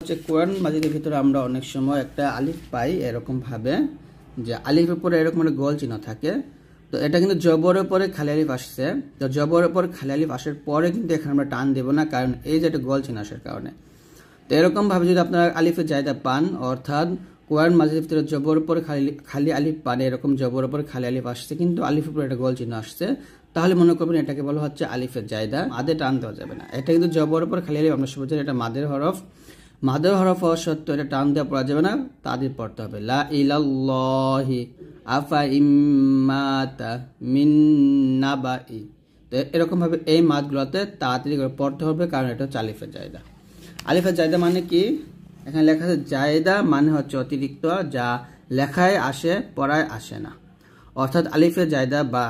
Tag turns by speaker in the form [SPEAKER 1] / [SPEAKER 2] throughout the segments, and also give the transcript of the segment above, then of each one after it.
[SPEAKER 1] যে কোরআন মাজিদের ভিতরে আমরা অনেক সময় একটা আলিফ পাই এরকম ভাবে যে আলিফের উপরে এরকম একটা গোল চিহ্ন থাকে। তো এটা কিন্তু জবরের পরে খালি আলিফ আসছে। তো জবরের পরে খালি আলিফ আসার পরে কিন্তু এখানে আমরা টান দেব না, কারণ এই যে একটা গোল চিহ্ন আসার কারণে। তো এরকম ভাবে যদি আপনারা আলিফের জায়দা পান, অর্থাৎ কোরআন মাজিদের ভিতরে জবরের পরে খালি আলিফ পান, এরকম জবরের পরে খালি আলিফ আসছে কিন্তু আলিফের উপরে একটা গোল চিহ্ন আসছে, তাহলে মনে করবেন এটাকে বলা হচ্ছে আলিফের জায়দা। মাদে টান দেওয়া যাবে না। এটা কিন্তু জবরের উপর খালি আলিফ, আমরা সবাই জানি এটা মাদের হরফ। মাদের হরফ হওয়া সত্ত্বেও এটা টান দেওয়া পড়া যাবে না, তাদের পড়তে হবে লা ইলাল্লাহি আফা ইম্মাতা মিন নাবাই। তো এরকম ভাবে এই মাদগুলোতে তাড়াতাড়ি করে পড়তে হবে, কারণ এটা হচ্ছে আলিফের জায়দা। আলিফের জায়দা মানে কি? এখানে লেখা আছে জায়দা মানে হচ্ছে অতিরিক্ত, যা লেখায় আসে পড়ায় আসে না। অর্থাৎ আলিফের জায়দা বা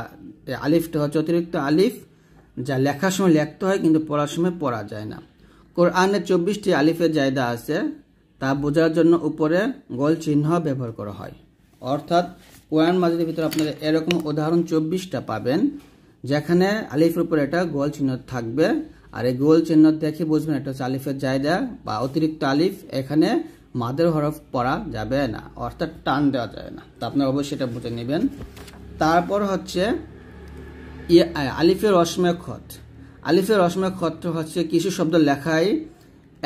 [SPEAKER 1] আলিফটা হচ্ছে অতিরিক্ত আলিফ, যা লেখার সময় লিখতে হয় কিন্তু পড়ার সময় পড়া যায় না। কোরআনে 24টি আলিফের জায়দা আছে, তা বোঝার জন্য উপরে গোল চিহ্ন ব্যবহার করা হয়। অর্থাৎ কোরআন মাজিদের ভিতরে আপনারা এরকম উদাহরণ 24টা পাবেন, যেখানে আলিফের উপরে একটা গোল চিহ্ন থাকবে, আর এই গোল চিহ্ন দেখে বুঝবেন এটা হচ্ছে আলিফের জায়দা বা অতিরিক্ত আলিফ। এখানে মাদের হরফ পড়া যাবে না, অর্থাৎ টান দেওয়া যাবে না। তো আপনারা অবশ্যই এটা বুঝে নেবেন। তারপর হচ্ছে আলিফের রসময় খত। আলিফের রসময় খত হচ্ছে কিছু শব্দ লেখায়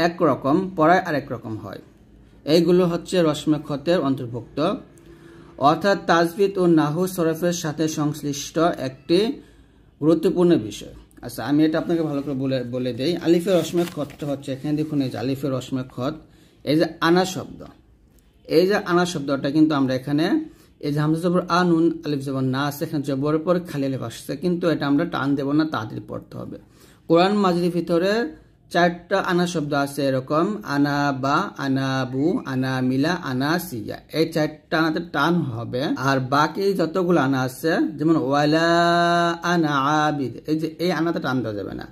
[SPEAKER 1] একরকম, পড়ায় আরেক রকম হয়। এইগুলো হচ্ছে রসময় খতের অন্তর্ভুক্ত, অর্থাৎ তাজবিদ ও নাহু সরফের সাথে সংশ্লিষ্ট একটি গুরুত্বপূর্ণ বিষয়। আচ্ছা, আমি এটা আপনাকে ভালো করে বলে দেই। আলিফের রসময় খতটা হচ্ছে, এখানে দেখুন এই যে আলিফের রসময় খত, এই যে আনা শব্দ, এই যে আনা শব্দটা কিন্তু আমরা এখানে এই যে হামজা জবর আ নুন আলিফ জবর না আছে, এখানে জবরের পরে খালি আলিফ আসছে, কিন্তু এটা আমরা টান দেব না, তাড়াতাড়ি পড়তে হবে। কোরআন মাজিদের ভিতরে 4টা আনা শব্দ আছে এরকম, আনা বা, আনা বু, আনা মিলা, আনা সিয়া। এই 4টা আনাতে টান হবে। আর বাকি যতগুলো আনা আছে, যেমন ওয়ালা আনা আবিদ, এই যে এই আনাতে টান দেওয়া যাবে না।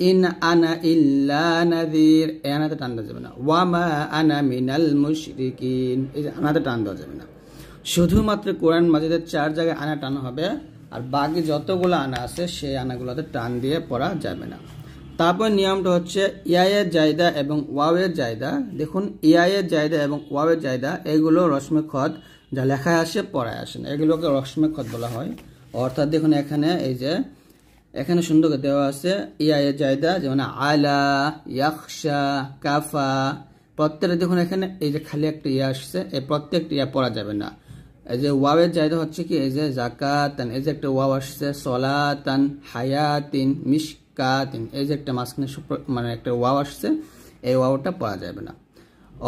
[SPEAKER 1] ইন আনা ইল্লা নাযির, এই আনাতে টান দেওয়া যাবে না। ওয়ামা আনা মিনাল মুশরিকিন, এই যে আনাতে টান দেওয়া যাবে না। শুধুমাত্র কোরআন মাজিদের 4 জায়গায় আনা টান হবে, আর বাকি যতগুলো আনা আছে সেই আনাগুলোতে টান দিয়ে পড়া যাবে না। তারপর নিয়মটা হচ্ছে ইয়ায়ের জায়দা এবং ওয়াওয়ের জায়দা। দেখুন ইয়ায়ের জায়দা এবং ওয়াওয়ের জায়দা এগুলো রসমে খত, যা লেখায় আসে পড়ায় আসে না, এগুলোকে রসমে খত বলা হয়। অর্থাৎ দেখুন এখানে এই যে এখানে সুন্দর করে দেওয়া আছে ইয়ায়ের জায়দা, যেমন আলা, ইয়াখশা, কাফা, প্রত্যেকটা দেখুন এখানে এই যে খালি একটা ইয়া আসছে, এই প্রত্যেকটা ইয়া পড়া যাবে না। এই যে ওয়াওয়ের জায়দা হচ্ছে কি, এই যে জাকাতান, এই যে একটা ওয়াও আসছে, সলাতান, হায়াতিন, মিশকাতিন, এই যে একটা মাঝখানে মানে একটা ওয়াও আসছে, এই ওয়াওটা পড়া যাবে না।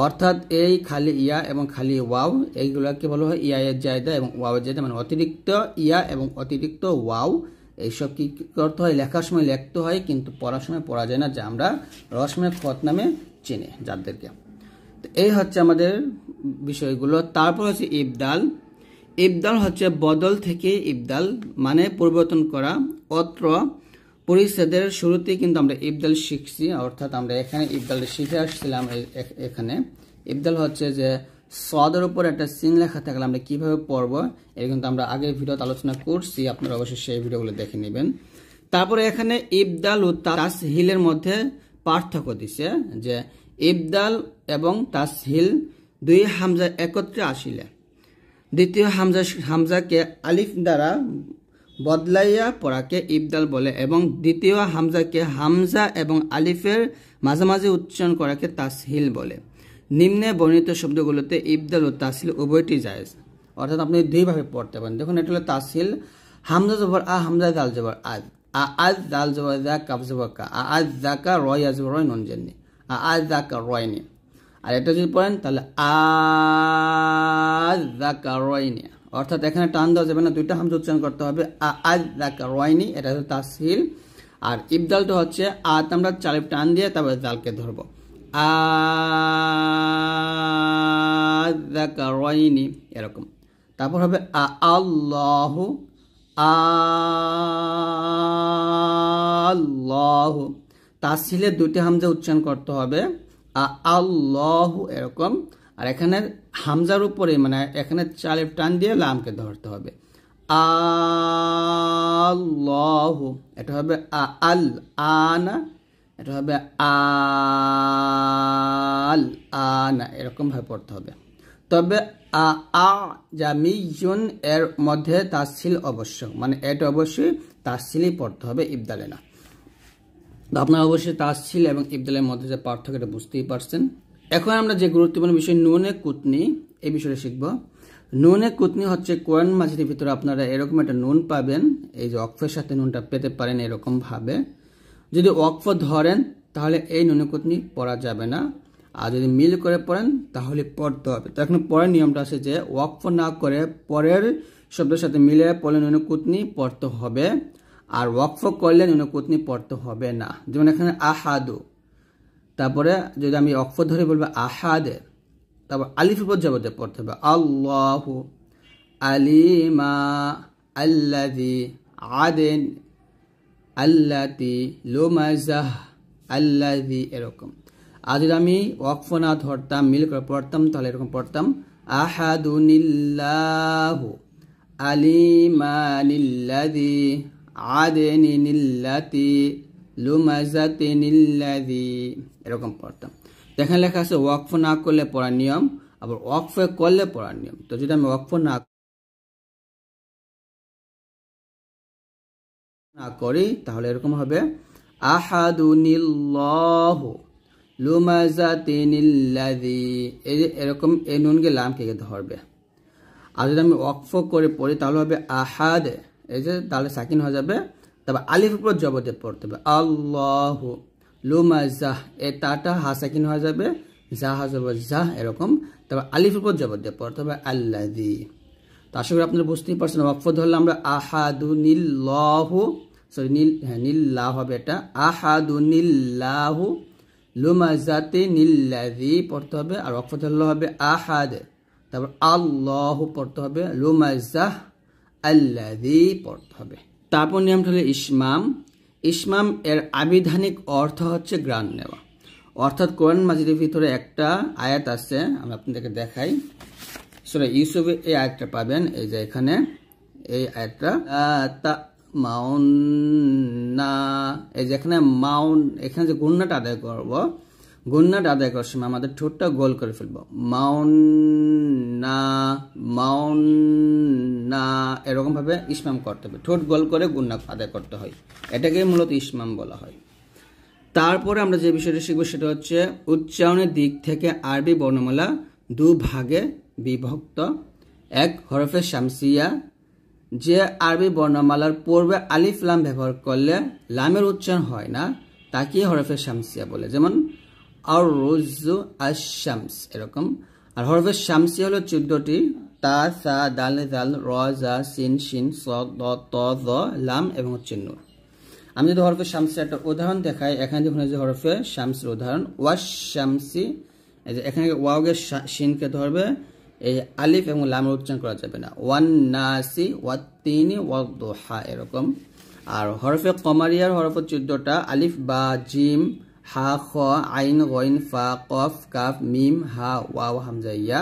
[SPEAKER 1] অর্থাৎ এই খালি ইয়া এবং খালি ওয়াও এইগুলোকে বলা হয় ইয়ায়ের জায়দা এবং ওয়াওয়ের জায়দা, মানে অতিরিক্ত ইয়া এবং অতিরিক্ত ওয়াও। এইসব কি করতে হয়? লেখার সময় লিখতে হয় কিন্তু পড়ার সময় পড়া যায় না, যা আমরা রসমে খত নামে চিনি যাদেরকে। তো এই হচ্ছে আমাদের বিষয়গুলো। তারপর হচ্ছে ইবদাল। ইবদাল হচ্ছে বদল থেকে ইবদাল মানে পরিবর্তন করা। অত্র পরিচ্ছেদের শুরুতেই কিন্তু আমরা ইবদাল শিখছি, অর্থাৎ আমরা এখানে ইবদাল শিখে আসছিলাম। এখানে ইবদাল হচ্ছে যে সদের উপর একটা সিন লেখা থাকলে আমরা কিভাবে পড়বো, এটা কিন্তু আমরা আগের ভিডিওতে আলোচনা করছি, আপনারা অবশ্যই সেই ভিডিওগুলো দেখে নেবেন। তারপরে এখানে ইবদাল ও তাসহিলের মধ্যে পার্থক্য দিছে, যে ইবদাল এবং তাসহিল দুই হামজা একত্রে আসিলে দ্বিতীয় হামজাকে আলিফ দ্বারা বদলাইয়া পড়াকে ইবদাল বলে, এবং দ্বিতীয় হামজাকে হামজা এবং আলিফের মাঝামাঝি উচ্চারণ করাকে তাসহিল বলে। নিম্নে বর্ণিত শব্দগুলোতে ইবদাল ও তাসহিল উভয়টি জায়েজ, অর্থাৎ আপনি দুইভাবে পড়তে পারেন। দেখুন এটা হলো তাসহিল, হামজা জবর আ, হামজা দাল জবর আজ, আজ দাল জবর দা, কাফ জবর কা, আজ দাকা, রয় আজ রয় নুন জেননি, আজ দাকা রয়নি। আর এটা যদি পড়েন তাহলে আজ দাকা রয়নি, অর্থাৎ এখানে টান দেওয়া যাবে না, দুইটা হামজা উচ্চারণ করতে হবে, আজ দাকা রয়নি, এটা হচ্ছে তাসহিল। আর ইবদালটা হচ্ছে আত আমরা চালিপ টান দিয়ে তারপরে দালকে ধরবো, আজ দাকা রয়নি এরকম। তারপর হবে আল্লাহু, আল্লাহু, তাসহিলের দুইটা হামজা উচ্চারণ করতে হবে, আল্লাহু এরকম। আর এখানে হামজার উপরে মানে এখানে চালিপ টান দিয়ে লামকে ধরতে হবে, আল্লাহু, এটা হবে আল আনা এটা হবে আল আনা, এরকম ভাবে পড়তে হবে। তবে আজামিয়ুন এর মধ্যে তাসহিল অবশ্যক, মানে এটা অবশ্যই তাসহিলই পড়তে হবে, ইবদালে না। তো আপনারা অবশ্যই তাসহিল এবং ইবদালের মধ্যে যে পার্থক্যটা বুঝতেই পারছেন। এখন আমরা যে গুরুত্বপূর্ণ বিষয় নুনে কুতনি এই বিষয়টা শিখব। নুনে কুতনি হচ্ছে কোরআন মাজিদের ভিতরে আপনারা এরকম একটা নুন পাবেন, এই যে ওয়াকফের সাথে নুনটা পেতে পারেন এরকম ভাবে। যদি ওয়াকফ ধরেন তাহলে এই নুনে কুতনি পড়া যাবে না, আর যদি মিল করে পড়েন তাহলে পড়তে হবে। তো এখন পরের নিয়মটা আছে যে ওয়াকফ না করে পরের শব্দের সাথে মিলে পড়লে নুনে কুতনি পড়তে হবে, আর ওয়াকফ করলে নুনে কুতনি পড়তে হবে না। যেমন এখানে আহাদু, তারপরে যদি আমি ওয়াকফ ধরে বলবো আহাদে, তারপর আলিফের উপর জবর পড়তে হবে আল্লাহু, আলিমা, আল্লাযী, আদেন, আল্লাতি, লুমাজাহ, আল্লাযী, এরকম। আর যদি আমি ওয়াকফ না ধরতাম মিল করে পড়তাম তাহলে এরকম পড়তাম আহাদুনিল্লাহু, আলিমানিল্লাযী, আদেনিল্লাতি, লুমাজাতিনিল্লাযী, এরকম পড়তাম। এখানে লেখা আছে ওয়াকফ না করলে পড়ার নিয়ম, আবার ওয়াকফ করলে পড়ার নিয়ম। তো যদি আমি ওয়াকফ না করি তাহলে এরকম হবে আহাদুনিল্লাহু, লুমাজাতিনিল্লাযী, এই যে এরকম এই নুনকে লামকে ধরবে। আর যদি আমি ওয়াকফ করে পড়ি তাহলে হবে আহাদ, এই যে তাহলে সাকিন হয়ে যাবে, তারপর আলিফ উপর জবর দিয়ে পড়তে হবে আল্লাহু, লুমাজাহ, এই তাটা হাসাকিন হয়ে যাবে, জাহ জবর জাহ, এরকম। তারপর আলিফ উপর জবর দিয়ে পড়তে হবে আল্লাযী। তো আশা করি আপনারা বুঝতেই পারছেন। ওয়াকফ ধরলে আমরা আহাদুনিল্লাহু, সরি নিল্লাহ হবে এটা, আহাদুনিল্লাহু, লুমাজাতিনিল্লাযী পড়তে হবে, আর ওয়াকফ ধরলে হবে আহাদ, তারপর আল্লাহু পড়তে হবে, লুমাজাহ, আল্লাযী পড়তে হবে। তারপর নিয়মটা হলো ইসমাম। ইসমাম এর আবিধানিক অর্থ হচ্ছে গ্রান নেওয়া, অর্থাৎ কোরআন মাজিদের ভিতরে একটা আয়াত আছে, আমি আপনাদেরকে দেখাই। সূরা ইউসুফে এই আয়াতটা পাবেন, এই যে এখানে এই আয়াতটা মাউন না, এই যে এখানে মাউন, এখানে যে গুন্নাটা আদায় করব, গুন্নাটা আদায় করার সময় আমাদের ঠোঁটটা গোল করে ফেলবো, মাউন না, মাউন না, এরকম ভাবে ইসমাম করতে হবে, ঠোঁট গোল করে গুন্না আদায় করতে হয়, এটাকে মূলত ইসমাম বলা হয়। তারপরে আমরা যে বিষয়টা শিখবো সেটা হচ্ছে উচ্চারণের দিক থেকে আরবি বর্ণমালা দু ভাগে বিভক্ত। এক, হরফে শামসিয়া, যে আরবি বর্ণমালার পূর্বে আলিফ লাম ব্যবহার করলে লামের উচ্চারণ হয় না তাকে হরফে শামসিয়া বলে, যেমন আর রুজু আশ-শামস, এরকম। আর হরফে শামসিয়া হলো 14টি, তা, সা, দাল, জাল, র, জা, সিন, শিন, স, দ, ত, জ, লাম এবং হচ্ছে নুন। আমি যদি হরফে শামসির একটা উদাহরণ দেখাই, এখানে দেখুন যে হরফে শামসির উদাহরণ ওয়াশ শামসি, এই যে এখানে ওয়াওকে শিনকে ধরবে, এই আলিফ এবং লামের উচ্চারণ করা যাবে না, ওয়ান নাসি, ওয়াত্তিনি, ওয়াদ্দুহা, এরকম। আর হরফে কমারিয়ার হরফ 14টা, আলিফ, বা, জিম, হা, খ, আইন, গইন, ফা, কফ, কাফ, মিম, হা, ওয়াও, হামজা, ইয়া।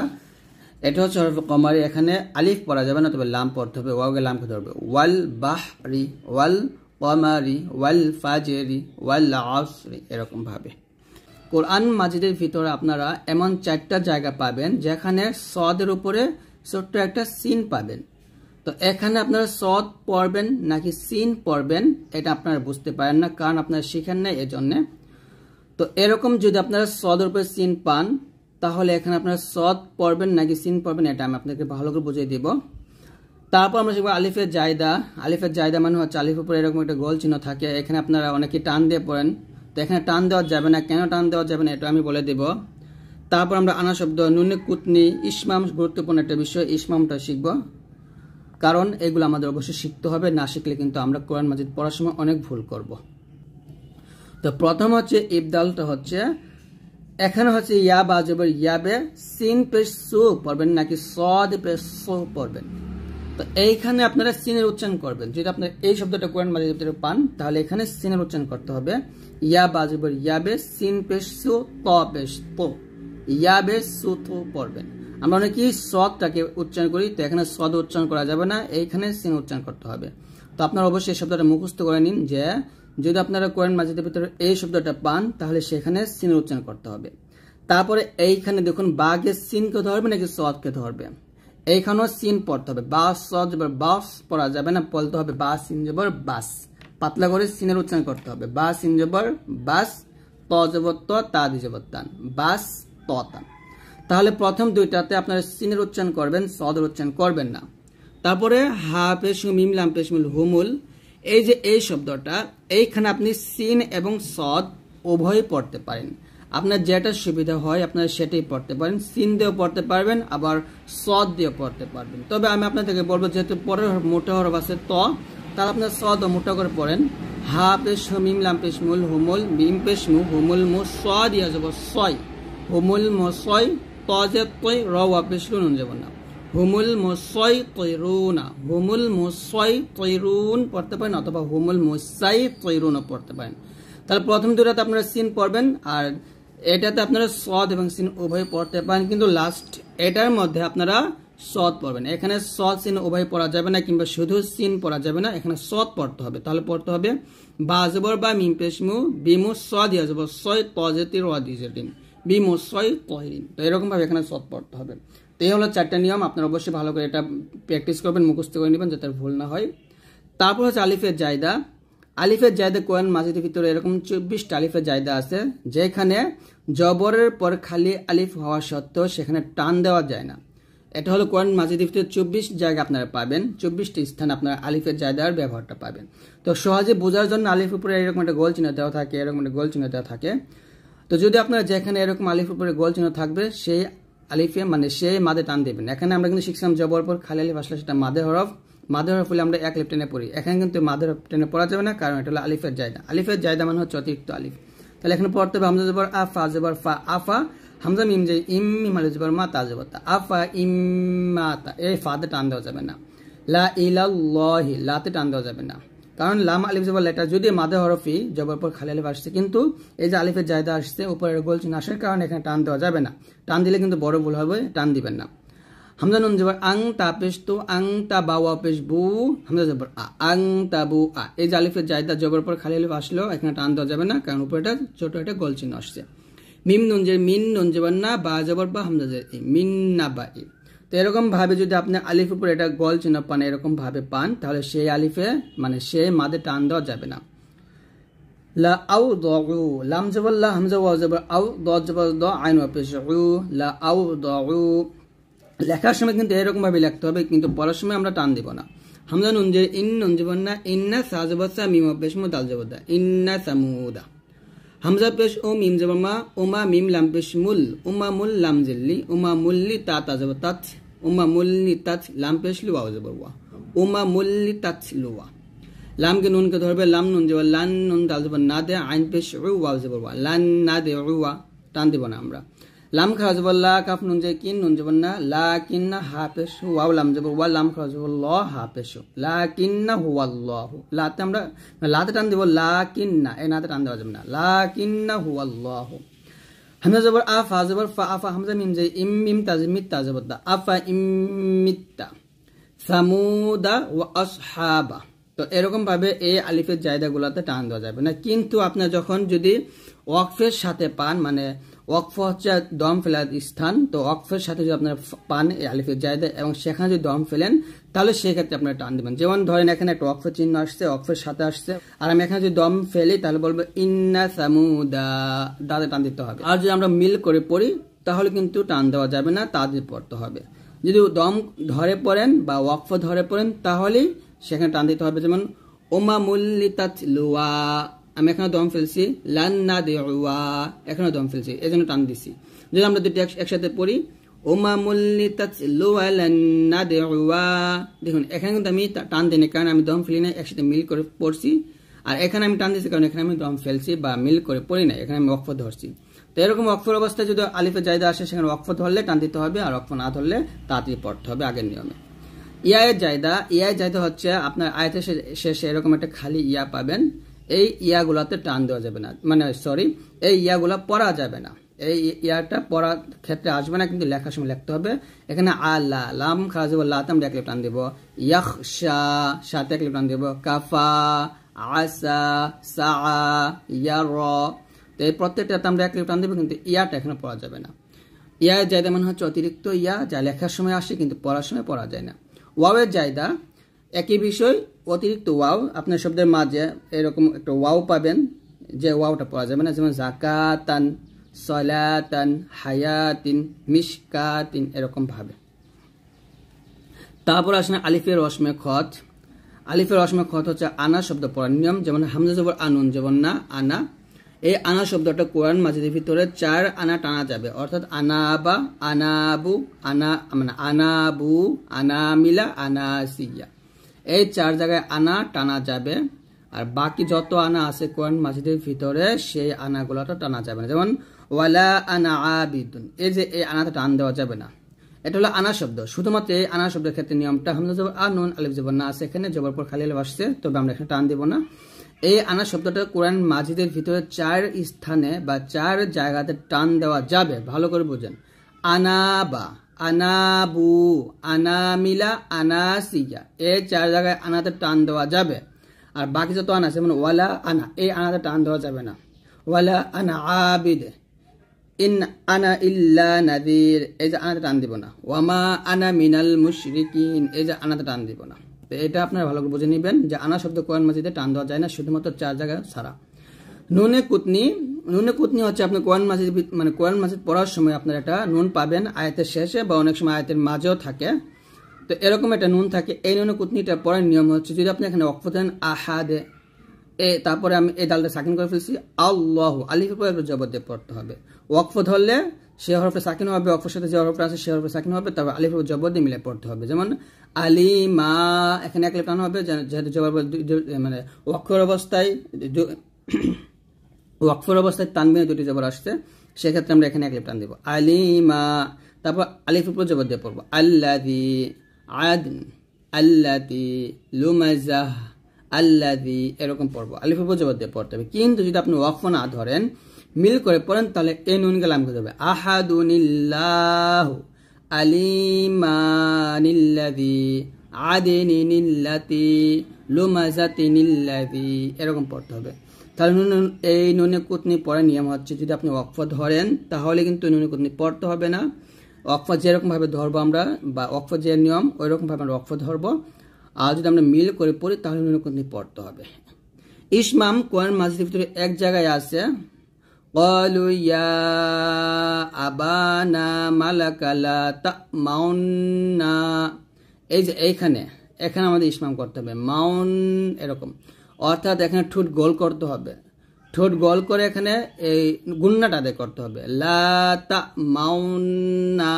[SPEAKER 1] এটা হচ্ছে হরফে কমারি, এখানে আলিফ পড়া যাবে না, তবে লাম পড়তে হবে, ওয়াওকে লামকে ধরবে, ওয়াল বাহরি, ওয়াল কমারি, ওয়াল ফাজরি, ওয়াল আসরি, এরকম ভাবে। কোরআন মাজিদের ভিতরে আপনারা এমন 4টা জায়গা পাবেন যেখানে সদের উপরে ছোট্ট একটা সিন পাবেন। তো এখানে আপনারা সদ পড়বেন নাকি সিন পড়বেন এটা আপনারা বুঝতে পারেন না, কারণ আপনারা শিখেন না, এজন্য। তো এরকম যদি আপনারা সদের উপরে সিন পান তাহলে এখানে আপনারা সদ পড়বেন নাকি সিন পড়বেন এটা আমি আপনাকে ভালো করে বুঝিয়ে দিব। তারপর আমরা শিখবো আলিফের জায়দা। আলিফের জায়দা মানে হচ্ছে আলিফের উপরে এরকম একটা গোল চিহ্ন থাকে, এখানে আপনারা অনেকে টান দিয়ে পড়েন, তো এখানে টান দেওয়া যাবে না, কেন টান দেওয়া যাবে না এটা আমি বলে দেব। তারপর আমরা আনা শব্দ, নুনে কুতনি, ইসমাম, গুরুত্বপূর্ণ একটা বিষয়, ইসমামটা শিখব, কারণ এগুলো আমাদের অবশ্যই শিখতে হবে, না শিখলে কিন্তু আমরা কোরআন মাজিদ পড়ার সময় অনেক ভুল করব। তো প্রথম হচ্ছে ইবদালটা হচ্ছে, এখানে হচ্ছে ইয়া বা জবর ইয়াবে সিন পেশ সু পড়বেন নাকি সদ পেশ সু পড়বেন। তো এইখানে আপনারা সিনের উচ্চারণ করবেন, যদি আপনারা এই শব্দটা কোরআন মাজিদের ভিতরে পান তাহলে এখানে সিনের উচ্চারণ করতে হবে, ইয়া বা জবর ইয়াবে সিন পেশ সু ত পেশ তো, ইয়াবে সু তো পড়বেন। আমরা অনেকেই সদটাকে উচ্চারণ করি, তো এখানে সদ উচ্চারণ করা যাবে না, এইখানে সিন উচ্চারণ করতে হবে। তো আপনারা অবশ্যই এই শব্দটা মুখস্থ করে নিন যে যদি আপনারা কোরআন মাজিদের ভিতরে এই শব্দটা পান তাহলে সেখানে সিনের উচ্চারণ করতে হবে। তারপরে এইখানে দেখুন বাকে সিনকে ধরবে নাকি সদকে ধরবে, এইখানেও সিন পড়তে হবে। বাস সদ জবর বাস পড়া যাবে না, বলতে হবে বা সিন জবর বাস, পাতলা করে সিনের উচ্চারণ করতে হবে। বা সিন জবর বাস, ত জবর ত, তা দি জবর তান, বাস ত তান। তাহলে প্রথম দুইটাতে আপনারা সিনের উচ্চারণ করবেন, সদের উচ্চারণ করবেন না। তারপরে হা পেশ মিম লাম পেশ মিল হুমুল, এই যে এই শব্দটা এইখানে আপনি সিন এবং সদ উভয় পড়তে পারেন। আপনার যেটা সুবিধা হয় আপনারা সেটাই পড়তে পারেন, সিন দিয়েও পড়তে পারবেন আবার সদ দিয়েও পড়তে পারবেন। তবে আমি আপনাদেরকে বলবো যেহেতু পরের মোটা হরফ আছে ত, তাহলে আপনার সদ ও মোটা করে পড়েন। হা পেশ মিম লাম পেশ মুল হুমুল, মিম পেশ মু হুমুল মু, সদ ইয়া যাব ছয়, হুমুল মু ছয়, ত যে তৈ, র ওয়া পেশ নুন যাব না, হুমুল মুসাই তৈরুনা, হুমুল মুসাই তৈরুন পড়তে পারেন, অথবা হুমুল মুসাই তৈরুনও পড়তে পারেন। তাহলে প্রথম দুটাতে আপনারা সিন পড়বেন, আর এটাতে আপনারা সদ এবং সিন উভয় পড়তে পারেন, কিন্তু লাস্ট এটার মধ্যে আপনারা সদ পড়বেন। এখানে সদ সিন উভয় পড়া যাবে না, কিংবা শুধু সিন পড়া যাবে না, এখানে সদ পড়তে হবে। তাহলে পড়তে হবে বা জবর বা মিম পেশমু, বিমু সদ ইয়া জবর ছয়, তজেতির ওয়াদিজেটিন, বিমু ছয় তহিরিন। তো এরকম ভাবে এখানে সদ পড়তে হবে। তো এই হলো 4টা নিয়ম, আপনারা অবশ্যই ভালো করে এটা প্র্যাকটিস করবেন, মুখস্থ করে নেবেন যাতে ভুল না হয়। তারপর হচ্ছে আলিফের জায়দা। আলিফের জায়দা কোরআন মাজিদের ভিতরে এরকম 24টা আলিফের জায়দা আছে, যেখানে জবরের পর খালি আলিফ হওয়া সত্ত্বেও সেখানে টান দেওয়া যায় না। এটা হলো কোরআন মাজিদের ভিতরে 24 জায়গা আপনারা পাবেন, 24টি স্থান আপনারা আলিফের জায়দার ব্যবহারটা পাবেন। তো সহজে বোঝার জন্য আলিফের উপরে এরকম একটা গোল চিহ্ন দেওয়া থাকে, এরকম একটা গোল চিহ্ন দেওয়া থাকে। তো যদি আপনারা যেখানে এরকম আলিফের উপরে গোল চিহ্ন থাকবে সেই আলিফে মানে সে মাদে টান দেবেন। এখানে আমরা কিন্তু শিখছিলাম জবর পর খালি আলিফ আসলে সেটা মাদে হরফ, মাদে হরফ হলে আমরা এক আলিফ টেনে পড়ি। এখানে কিন্তু মাদে হরফ টেনে পড়া যাবে না, কারণ এটা হলো আলিফের জায়দা। আলিফের জায়দা মানে হচ্ছে অতিরিক্ত আলিফ। তাহলে এখানে পড়তে হবে হামজা জবর আ, ফা জবর ফা, আফা, হামজা মিম যে ইম, মিম আলিফ জবর মা, তা জবর তা, আফা ইম্মাতা, এই ফাতে টান দেওয়া যাবে না। লা ইলাল্লাহি, লাতে টান দেওয়া যাবে না, কারণ লাম আলিফ জবর লেটার যদি মাদে হরফি জবর পর খালি আলিফ আসছে, কিন্তু এই যে আলিফের জায়দা আসছে উপরের গোল চিহ্ন আসার কারণে এখানে টান দেওয়া যাবে না। টান দিলে কিন্তু বড় ভুল হবে, টান দিবেন না। হামজা নুন জবর আং, তা পেশ তু, আং তা বাওয়া পেশ বু, হামজা জবর আ, আং তা বু আ, এই যে আলিফের জায়দা জবর পর খালি আলিফ আসলো এখানে টান দেওয়া যাবে না, কারণ উপরেটা ছোট একটা গোল চিহ্ন আসছে। মিম নুন যে মিন নুন জবর না, বা জবর বা, হামজা যে মিন না বা ই। তো এরকম ভাবে যদি আপনি আলিফ উপরে এটা গোল চিহ্ন পান, এরকম ভাবে পান, তাহলে সেই আলিফে মানে সেই মাদে টান দেওয়া যাবে না। লা আউ দউ, লাম জবর লা, হামজা ওয়া জবর আউ, দ জবর দ, আইন ওয়া পেশ উ, লা আউ দউ। লেখার সময় কিন্তু এরকম ভাবে লিখতে হবে, কিন্তু পড়ার সময় আমরা টান দিব না। হামজা নুন যে ইন নুন জবর না, ইন্না সা জবর সা, মিম ওয়া পেশ মু, দাল জবর দা, ইন্না সামুদা। হামজা পেশ ও, মিম জবর মা, উমা মিম লাম পেশ মুল, উমা মুল লাম জিল্লি, উমা মুল্লি তা, তা জবর তাত, উমা মুল্লি তাত, লাম পেশ লু, ওয়া জবর ওয়া, উমা মুল্লি তাত লুয়া। লাম के নুন কে ধরবে, লাম নুন জবর লান, নুন দাল জবর না দে, আইন পেশ উ, ওয়া জবর ওয়া, লান না দে ওয়া, টান দিব না আমরা। লাম খা জবর লা, কাফ নুন যে কিন, নুন জবর না, লা কিন্না, হা পেশ ওয়াও লাম জবর ওয়া, লাম খা জবর ল, হা পেশ লা কিন্না হুয়াল্লাহু। লাতে আমরা লাতে টান দিব, লা কিন্না, এই নাতে টান দেওয়া যাবে না, লা কিন্না হুয়াল্লাহু। হামজা জবর আ, ফা জবর ফা, আফা, হামজা মিম যে ইম, মিম তা যে মিত, তা জবর দা, আফা ইমিত্তা, সামুদা ওয়া আসহাবা। তো এরকম ভাবে এই আলিফের জায়দা গুলাতে টান দেওয়া যাবে না। কিন্তু আপনার যখন যদি ওয়াকফের সাথে পান, মানে ওয়াকফ হচ্ছে দম ফেলার স্থান, তো ওয়াকফের সাথে যদি আপনার পান এই আলিফের জায়দা এবং সেখানে যদি দম ফেলেন, তাহলে সেক্ষেত্রে আপনারা টান দিবেন। যেমন ধরেন এখানে একটা ওয়াকফের চিহ্ন আসছে, ওয়াকফের সাথে আসছে, আর আমি এখানে যদি দম ফেলি তাহলে বলবো ইন্না সামুদা, দাতে টান দিতে হবে। আর যদি আমরা মিল করে পড়ি তাহলে কিন্তু টান দেওয়া যাবে না, তা দিয়ে পড়তে হবে। যদি দম ধরে পড়েন বা ওয়াকফ ধরে পড়েন তাহলেই সেখানে টান দিতে হবে। যেমন ওমা মুল্লিতাত লুয়া, আমি এখানে দম ফেলছি, লান্না দেওয়া, এখানে দম ফেলছি, এই জন্য টান দিছি। যদি আমরা দুটি একসাথে পড়ি, ওমা মুল্লিতাত লুয়া লান্না দেওয়া, দেখুন এখানে কিন্তু আমি টান দিই, কারণ আমি দম ফেলি না, একসাথে মিল করে পড়ছি। আর এখানে আমি টান দিচ্ছি কারণ এখানে আমি দম ফেলছি বা মিল করে পড়ি না, এখানে আমি ওয়াকফ ধরছি। তো এরকম ওয়াকফের অবস্থায় যদি আলিফের জায়দা আসে সেখানে ওয়াকফ ধরলে টান দিতে হবে, আর ওয়াকফ না ধরলে তাড়াতাড়ি পড়তে হবে আগের নিয়মে। ইয়ায়ের জায়দা, ইয়ায়ের জায়দা হচ্ছে আপনার আয়াতের শেষে এরকম একটা খালি ইয়া পাবেন, এই ইয়াগুলাতে টান দেওয়া যাবে না, মানে সরি এই ইয়াগুলা পড়া যাবে না, এই ইয়াটা পড়ার ক্ষেত্রে আসবে না, কিন্তু লেখার সময় লিখতে হবে। এখানে আল্লাহ, লাম খাজব লাতাম এক টান দেব, ইয়াখশা সাথে এক টান দেব, কাফা আসা, সা, ইয়ার। তো এই প্রত্যেকটাতে আমরা এক টান দেবো, কিন্তু ইয়াটা এখানে পড়া যাবে না। ইয়া জায়দা মানে হচ্ছে অতিরিক্ত ইয়া, যা লেখার সময় আসে কিন্তু পড়ার সময় পড়া যায় না। ওয়াওয়ের জায়দা একই বিষয়, অতিরিক্ত ওয়াও। আপনার শব্দের মাঝে এরকম একটা ওয়াও পাবেন, যে ওয়াওটা পড়া যাবে না, যেমন জাকাতান, সলাতান, হায়াতিন, মিশকাতিন, এরকম ভাবে। তারপর আসেন আলিফের রসমে খত। আলিফের রসমে খত হচ্ছে আনা শব্দ পড়ার নিয়ম, যেমন হামজা জবর আনুন, যেমন না, আনা। এই আনা শব্দটা কোরআন মাজিদের ভিতরে 4 আনা টানা যাবে, অর্থাৎ আনাবা, আনাবু, আনা মানে আনাবু, আনামিলা, আনাসিয়া, এই 4 জায়গায় আনা টানা যাবে। আর বাকি যত আনা আছে কোরআন মাজিদের ভিতরে সেই আনাগুলো টানা যাবে না, যেমন ওয়ালা আনা আবিদুন, এই যে এই আনাটা টান দেওয়া যাবে না। এটা হলো আনা শব্দ। শুধুমাত্র এই আনা শব্দের ক্ষেত্রে নিয়মটা হামজা জবর আনুন, আলিফ জবর না আছে এখানে, জবর পর খালি আলিফ আসছে, তবে আমরা এখানে টান দেব না। এই আনা শব্দটা কোরআন মাজিদের ভিতরে 4 স্থানে বা 4 জায়গাতে টান দেওয়া যাবে, ভালো করে বুঝেন। আনাবা, আনাবু, আনামিলা, আনাসিয়া, এই 4 জায়গায় আনাতে টান দেওয়া যাবে। আর বাকি যত আনা আছে, যেমন ওয়ালা আনা, এই আনাতে টান দেওয়া যাবে না। ওয়ালা আনা আবিদ, ইন আনা ইল্লা নাদির, এই যে আনাতে টান দিব না। ওয়ামা আনা মিনাল মুশরিকিন, এই যে আনাতে টান দিব না। তো এটা আপনারা ভালো করে বুঝে নেবেন যে আনা শব্দ কোরআন মাজিদে টান দেওয়া যায় না, শুধুমাত্র 4 জায়গায় ছাড়া। নুনে কুতনি, নুনে কুতনি হচ্ছে আপনি কোরআন মাজিদ মানে কোরআন মাজিদ পড়ার সময় আপনার একটা নুন পাবেন আয়াতের শেষে বা অনেক সময় আয়াতের মাঝেও থাকে। তো এরকম একটা নুন থাকে। এই নুনে কুতনিটা পড়ার নিয়ম হচ্ছে, যদি আপনি এখানে ওয়াকফ দেন আহাদে, তারপরে আমি এই দালটা সাকিন করে ফেলছি, আল্লাহ, আলিফের পরে জবর দিয়ে পড়তে হবে। ওয়াকফ ধরলে সে হরফে সাকিন হবে, ওয়াকফের সাথে যে হরফটা আছে সে হরফে সাকিন হবে, তারপর আলিফের জবর দিয়ে মিলে পড়তে হবে। যেমন আলিমা, এখানে এক টান হবে, যেহেতু জবর মানে ওয়াকফের অবস্থায় তানবিনে 2টি জবর আসছে, সেক্ষেত্রে আমরা এখানে এক টান দিব, আলিমা। তারপর আলিফের উপর জবর দিয়ে পড়বো, আল্লাযী, আদন, আল্লাতী, লুমাজাহ, আল্লাযী, এরকম পড়বো, আলিফের উপর জবর দিয়ে পড়তে হবে। কিন্তু যদি আপনি ওয়াকফ না ধরেন, মিল করে পড়েন, তাহলে এই নুন গেলাম হয়ে যাবে আহাদুনিল্লাহু, আলিমানিল্লাযী, আদিনিল্লাতী, লুমাজাতিনিল্লাযী, এরকম পড়তে হবে। তাহলে এই নুনে কুতনি পড়ার নিয়ম হচ্ছে, যদি আপনি ওয়াকফ ধরেন তাহলে কিন্তু নুনে কুতনি পড়তে হবে না। ওয়াকফ যেরকম ভাবে ধরবো আমরা, বা ওয়াকফ যে নিয়ম ওই রকম ভাবে আমরা ওয়াকফ ধরবো। আর যদি আমরা মিল করে পড়ি তাহলে নুনে কুতনি পড়তে হবে। ইসমাম কোরআন মাজিদের ভিতরে এক জায়গায় আছে, ক্বালু ইয়া আবানা মালাকা লা তা'মাউন্না, এই যে এখানে আমাদের ইসমাম করতে হবে, মাউন, এরকম, অর্থাৎ এখানে ঠোঁট গোল করতে হবে। ঠোঁট গোল করে এখানে এই গুন্নাটা আদায় করতে হবে, লা তা'মাউন্না,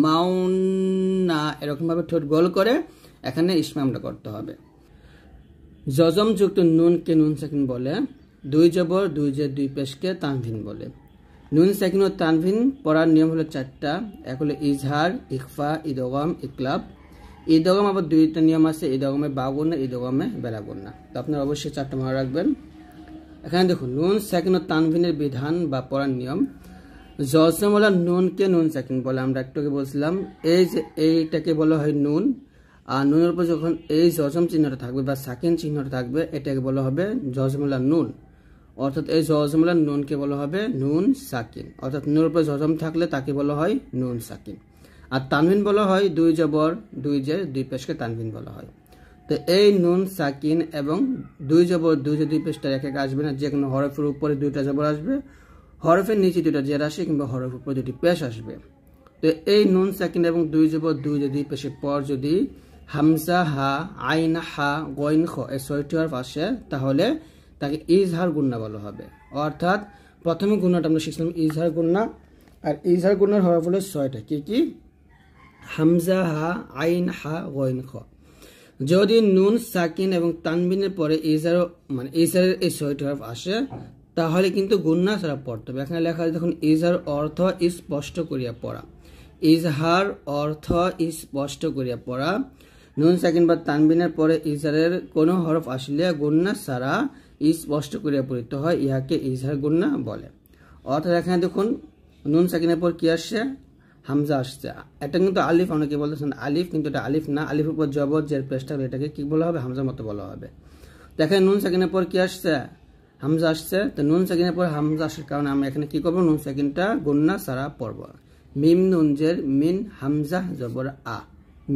[SPEAKER 1] মাউন্না, এরকম ভাবে ঠোঁট গোল করে এখানে ইসমামটা করতে হবে। জজম যুক্ত নুনকে নুন সাকিন বলে, 2 জবর 2 জের 2 পেশকে তানভিন বলে। নুন সাকিন ও তানভিন পড়ার নিয়ম হলো 4টা, এক হলো ইজহার, ইখফা, ইদগাম, ইকলাব। ইদগাম আবার 2টা নিয়ম আছে, ইদগামে বাগুন্না, ইদগামে বেলাগুন্না। তো আপনারা অবশ্যই 4টা মনে রাখবেন। এখানে দেখুন নুন সাকিন ও তানভিনের বিধান বা পড়ার নিয়ম। জজম ওয়ালা নুনকে নুন সাকিন বলে, আমরা একটু আগে বলছিলাম, এই যে এইটাকে বলা হয় নুন। আর নুনের উপর যখন এই জজম চিহ্নটা থাকবে বা সাকিন চিহ্নটা থাকবে, এটাকে বলা হবে জজমুলা নুন, অর্থাৎ এই জজমুলা নুনকে বলা হবে নুন সাকিন। অর্থাৎ নুনের উপর জজম থাকলে তাকে বলা হয় নুন সাকিন। আর তানভিন বলা হয় 2 জবর 2 জের 2 পেশকে তানভিন বলা হয়। তো এই নুন সাকিন এবং 2 জবর 2 জের 2 পেশটা এক এক আসবে না, যে কোনো হরফের উপরে 2টা জবর আসবে, হরফের নিচে 2টা জের আসে, কিংবা হরফের উপরে 2টি পেশ আসবে। তো এই নুন সাকিন এবং 2 জবর 2 জের 2 পেশের পর যদি হামজা, হা, আইন, হা, গইন, খ, এই 6টি হরফ আসে, তাহলে তাকে ইজহার গুন্না বলা হবে। অর্থাৎ প্রথমে গুন্নাটা আমরা শিখছিলাম ইজহার গুন্না, আর ইজহার গুন্নার হরফ হলো 6টা, কি? হামজা, হা, আইন, হা, গইন, খ। যদি নুন সাকিন এবং তানবিনের পরে ইজহারের এই 6টি হরফ আসে, তাহলে কিন্তু গুন্না ছাড়া পড়তে হবে। এখানে লেখা আছে দেখুন, ইজহার অর্থ স্পষ্ট করিয়া পড়া। ইজহার অর্থ স্পষ্ট করিয়া পড়া। নুন সাকিন বা তানবিনের পরে ইজহারের কোনো হরফ আসলে গুন্না ছাড়া স্পষ্ট করিয়া পড়িতে হয়, ইহাকে ইজহার গুন্না বলে। অর্থাৎ এখানে দেখুন নুন সাকিনের পর কি আসছে, হামজা আসছে। এটা কিন্তু আলিফ, অনেকে বলতেছেন আলিফ, কিন্তু এটা আলিফ না। আলিফের উপর জবর জের পেশটা, এটাকে কি বলা হবে, হামজার মতো বলা হবে। তো দেখেন নুন সাকিনের পর কি আসছে, হামজা আসছে। তো নুন সাকিনের পর হামজা আসার কারণে আমরা এখানে কি করবো, নুন সাকিনটা গুন্না সারা পড়ব। মিম নুন জের মিন, হামজা জবর আ,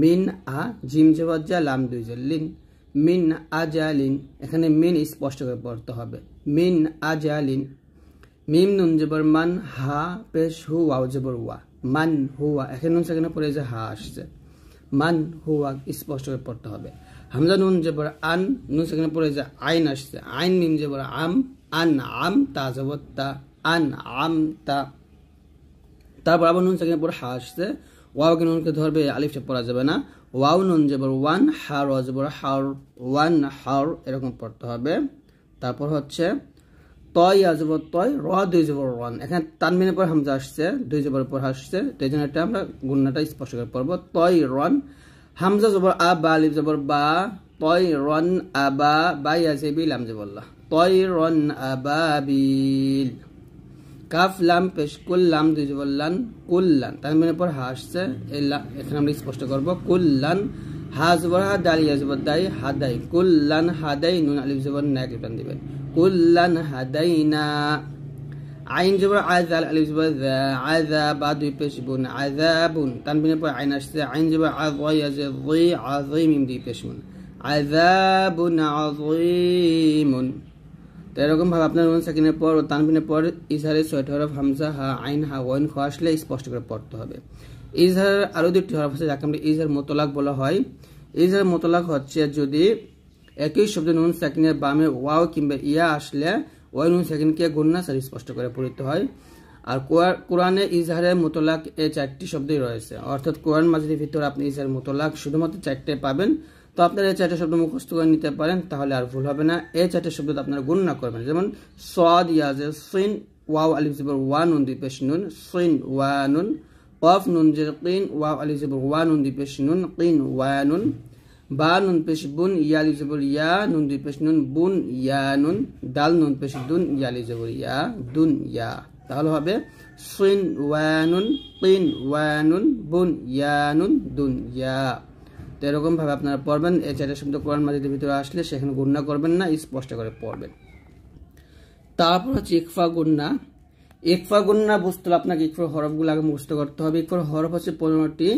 [SPEAKER 1] মিন আ, জিম জবর যা, লাম দুই জের লিন, মিন আজালিন। এখানে মিন স্পষ্ট করে পড়তে হবে, মিন আজালিন। মিম নুন জবর মান, হা পেশ হু, ওয়াও জবর ওয়া, মান হুয়া। এখানে নুন সাকিনের পরে যে হা আসছে, মান হুয়া স্পষ্ট করে পড়তে হবে। হামজা নুন জবর আন, নুন সাকিনের পরে যে আইন আসছে, আইন মিম জবর আম, আন আম তা জবর তা, আন আম তা। তারপর আবার নুন সাকিনের পরে হা আসছে, ওয়াওকে নুনকে ধরবে, আলিফটা পড়া যাবে না। ওয়াও নুন জবর ওয়ান, হা র জবর হার, ওয়ান হার এরকম পড়তে হবে। তারপর হচ্ছে তয় জবর তয়, র দুই জবর রন। এখানে তানবিনের পর হামজা আসছে, দুই জবর পর আসছে, তো এই জন্য এটা আমরা গুন্নাটা স্পষ্ট করে পড়বো, তয় রন। হামজা জবর আ, বা আলিফ জবর বা, তয় রন আবা, বাই আছে বিল, লাম জবরল্লাহ, তয় রন আবাবিল। কাফ লাম পেশ কুল, লাম দুই জবর লান, কুল্লান। তানবিনের পর হা আসছে, এখানে আমরা স্পষ্ট করবো কুল্লান। হা জবর হা, দাল ইয়া জবর দাই, হাদাই, কুল্লান হাদাই, নুন আলিফ জবর না টান দিবেন, কুল্লান হাদাইনা। আইন জবর আযাল, আলিফ জবর যা, আযা, বা দুই পেশ বুন, আযাবুন। তানবিনের পর আইন আসছে, আইন জবর আযয় আছে, যই, আযই মিম দুই পেশ বুন, আযাবুন আযীমুন। তো এরকম ভাবে আপনার নুন সাকিনের পর ও তানবিনের পর ইজহারের 6টি হরফ হামজা, হা, আইন, হা, ওয়াইন, খ আসলে স্পষ্ট করে পড়তে হবে। ইজহারের আরো দুটি হরফ আছে যাকে আমরা ইজহার মুতলাক বলা হয়। ইজহার মুতলাক হচ্ছে যদি একই শব্দ নুন সাকিনের বামে ওয়াও কিংবা ইয়া আসলে ওই নুন সাকিনকে গুন্না সারি স্পষ্ট করে পড়তে হয়। আর কোরআনে ইজহারের মুতলাক এই 4টি শব্দই রয়েছে, অর্থাৎ কোরআন মাজিদের ভিতরে আপনি ইজহার মুতলাক শুধুমাত্র 4টে পাবেন। তো আপনারা এই 4টে শব্দ মুখস্থ করে নিতে পারেন, তাহলে আর ভুল হবে না। এই 4টে শব্দ আপনারা গুন্না করবেন, যেমন সাদ ইয়াজে সিন, ওয়াও আলিফ জবর ওয়া, নুন দুই পেশ নুন, সিন ওয়ানুন। কফ নুন জের কিন, ওয়াও আলিফ জবর ওয়া, নুন দুই পেশ নুন, কিন ওয়ানুন। বা নুন পেশ বুন, ইয়া আলিফ জবর ইয়া, নুন দুই পেশ নুন, বুন ইয়ানুন। দাল নুন পেশ দুন, ইয়া আলিফ জবর ইয়া, দুন ইয়া। তাহলে হবে সিন ওয়ানুন, কিন ওয়ানুন, বুন ইয়ানুন, দুন ইয়া। তো এরকম ভাবে আপনারা পড়বেন। এই 4টে শব্দ কোরআন মাজিদের ভিতরে আসলে সেখানে গুন্না করবেন না, স্পষ্ট করে পড়বেন। তারপর হচ্ছে ইকফা গুন্না। ইকফা গুন্না বুঝতে হলে আপনাকে ইকফার হরফগুলো আগে মুখস্থ করতে হবে। ইকফার হরফ হচ্ছে 15টি,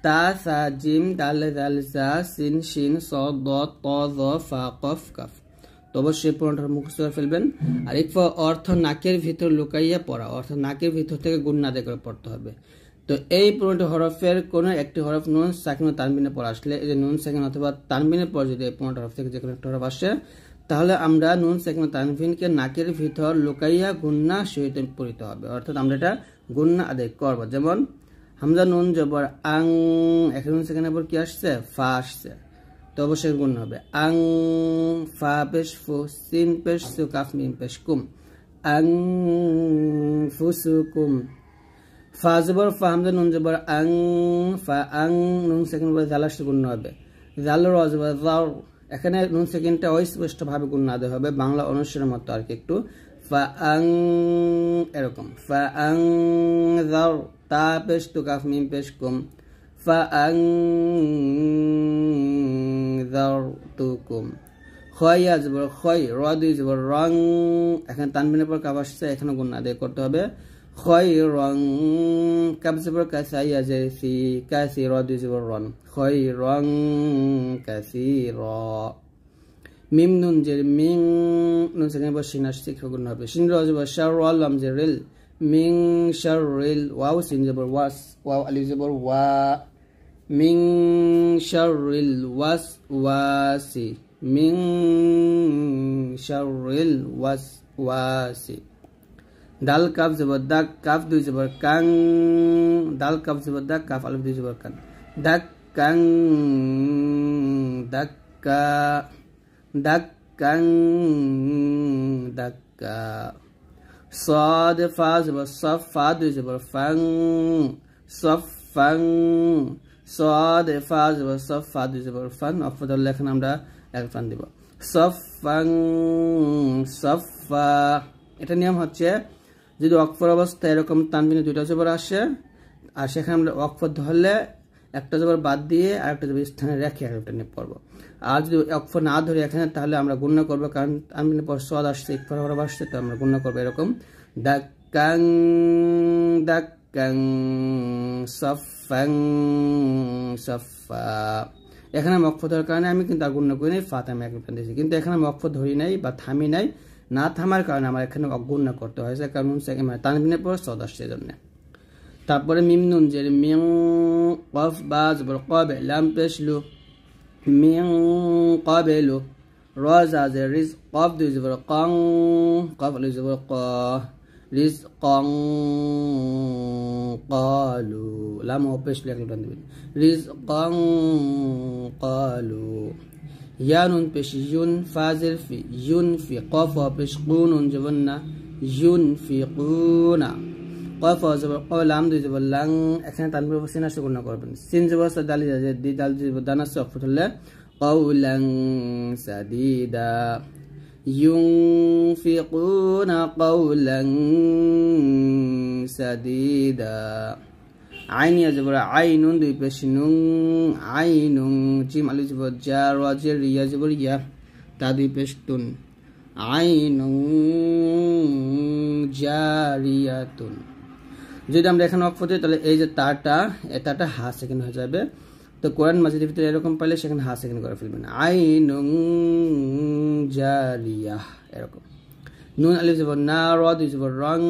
[SPEAKER 1] তা, সা, জিম, দাল, জাল, জা, সিন, শিন, স, দ, ত, জ, ফা, কফ, কাফ। তো অবশ্যই 15টা মুখস্থ করে ফেলবেন। আর ইকফা অর্থ নাকের ভিতর লুকাইয়া পড়া, অর্থাৎ নাকের ভিতর থেকে গুন্না আদায় করে পড়তে হবে। তো এই 15টি হরফের কোনো একটি হরফ নুন সাকিন ও তানবিনের পর আসলে, এই যে নুন সাকিন অথবা তানবিনের পর যদি এই 15টা হরফ থেকে যে কোনো একটা হরফ আসে, তাহলে আমরা নুন সাকিন ও তানবিনকে নাকের ভিতর লুকাইয়া গুন্না সহিত পড়িতে হবে, অর্থাৎ আমরা এটা গুন্না আদায় করবো। যেমন হামজা নুন জবর আং, এখানে নুন সাকিনের পর কি আসছে, ফা আসছে, তো অবশ্যই গুন্না হবে। আং, ফা পেশ ফু, সিন পেশ সু, কাফ মিম পেশ কুম, আং ফুসুকুম। ফা জবর ফা, হামজা নুন জবর আং, ফা আং, নুন সেকেন্ড পরে জাল আসলে গুণ হবে, জাল র জবর জাও। এখানে নুন সেকেন্ডটা অস্পষ্ট ভাবে গুণ আদায় হবে, বাংলা অনুচ্চারের মতো আর কি একটু। ফা আং, এরকম, ফা আং জাও, তা পেশ তু, কাফ মিম পেশ কুম, ফা আং জাও তু কুম। খয়া জবর খয়, র দুই জবর রং, এখানে তানবিনের পর কাফ আসছে, এখানে গুণ আদায় করতে হবে। খয়রং, কাফ জবর কাসা, ইয়া জের সি, কাসির, দুই জবর রন, খয়রং কাসির। মিম নুন জের মিং, নুন সেখানে পর শিন আসছে, গুণ হবে। শিন র জবর শার, লাম জের রিল, মিং শাররিল। ওয়াও সিন জবর ওয়াস, ওয়াও আলিফ জবর ওয়া, মিং শাররিল ওয়াস ওয়াসি, মিং শাররিল ওয়াস ওয়াসি। দাল কাফ জবর দাক, কাফ দুই জবর কাং, দাল কাফ জবর দাক, কাফ আলিফ দুই জবর কান, দাক কাং দাক্কা, দাক কাং দাক্কা। صاد ফা জবর সফ, ফা দুই জবর ফাং, সফ ফাং। صاد ফা জবর সফ, ফা দুই জবর ফান, অক্ফ ধরলে এখন আমরা এক ফান দিব, সফ ফাং সফা। এটা নিয়ম হচ্ছে যদি অক্ফর অবস্থা এরকম তানবিনে দুইটা জবর আসে আর সেখানে আমরা অক্ফর ধরলে একটা জবর বাদ দিয়ে আর একটা জবর স্থানে রেখে একটা নিয়ে পড়বো। আর যদি অক্ষ না ধরে এখানে তাহলে আমরা গুণনা করবো, কারণ তানবিনের পর সদ আসছে, ইকফার হরফ আসছে, তো আমরা গুণনা করবো এরকম দাক্কাং দাক্কাং সাফাং সাফা। এখানে আমি অক্ষ ধরার কারণে আমি কিন্তু আর গুণনা করি নাই, ফাত আমি একটু দিয়েছি, কিন্তু এখানে আমি অক্ষ ধরি নাই বা থামি নাই, না থামার কারণে আমার এখানে অগুণনা করতে হয়েছে, কারণ মানে তানবিনের পর সদ আসছে এজন্য। তারপরে মিম নুন যে মিং কফ বা জবর কবে লাম পেশ লু মিং কবেলু র জা যে রিজ কফ দুই জবর কং কফ দুই জবর ক রিজ কং কলু লাম ও পেশ লু একটু দিবেন রিজ কং কলু। ইয়া নুন পেশ ইউন ফাজির ফি ইউন ফি কফ পেশ কুনুন জবর না ইউন ফি কুনা কফ জবর ক লাম দুই জবর লাং। এখানে তানবির উপর সিন আসলে গুণনা করবেন, সিন জবর সাদালি যে দি দাল জবর দানা সে অক্ষ ধরলে قولا سديدا ينفقون قولا سديدا। عين يجبر عين দুই পেশ নুন عين জিম আলিফ জবর জা র জের রিয়া জবর ইয়া তা দুই পেশ তুন عين জারিয়াতুন। যদি আমরা এখানে অক্ষ দিই তাহলে এই যে তাটা হা সেকেন্ড হয়ে যাবে। তো কোরআন মাজিদের ভিতরে এরকম পাইলে সেখানে হা সেকেন্ড করে ফেলবেন আইনুন জারিয়াহ এরকম। নুন আলিফ জবর না র দুই জবর রং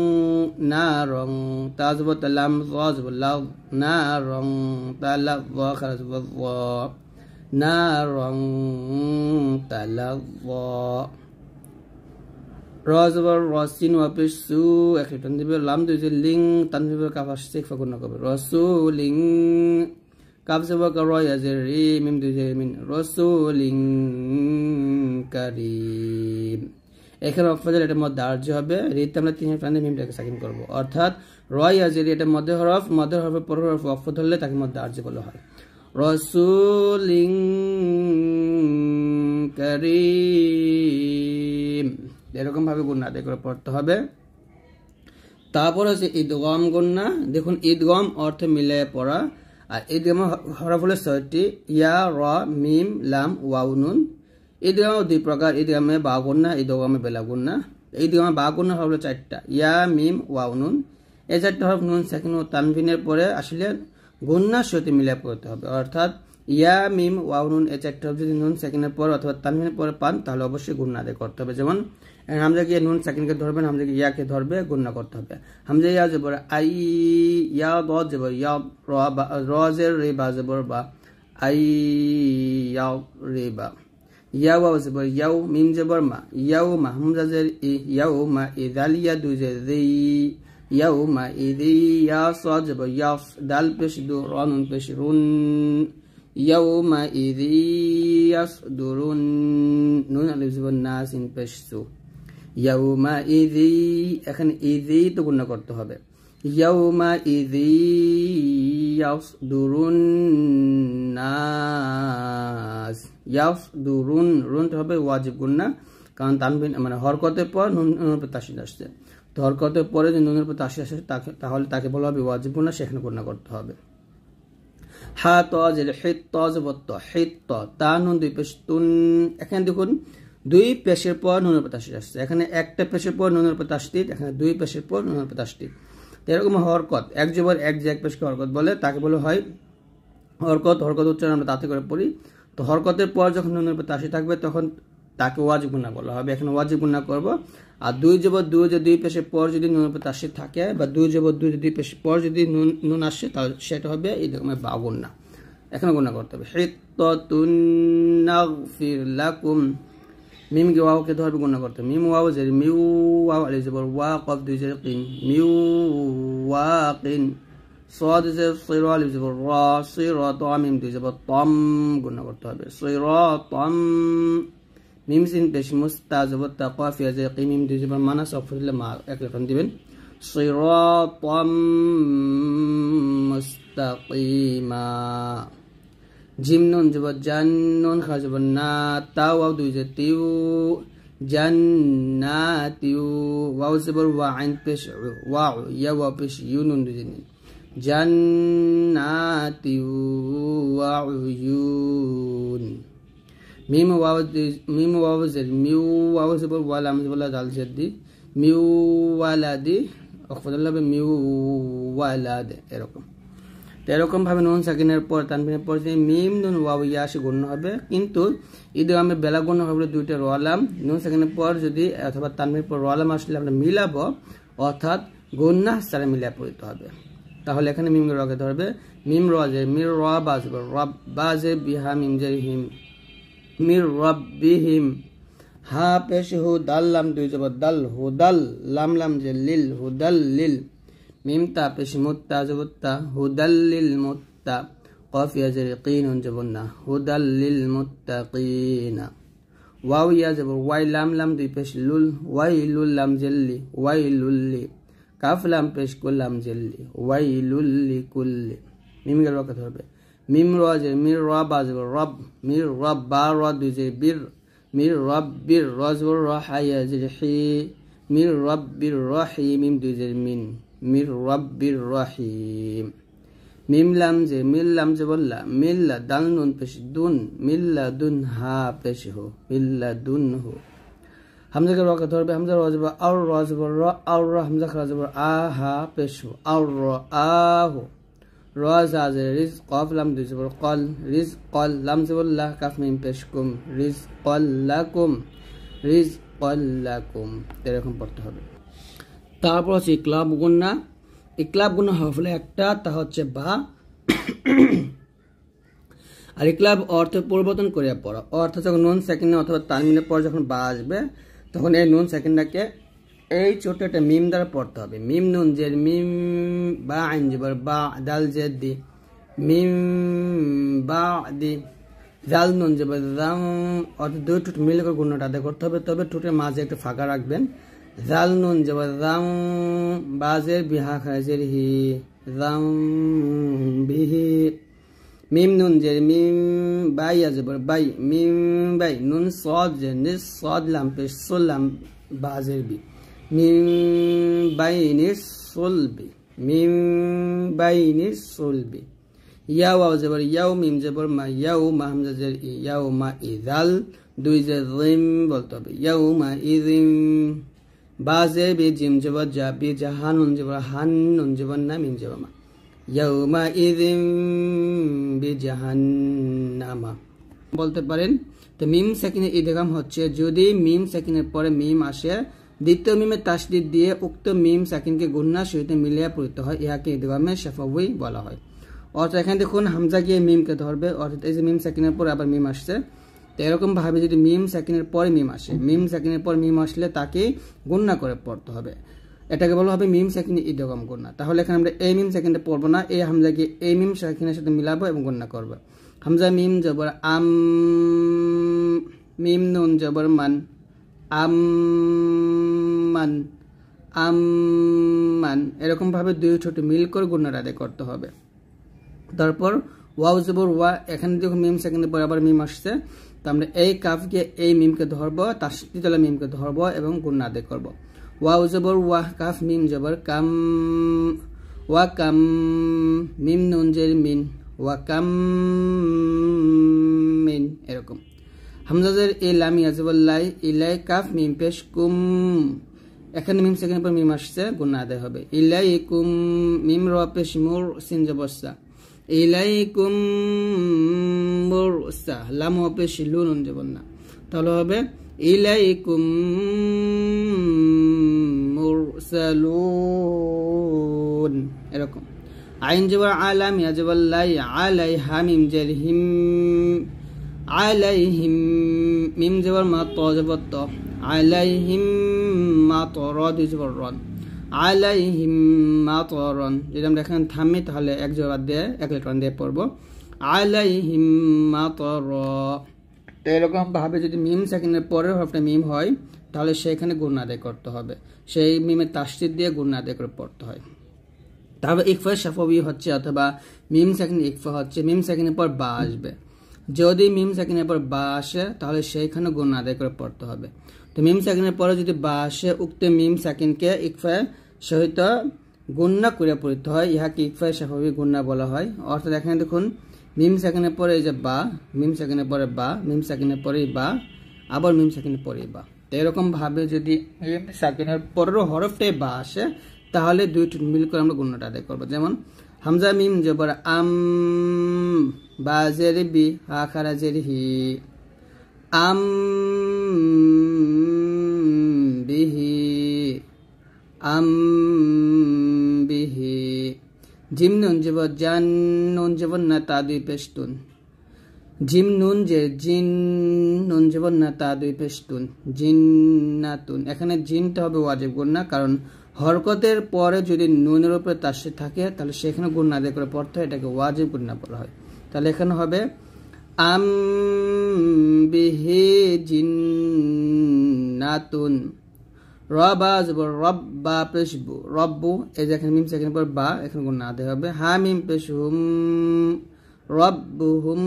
[SPEAKER 1] না রং তা জবর তালাম জ জবর লাভ না রং তালা জ খারা জবর জ না রং তালা জ র জবর রসিন ওয়াপিস সু একটি টান দিবে লাম দুই যে লিং তানবির কাফাস শেখ ফাগুন করবে রসুলিং কাফ জবর কা র ইয়াজের রি মিম দুই যে মিন রসুলিং কারীম। এখানে অফজাল এটার মধ্যে দার্য হবে, রিতে আমরা তিন টানে মিমটাকে সাকিন করব, অর্থাৎ র ইয়াজের এটার মধ্যে হরফের পর হরফ অফ ধরলে তাকে মধ্যে দার্য বলা হয় রসুলিং কারীম। এরকম ভাবে গুণনা আদায় করে পড়তে হবে। তারপর হচ্ছে ঈদগম গুণনা। দেখুন ঈদগম অর্থ মিলিয়ে পড়া, আর ঈদগম হরফ হলো ৬টি ইয়া র মিম লাম ওয়াও নুন। ঈদগম দুই প্রকার, ঈদগমে বা গুণনা ঈদগমে বেলা গুণনা। ঈদগমে বা গুণনা হলো ৪টা ইয়া মিম ওয়াও নুন। এই ৪টা হরফ নুন সাকিন ও তানবিনের পরে আসলে গুণনার সাথে মিলিয়ে পড়তে হবে, অর্থাৎ ইয়া মিম ওয়াও নুন এই ৪টা হরফ যদি নুন সাকিনের পর অথবা তানবিনের পরে পান তাহলে অবশ্যই গুণনা আদায় করতে হবে। যেমন হামজাকে নুন সাকিনকে ধরবেন, হামজাকে ইয়াকে ধরবে, গুণনা করতে হবে। হামজা ইয়া জবর আই ইয়া দ জবর ইয়া র জের রে বা জবর বা আই ইয়া রে বা ইয়া ওয়াও জবর ইয়াও মিম জবর মা ইয়াও মা হামজা জের ই ইয়াও মা ইদালিয়া দুই জের রে ইয়াও মা ইদি ইয়া সাদ জবর ইয়াস দাল পেশ দু র নুন পেশ রুন ইয়াও মা ইদি ইয়াসদুরুন নুন আলিফ জবর না সিন পেশ সু ইয়াউমা ইযি। এখানে ইযি তো গুণনা করতে হবে ইয়াউমা ইযি ইয়াসদুরুন নাস ইয়াসদুরুন রুন হবে ওয়াজিব গুণনা, কারণ তানবিন মানে হরকতের পর নুনের উপর তাসদীদ আসছে, তো হরকতের পরে যে নুনের উপর তাসদীদ আসে তাহলে তাকে বলা হবে ওয়াজিব গুণনা, সেখানে গুণনা করতে হবে। হা ত জের হিত ত জবর ত হিত ত তা নুন দুই পেশ তুন। এখানে দেখুন দুই পেশের পর নুনের উপর তাসদীদ আসছে, এখানে একটা পেশের পর নুনের উপর তাসদীদ, এখানে দুই পেশের পর নুনের উপর তাসদীদ। এরকম হরকত এক জবর এক যে এক পেশকে হরকত বলে, তাকে বলা হয় হরকত। হরকত উচ্চারণ আমরা তাতে করে পড়ি, তো হরকতের পর যখন নুনের উপর তাসদীদ থাকবে তখন তাকে ওয়াজিব গুণনা বলা হবে। এখানে ওয়াজিব গুণনা করব। আর দুই জবর দুই যে দুই পেশের পর যদি নুনের উপর তাসদীদ থাকে বা দুই জবর দুই যে দুই পেশের পর যদি নুন আসে তাহলে সেটা হবে এই রকমের বা গুণনা, এখানে গুণনা করতে হবে। হিত্তাতুন নাগফির লাকুম মিম কে ওয়াও কে ধরবে গুণনা করতে হবে। মিম ওয়াও জের মিউ ওয়াও আলিফ জবর ওয়া কফ দুই জের কিন মিউ ওয়াকিন সাদ জের সিরা আলিফ জবর রা সিরাত মিম দুই জবর তাম গুণনা করতে হবে সিরাতাম। মিম সিন পেশ মুস্তা জবর তা কফ ইয়া জের কিন মিম দুই জবর মানা সফরলে মা এক লেখন দিবেন সিরাতাম মুস্তাকিমা। জিম নুন জবর জান নুন খা জবর না তা ওয়াও দুই যে তিউ জান্নাতিউ ওয়াও জবর ওয়া আইন পেশ ওয়াও ইয়া ওয়া পেশ ইউ নুন দুই যে জান্নাতি ওয়া উয়ুন। মিম ওয়াও জের মিউ ওয়াও জবর ওয়া লাম জবর দাল জেদি মিউ ওয়ালাদি অখফদুল্লাহ মিউ ওয়ালাদ এরকম। তো এরকম ভাবে নুন সাকিনের পর তানবিনের পর যে মিম নুন ওয়াও ইয়া আসে গণ্য হবে, কিন্তু ইদগামে বেলা গণ্য হবে দুইটা রলাম নুন সাকিনের পর যদি অথবা তানবিনের পর রলাম আসলে আমরা মিলাবো, অর্থাৎ গণ্য সারা মিলিয়ে পড়তে হবে। তাহলে এখানে মিম রকে ধরবে মিম রজে মির র বাজবে রব বাজে বিহা মিম জে হিম মির রব্বিহিম। হা পেশ হু দাল লাম দুই জবর দাল হুদাল লাম লাম যে লিল হুদাল লিল। মিম তা পেশ মুত্তা জবত্তা হুদাল লিল মুত্তা। কফ ইয়া জের কিন জবর না হুদাল লিল মুত্তাকিনা। ওয়াও ইয়া জবর ওয়াই লাম লাম দুই পেশ লুল ওয়াই লুল লাম জেল্লি ওয়াই লুল্লি। কাফ লাম পেশ কুল লাম জেল্লি ওয়াই লুল্লি কুল্লি। মিম গেল কথা হবে মিম রজে মির র বাজব রব মির রব বা র দুই যে বীর মির রব্বির রজবর রহাইয়া যে হি মির রব্বির রহিম মিম দুই যে মিন মির রব্বির রহিম। মিম লাম যে মিল লাম যে বললা মিল্লা দাল নুন পেশ দুন মিল্লা দুন হা পেশ হো মিল্লা দুন হো। হামজা কে রকে ধরবে হামজা রজব আর রজবর র আর হামজা রজবর আ হা পেশ হো আর র আহো। রাজা যে রিজ কফ লাম দুই জবর কল রিজ কল লাম জবর লা কাফ মিম পেশ কুম রিজ কল লাকুম রিজ কল লাকুম এরকম পড়তে হবে। তারপর হচ্ছে ইকলাব গুন্না। ইকলাব গুন্না হলে একটা তা হচ্ছে বা, আর ইকলাব অর্থ পরিবর্তন করে পড়া, অর্থাৎ যখন নুন সেকেন্ড অথবা তানবিনের পর যখন বা আসবে তখন এই নুন সেকেন্ডটাকে এই ছোট একটা মিম দ্বারা পড়তে হবে। মিম নুন জের মিম বা আইন জবর বা দাল জেদ দি মিম বা দি জাল নুন জবর জাম, অর্থাৎ দুই ঠোঁট মিলে করে গুণটা আদায় করতে হবে, তবে ঠোঁটের মাঝে একটা ফাঁকা রাখবেন। জাল নুন জবর জাম বাজের বিহা খাজের হি জাম বিহি। মিম নুন জের মিম বাই জবর বাই মিম বাই নুন সদ জের নিস সদ লাম পেশ সুলাম বাজের বি মিম বাইনিস সুলবি মিম বাইনিস সুলবি। ইয়াও ওয়াও জবর ইয়াও মিম জবর মা ইয়াও মা হামজা জের ই ইয়াও মা ইদাল দুই জের জিম বলতে হবে ইয়াও মা ইজিম। বাজে বি জিম জবর জা বি জাহান নুন জবর হান নুন জবর না মিম জবর মা ইয়াও মা ইজিম বি জাহান্নামা বলতে পারেন। তো মিম সেকিনের ইদগাম হচ্ছে যদি মিম সেকিনের পরে মিম আসে দ্বিতীয় মিমে তাসদিদ দিয়ে উক্ত মিম সাকিনকে গুন্নার সহিত মিলিয়ে পড়তে হয়, ইহাকে ইদগামে শাফাউই বলা হয়। অর্থাৎ এখানে দেখুন হামজা গিয়ে মিমকে ধরবে, অর্থাৎ এই যে মিম সাকিনের পরে আবার মিম আসছে, তো এরকম ভাবে যদি মিম সাকিনের পরে মিম আসে, মিম সাকিনের পর মিম আসলে তাকে গুন্না করে পড়তে হবে, এটাকে বলা হবে মিম সাকিনের ইদগাম গুন্না। তাহলে এখানে আমরা এই মিম সাকিনটা পড়বো না, এই হামজাকে এই মিম সাকিনের সাথে মিলাবো এবং গুন্না করবো। হামজা মিম জবর আম মিম নুন জবর মান আম্মান আম্মান এরকম ভাবে দুই ছোট মিল করে গুণার আদায় করতে হবে। তারপর ওয়াও জবর ওয়া, এখানে যখন মিম সেকেন্ডের পর আবার মিম আসছে, তো আমরা এই কাফকে এই মিমকে ধরবো, তাসদিদওয়ালা মিমকে ধরবো এবং গুণ আদায় করবো। ওয়াও জবর ওয়া কাফ মিম জবর কাম ওয়া কাম মিম নুন জের মিন ওয়া কাম মিন এরকম। হামজাজের এই লাম ইয়াজবুল্লাই ইলাই কাফ মিম পেশ কুম, এখানে মিম সেকেন্ড পর মিম আসছে গুণ আদায় হবে। ইলাইকুম মিম র পেশ মুর সিন জবরসা ইলাইকুম মুরসা লাম পেশ লুন জবর না, তাহলে হবে ইলাইকুম মুরসালুন এরকম। আইন জবর আলাম ইয়াজবুল্লাই আলাইহা মিম জের হিম আলাইহিম মিম জবর মা ত জবর ত আলাইহিম মা ত র দুই জবর রন আলাইহিম মা ত রন। যদি আমরা এখানে থামি তাহলে এক জবর দিয়ে এক লেটার দিয়ে পড়বো আলাইহিম মা ত র। তো এরকম ভাবে যদি মিম সেকেন্ডের পরের হরফটা মিম হয় তাহলে সেখানে গুণ আদায় করতে হবে, সেই মিমের তাসদিদ দিয়ে গুণ আদায় করে পড়তে হয়। তারপর ইকফা শাফাবি হচ্ছে অথবা মিম সেকেন্ড ইকফা হচ্ছে, মিম সেকেন্ডের পর বা আসবে, যদি মিম সাকিনের পর বা আসে তাহলে সেইখানে গুণ আদায় করে পড়তে হবে। তো মিম সাকিনের পরে যদি বা আসে উক্ত মিম সাকিনকে ইকফা সহিত গুণনা করে পড়তে হয়, ইহাকে ইকফায়ে শাফাবি গুণনা বলা হয়। অর্থাৎ এখানে দেখুন মিম সাকিনের পরে এই যে বা, মিম সাকিনের পরে বা, মিম সাকিনের পরে বা, আবার মিম সাকিনের পরে বা। তো এরকম ভাবে যদি মিম সাকিনের পরের হরফটাই বা আসে তাহলে দুই ঠোঁট মিল করে আমরা গুণনাটা আদায় করবো। যেমন হামজা মিম জবর আম, বা জের বি, হা খারা জের হি, আম বিহি, আম বিহি। জিম নুন জবর জান, নুন জবর না, তা দুই পেশতুন, জিম নুন যে জিন, নুন জবর না, তা দুই পেশতুন, জিন্নাতুন। এখানে জিনটা হবে ওয়াজিব গুণনা, কারণ হরকতের পরে যদি নুনের উপরে তাসদীদ থাকে তাহলে সেখানে গুণনা আদায় করে পড়তে হয়, এটাকে ওয়াজিব গুণনা বলা হয়। তাহলে এখানে হবে আম বিহি জিন্নাতুন। রবা জবর রব, বা পেশ বু, রব্বু। এই যে এখানে মিম সাকিনের পর বা, এখানে গুণনা আদায় হবে। হা মিম পেশ হুম, রব্বুহুম,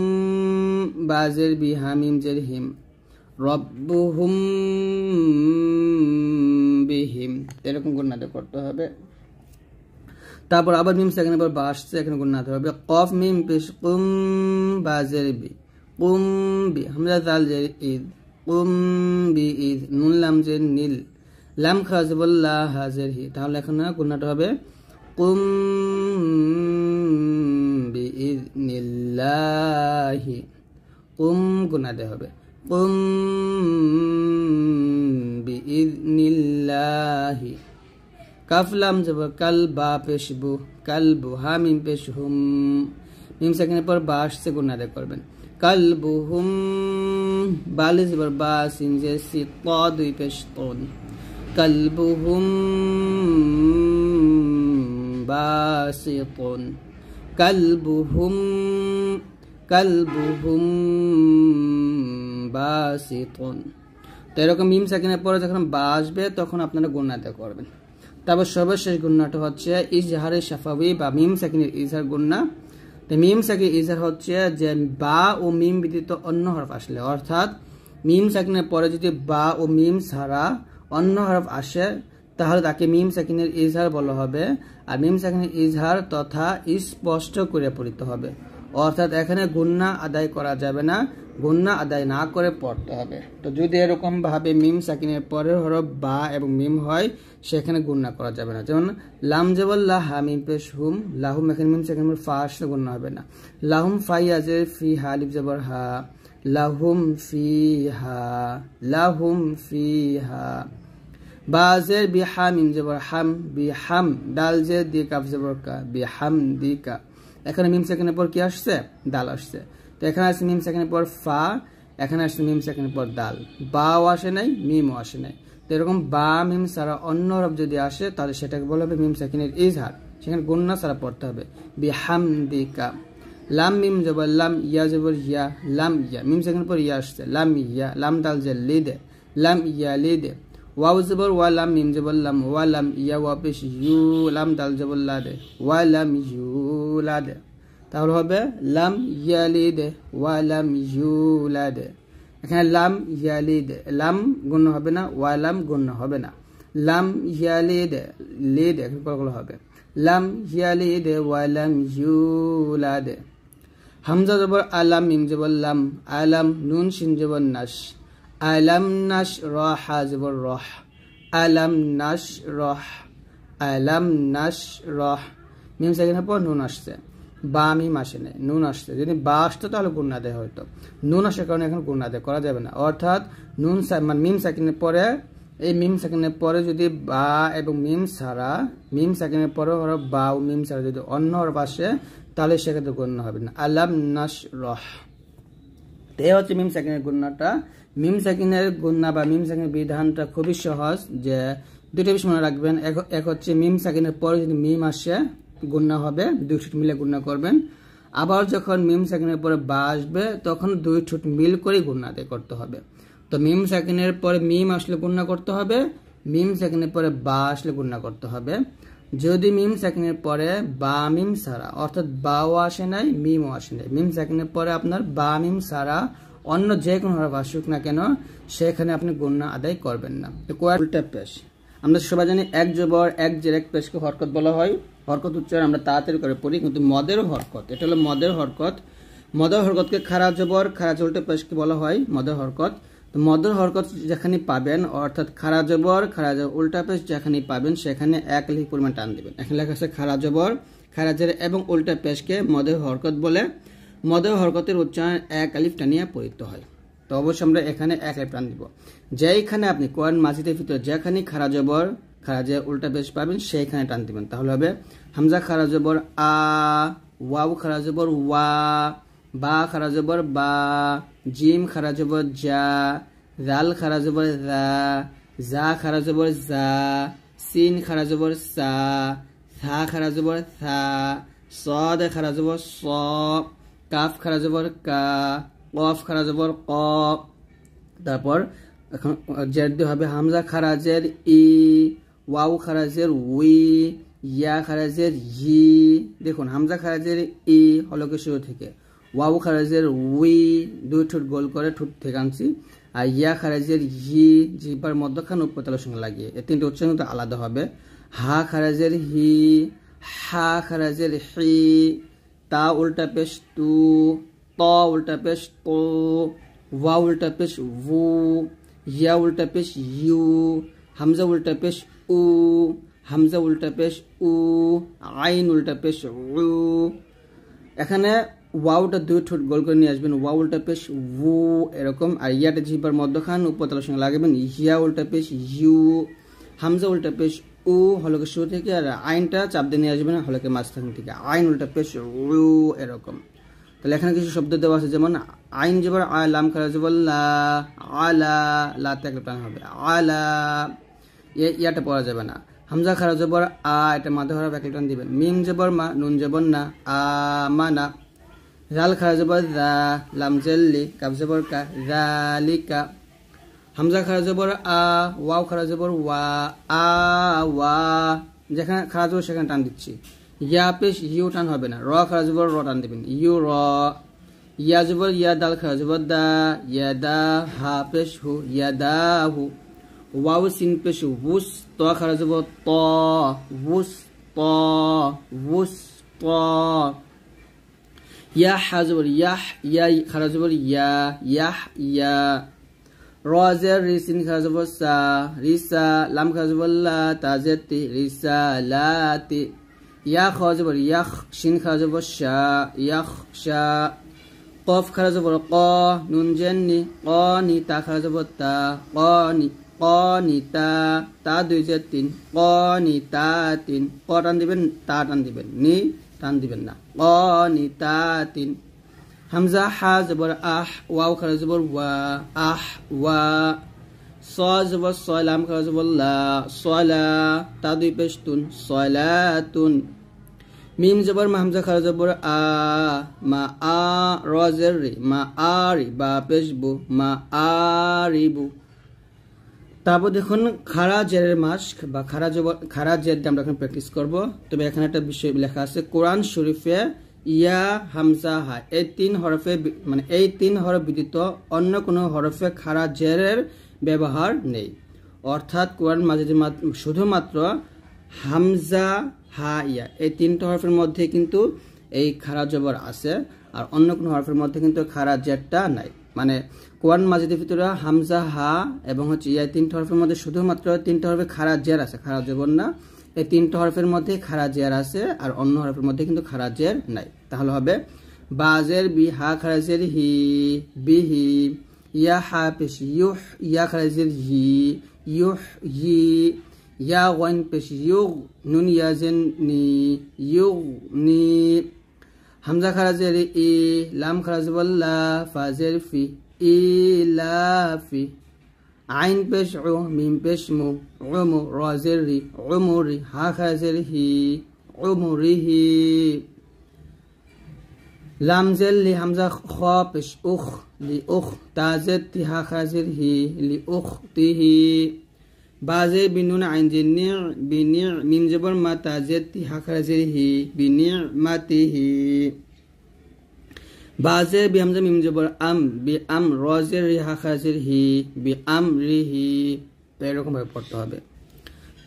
[SPEAKER 1] বা জের বি, হা মিম জের হিম, রব্বুহুম বিহিম। এরকম গুণনা আদায় করতে হবে। তারপর আবার মিম সাকিনের পর বা আসছে, এখানে গুণনা আদায় হবে। কফ মিম পেশ কুম, বা জের বি, কুম বি, হামজা জাল জের ঈদ, কুম বি ঈদ, নুন লাম জের নীল, লাম খা জবর লা, হা জের হি। তাহলে এখানে গুণনাটা হবে কুম বি ইযনিল্লাহি, কুম গুণা দেওয়া হবে কুম বি ইযনিল্লাহি। কাফ লাম জবর কাল, বা পেশ বু, কালবু, হা মিম পেশ হুম, মিম সাকিনের পর বা আসছে, গুণা আদায় করবেন। কালবুহুম, বালি জবর বা, সিন জের সি, ত দুই পেশ তুন, কালবুহুম বাসিতুন, কালবুহুম, কালবুহুম বাসিতুন। তো এরকম মিম সাকিনের পরে যখন বা আসবে তখন আপনারা গুণনা আদায় করবেন। তারপর সর্বশেষ গুণনাটা হচ্ছে ইজহারে শাফাবি বা মিম সাকিনের ইজহার গুণনা। তো মিম সাকিনের ইজহার হচ্ছে যে বা ও মিম ব্যতীত অন্য হরফ আসলে, অর্থাৎ মিম সাকিনের পরে যদি বা ও মিম ছাড়া অন্য হরফ আসে তাহলে তাকে মিম সাকিনের ইজহার বলা হবে। আর মিম সাকিনের ইজহার তথা স্পষ্ট করে পড়তে হবে, অর্থাৎ এখানে গুণনা আদায় করা যাবে না, গুণনা আদায় না করে পড়তে হবে। তো যদি এরকম ভাবে মিম সাকিনের পরের হরফ বা এবং মিম হয় সেখানে গুণনা করা যাবে না। যেমন লাম জবর লা, হা মিম পেশ হুম, লাহুম, এখানে মিম সাকিনের ফা আসলে গুণনা হবে না। লাহুম ফাই আজের ফি, হা আলিফ জবর হা, লাহুম ফিহা, লাহুম ফিহা। বাজের বি, হা মিম জবর হাম, বি হাম, ডাল জের দি, কাফ জবর কা, বি হাম দি কা। এখানে মিম সাকিনের পর কি আসছে? দাল আসছে। তো এখানে আসছে মিম সাকিনের পর ফা, এখানে আসছে মিম সাকিনের পর দাল, বাও আসে নাই, মিমও আসে নাই। তো এরকম বা মিম ছাড়া অন্য হরফ যদি আসে তাহলে সেটাকে বলা হবে মিম সাকিনের ইজহার, সেখানে গুণনা ছাড়া পড়তে হবে। বি হাম দি কা। লাম মিম জবর লাম, ইয়া জবর ইয়া, লাম ইয়া, মিম সাকিনের পর ইয়া আসছে, লাম ইয়া, লাম দাল জের লি দে, লাম ইয়া লি দে। ওয়াও জবর ওয়া, লাম মিম জবর লাম, ওয়া লাম ইয়া, ওয়া পেশ ইউ, লাম দাল জবর লা দে, ওয়া লাম ইউ লা দে। তাহলে হবে লাম ইয়ালিদ ওয়া লাম ইউলাদ। এখানে লাম ইয়ালিদ, লাম গুণ হবে না, ওয়া লাম গুণ হবে না, লাম ইয়ালিদ, লিদ এখন পরগুলো হবে লাম ইয়ালিদ ওয়া লাম ইউলাদ। হামজা জবর আলাম, মিম জবর লাম, আলাম, নুন শিন জবর নাশ, আলাম নাশ, র হা জবর রহ, আলাম নাশ রহ, আলাম নাশ রহ। মিম সাকিনের পর নুন আসছে, বা মিম আসে নাই, নুন আসছে। যদি বা আসতো তাহলে গুণ আদায় হয়তো, নুন আসার কারণে এখন গুণ আদায় করা যাবে না। অর্থাৎ নুন মানে মিম সাকিনের পরে, এই মিম সাকিনের পরে যদি বা এবং মিম ছাড়া, মিম সাকিনের পরে হরফ বা ও মিম ছাড়া যদি অন্য হরফ আসে তাহলে সেক্ষেত্রে গণ্য হবে না। আলাম নাশ রহ। এই হচ্ছে মিম সাকিনের গুণনাটা। মিম সাকিনের গুণনা বা মিম সাকিনের বিধানটা খুবই সহজ, যে দুটো বিষয় মনে রাখবেন। এক হচ্ছে মিম সাকিনের পরে যদি মিম আসে গুণনা হবে, দুই ঠোঁট মিলে গুণনা করবেন। আবার যখন মিম সাকিনের পরে বা আসবে তখন দুই ঠোঁট মিল করে গুণনা আদায় করতে হবে। তো মিম সাকিনের পরে মিম আসলে গুণনা করতে হবে, মিম সাকিনের পরে বা আসলে গুণনা করতে হবে। যদি মিম সাকিনের পরে বা মিম ছাড়া, অর্থাৎ বাও আসে নাই, মিমও আসে নাই, মিম সাকিনের পরে আপনার বা মিম ছাড়া অন্য যে কোনো হরফ আসুক না কেন সেখানে আপনি গুণনা আদায় করবেন না। উল্টা পেশ আমরা সবাই জানি এক জবর এক জের এক পেশকে হরকত বলা হয়। হরকত উচ্চারণ আমরা তাড়াতাড়ি করে পড়ি, কিন্তু মদেরও হরকত, এটা হলো মদের হরকত। মদের হরকতকে খাড়া জবর উল্টা পেশকে বলা হয় মদের হরকত। তো মদের হরকত যেখানে পাবেন, অর্থাৎ খাড়া জবর উল্টা পেশ যেখানে পাবেন, সেখানে এক আলিফ পরিমাণ টান দিবেন। এখানে লেখা আছে খাড়া জবর খাড়া জের এবং উল্টা পেশকে মদের হরকত বলে। মদের হরকতের উচ্চারণ এক আলিফ টানিয়া পড়িতে হয়। তো অবশ্যই আমরা এখানে এক আলিফ টান দিব। যেইখানে আপনি কোরআন মাজিদের ভিতরে যেখানে খাড়া জবর খাড়া জের উল্টা পেশ পাবেন, সেইখানে টান দিবেন। তাহলে হবে হামজা খাড়া জবর আ, ওয়াও খাড়া জবর ওয়া, বা খাড়া জবর বা, জিম খাড়া জবর জা, জাল খাড়া জবর জা, জা খাড়া জবর জা, সিন খাড়া জবর সা, থা খাড়া জবর থা, সদ খাড়া জবর স, কাফ খাড়া জবর কা, কফ খাড়া জবর ক। তারপর এখন জের দিয়ে হবে হামজা খারাজের ই, ওয়াও খারাজের উই, ইয়া খারাজের ই। দেখুন হামজা খারাজের ই হলকে শুরু থেকে, ওয়াও খারাজের উই দুই ঠোঁট গোল করে ঠোঁট থেকে আনছি, আর ইয়া খারাজের ই জিহ্বার মধ্যখান উপরতলার সঙ্গে লাগিয়ে, এই তিনটে উচ্চারণ কিন্তু আলাদা হবে। হা খারাজের হি, হা খারাজের হি, তা উল্টা পেশ তু, ত উল্টা পেশ তো, ওয়া উল্টা পেশ ভু, ইয়া উল্টা পেশ ইউ, হামজা উল্টা পেশ উ, হামজা উল্টা পেশ উ, আইন উল্টা পেশ উ। এখানে ওয়াওটা দুই ঠোঁট গোল করে নিয়ে আসবেন, ওয়া উল্টা পেশ উ এরকম, আর ইয়াটা জিহ্বার মধ্যখান উপরতলার সঙ্গে লাগাবেন, ইয়া উল্টা পেশ ইউ, হামজা উল্টা পেশ উ হলকে শুরু থেকে, আর আইনটা চাপ দিয়ে নিয়ে আসবেন হলকে মাঝখান থেকে, আইন উল্টা পেশ উ এরকম। তাহলে এখানে কিছু শব্দ দেওয়া আছে, যেমন আইন জবর আ, লাম খারা জবর লা, আলা, লাতে একটা টান হবে, আলা, ইয়াটা পড়া যাবে না। হামজা খারা জবর আ, এটা মাথা হরফ একটা টান দিবেন। মিম জবর মা, নুন জবর না, আ মানা। জাল খারা জবর দা, লাম জেল্লি, কাফ জবর কা, জালিকা। হামজা খারা জবর আ, ওয়াও খারা জবর ওয়া, আ ওয়া, যেখানে খারা জবর সেখানে টান দিচ্ছি। ইয়া পেশ ইউ টান হবে না, র খারা জবর র টান দিবেন, ইউ র। ইয়া জবর ইয়া, দাল খারা জবর দা, ইয়া দা, হা পেশ হু, ইয়া দা হু। ওয়াও সিন পেশ উস, ত খারা জবর ত, উস ত, উস ত। ইয়া হা জবর ইয়াহ, ইয়া খারা জবর ইয়া, ইয়াহ ইয়া। রজের রিসিন খারা জবর সা, রিসা, লাম খারা জবর লা, তাজেতি, রিসা লাতি। ইয়া খারা জবর ইয়াখ, শিন খারা জবর শা, ইয়াখ শা। কফ খারা জবর ক, নুন জেননি, ক নি, তা খারা জবর তা, ক নি, ক নি তা, তা দুই জের তিন, ক নি তা তিন। ক টান দিবেন, তা টান দিবেন, নি টান দিবেন না, ক নি তা তিন। হামজা হা জবর আহ, ওয়াও খারা জবর ওয়া, আহ ওয়া। স জবর স, লাম খারা জবর লা, সলা, তা দুই পেশ তুন, সলাতুন। মিম জবর মা, হামজা খারা জবর আ, মা আ, র জের রি, মা আরি, বা পেশ বু, মা আরিবু। তারপর দেখুন খাড়া জেরের মাস্ক বা খাড়া জের দিয়ে আমরা এখন প্র্যাকটিস করব। তবে এখানে একটা বিষয় লেখা আছে, কোরআন শরীফে ইয়া, হামজা, হা এই তিন হরফে, মানে এই তিন হরফ ব্যতীত অন্য কোনো হরফে খাড়া জেরের ব্যবহার নেই। অর্থাৎ কোরআন মাজিদে শুধুমাত্র হামজা, হা, ইয়া এই তিনটা হরফের মধ্যে কিন্তু এই খাড়া জবর আছে, আর অন্য কোনো হরফের মধ্যে কিন্তু খাড়া জেরটা নাই। মানে কোরআন মাজিদের ভিতরে হামজা, হা এবং হচ্ছে ইয়া তিনটা হরফের মধ্যে শুধুমাত্র তিনটা হরফে খাড়া জের আছে, খাড়া জবর না। এই তিনটা হরফের মধ্যে খাড়া জের আছে, আর অন্য হরফের মধ্যে কিন্তু খাড়া জের নাই। তাহলে হবে বাজের বি, হা খাড়া জের হি, বিহি। ইয়া হা পেশ ইউহ, ইয়া খাড়া জের হি, ইউহ হি। ইয়া ওয়াইন পেশ ইউগ, নুন ইয়া জেন নি, ইউগ নি। হামজা খাড়া জের ই, লাম খাড়া জবর লা, ফা জের ফি, ইলাফি। আইন পেশ উ, মিম পেশ মু, উমু, র জের রি, উমুরি। হা খাড়া জের হি, উমুরিহি। লাম জের লি, হামজা খ পেশ উখ, লি উখ, তা জের তি, হা খাড়া জের হি, লি উখ তিহি। বাজে বিনুন আইন জের বিনি, মিম জবর মা, তা জের তি, হা খাড়া জের হি, বিনি মাতিহি। বাজে বি, হামজা মিম জবর আম, বি আম, র জের রি, হা খাড়া জের হি, বি আম রিহি। এরকম ভাবে পড়তে হবে।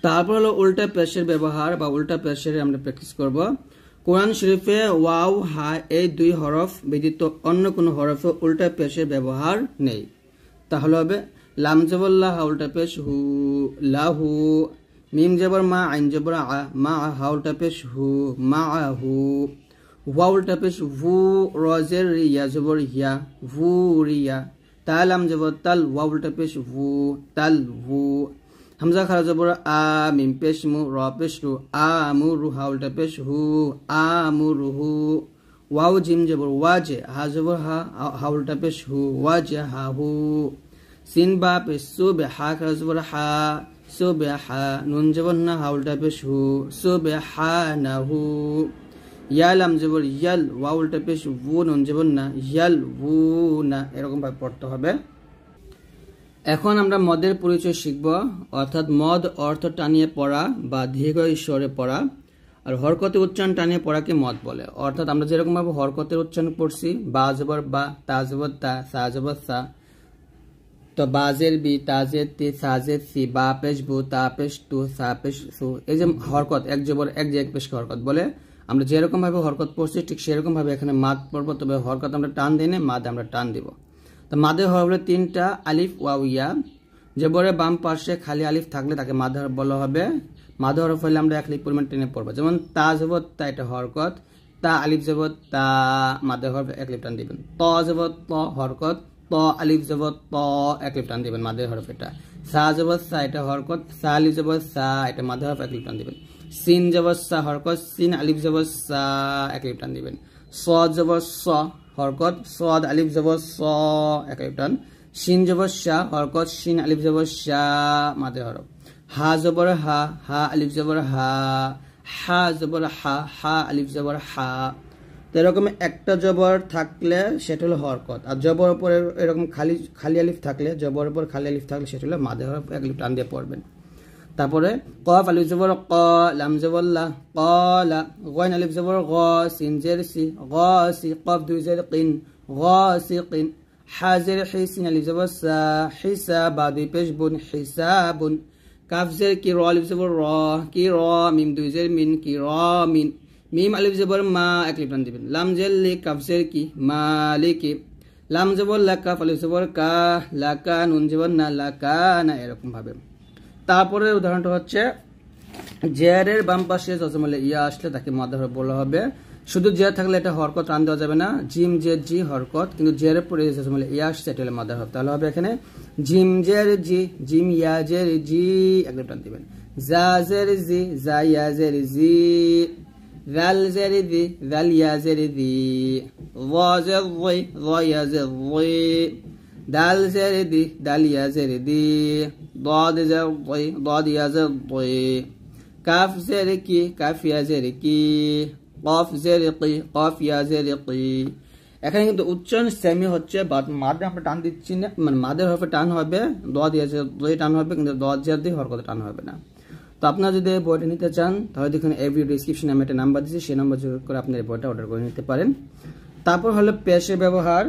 [SPEAKER 1] তারপর হলো উল্টা পেশের ব্যবহার বা উল্টা পেশের আমরা প্র্যাকটিস করব। কোরআন শরীফে ওয়াও হা এই দুই হরফ ব্যতীত অন্য কোনো হরফে উল্টা পেশের ব্যবহার নেই। তাহলে হবে লাম জবর লা হা উল্টা পেশ হু লাহু, মিম জবর মা আইন জবর আ মা হা উল্টা পেশ হু মাআহু, ওয়া উল্টা পেশ ভু রজের রিয়া জবর হিয়া ভু রিয়া, তালাম জবর তাল ওয়া উল্টা পেশ ভু তাল ভু, হামজা খারা জবর আ মিম পেশ মু র পেশ রু আমুরু হা উল্টা পেশ হু আমুরুহু, ওয়াও জিম জবর ওয়াজে হা জবর হা উল্টা পেশ হু ওয়াজে হা হু, সিন বা পেশ সুবে হা খারা জবর হা সুবে হা, নুন জবর না হা উল্টা পেশ হু সুবে হা না হু, ইয়া লাম জবর ইয়াল ওয়া উল্টা পেশ ভু নুন জবর না ইয়াল ভু না, এরকম ভাবে পড়তে হবে। এখন আমরা মদের পরিচয় শিখব, অর্থাৎ মদ অর্থ টানিয়ে পড়া বা দীর্ঘ স্বরে পড়া, আর হরকতে উচ্চারণ টানিয়ে পড়াকে মদ বলে। অর্থাৎ আমরা যেরকম ভাবে হরকতের উচ্চারণ পড়ছি বা জবর বা তা জবর তা সা জবর সা, তো বাজের বি তাজের তি সাজের সি বা পেশ বু তা পেশ তু সা পেশ সু, এই যে হরকত এক জবর এক যে এক পেশকে হরকত বলে। আমরা যেরকম ভাবে হরকত পড়ছি ঠিক সেরকম ভাবে এখানে মাদ পড়বো, তবে হরকত আমরা টান দিই না, মাদ আমরা টান দিব। তো মাদের হরফ হলো তিনটা, আলিফ ওয়াও ইয়া। জবরে বাম পাশে খালি আলিফ থাকলে তাকে মাদ হরফ বলা হবে। মাদ হরফ হলে আমরা এক লিফ পরিমাণ টেনে পড়বো, যেমন তা জবর তা এটা হরকত, তা আলিফ জবর তা মাদের হরফ এক লিফ টান দিবেন, ত জবর ত হরকত, ত আলিফ জবর ত এক লিফ টান দিবেন মাদের হরফ এটা, সা জবর সা এটা হরকত, সা আলিফ জবর সা এটা মাদের হরফ এক লিফ টান দিবেন, সিন জবর সা হরকত, সিন আলিফ জবর সা এক লিফ টান দিবেন, সদ জবর স হরকত, সদ আলিফ জবর স এক লিফ টান, শিন জবর শা হরকত, শিন আলিফ জবর শা মাদের হরফ, হা জবর হা হা আলিফ জবর হা, হা জবর হা হা আলিফ জবর হা। তো এরকম একটা জবর থাকলে সেটা হলো হরকত, আর জবর উপরে এরকম খালি আলিফ থাকলে, জবর উপর খালি আলিফ থাকলে সেটা হলো মাদের হরফ, এক লিফ টান দিয়ে পড়বেন। তারপরে কফ আলিফ জবর ক লাম জবর লা ক্বালা, গইন আলিফ জবর গ সিন জের সি গাসি, কফ দুই জের কিন গাসিকিন, হা জের হি সিন আলিফ জবর সা হিসা বা দুই পেশ বুন হিসাবুন, কাফ জের কি র আলিফ জবর র কি র, মিম দুই জের মিন কি র মিন, মিম আলিফ জবর মা এক লিফ টান দিবেন, লাম জের লি কাফ জের কি মালিকি, লাম জবর লা কাফ আলিফ জবর কা লাকা, নুন জবর না লাকা না, এরকম ভাবে। তারপরে উদাহরণটা হচ্ছে জেরের বাম পাশে জজমলে ইয়া আসলে তাকে মাদ হরফ বলা হবে। শুধু জের থাকলে এটা হরকত টান দেওয়া যাবে না, জিম জের জি হরকত, কিন্তু জেরের পরে জজমলে ইয়া আসছে এটা হলো মাদ হরফ, তাহলে হবে এখানে জিম জের জি জিম ইয়া জের জি এক লিফ টান দিবেন, জা জের জি জা ইয়া জের জি, জাল জের দি জাল ইয়া জের দি, য জের জি য ইয়া জের জি, দাল জের দি দাল ইয়া জের দি, ضاد জের জি ضاد ইয়া জের জি, কাফ জের কি কাফ ইয়া জের কি, কফ জের কি কফ ইয়া জের কি। এখানে কিন্তু উচ্চারণ সেমি হচ্ছে, মাদে আমরা টান দিচ্ছি না, মানে মাদের হরফে টান হবে, ضاد ইয়া জের জি টান হবে, কিন্তু ضاد জের দি হরকতে টান হবে না। তো আপনারা যদি এই বইটা নিতে চান তাহলে দেখুন এই ভিডিও ডিসক্রিপশনে আমি একটা নাম্বার দিচ্ছি, সেই নাম্বার যোগ করে আপনি এই বইটা অর্ডার করে নিতে পারেন। তারপর হলো পেশের ব্যবহার।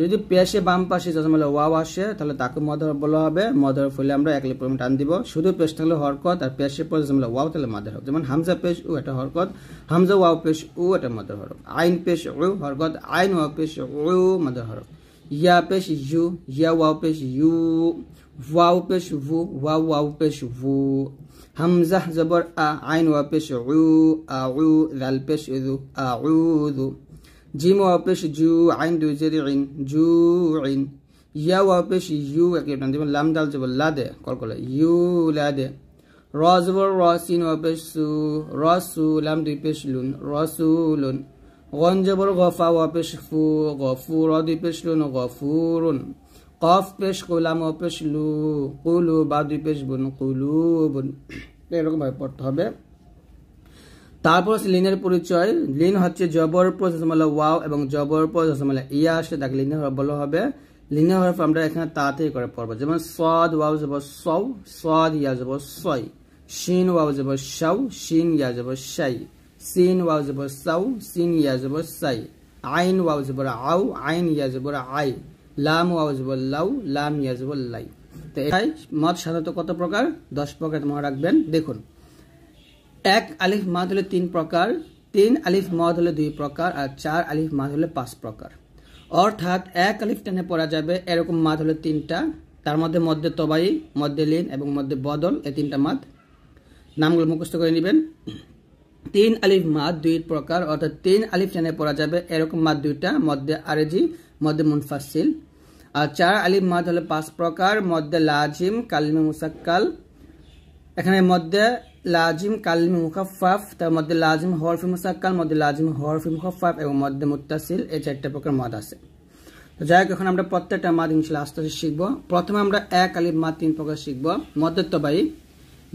[SPEAKER 1] যদি পেশে বাম পাশে জজমলে ওয়াও আসে তাহলে তাকে মদ হরফ বলা হবে। মদ হরফ হলে আমরা এক লিফ পরিমাণ টান দিব। শুধু পেশ থাকলে হরকত, আর পেশের পর জজমলে ওয়াও তাহলে মদ হরফ, যেমন হামজা পেশ উ এটা হরকত, হামজা ওয়াও পেশ উ এটা মদ হরফ, আইন পেশ উ হরকত, আইন ওয়াও পেশ উ মদ হরফ, ইয়া পেশ ইউ ইয়া ওয়াও পেশ ইউ, ওয়াও পেশ ভু ওয়াও ওয়াও পেশ ভু, হামজা জবর আ আইন ওয়াও পেশ উ আউ, জাল পেশ ইযু আউযু, জিম ওয়াও পেশ জু আইন দুই জের ইন জু ইন, ইয়া ওয়াও পেশ ইউ এক লিফ টান দিবেন, লাম দাল জবর লা দে কলকলা ইউ লা দে, র জবর র সিন ওয়াও পেশ সু রসু, লাম দুই পেশ লুন রসুলুন, গন জবর গফা ওয়াও পেশ ফু গফু, র দুই পেশ লুন গফুরুন, কফ পেশ কুলাম ওয়াও পেশ লু কুলু, বা দুই পেশ বুন কুলুবুন। এরকম ভাবে পড়তে হবে। তারপর লিনের পরিচয়। লিন হচ্ছে জবর পর জজমলা ওয়াও এবং জবর পর জজমলা ইয়া আসলে তাকে লিনের হরফ বলা হবে। লিনের হরফ আমরা এখানে তাড়াতাড়ি করে পড়বো, যেমন সদ ওয়াও জবর সৌ, সদ ইয়া জবর সই, শিন ওয়াও জবর শাউ, শিন ইয়া জবর শাই, সিন ওয়াও জবর সাউ, সিন ইয়া জবর সাই, আইন ওয়াও জবর আউ, আইন ইয়া জবর আই, লাম ওয়াও জবর লাউ, লাম ইয়া জবর লাই। তো এটাই মদ সাধারণত কত প্রকার? 10 প্রকার মনে রাখবেন। দেখুন, 1 আলিফ মাদ হলে 3 প্রকার, 3 আলিফ মদ হলে 2 প্রকার, আর 4 আলিফ মাদ হলে 5 প্রকার। অর্থাৎ 1 আলিফ টেনে পড়া যাবে এরকম মাদ হলো 3টা, তার মধ্যে মধ্যে তবাই, মধ্যে লিন এবং মধ্যে বদল, এই 3টা মাদ। নামগুলো মুখস্থ করে নেবেন। 3 আলিফ মাদ 2 প্রকার, অর্থাৎ 3 আলিফ টেনে পড়া যাবে এরকম মাদ 2টা, মধ্যে আরজি, মধ্যে মুনফাসিল। আর 4 আলিফ মাদ হলে 5 প্রকার, মধ্যে লাজিম, কালিমে মুসাক্কাল, এখানে মধ্যে লাজিম, কালিমে মুখাফফাফ, তার মধ্যে লাজিম হরফে মুসাক্কাল, মধ্যে লাজিম হরফে মুখাফফাফ এবং মধ্যে মুত্তাসিল, এই 4টা প্রকার মাদ আছে। তো যাই হোক, এখন আমরা প্রত্যেকটা মাদ ইনশাআল্লাহ আস্তে আস্তে শিখবো। প্রথমে আমরা 1 আলিফ মাদ 3 প্রকার শিখবো। মধ্যে তবাই,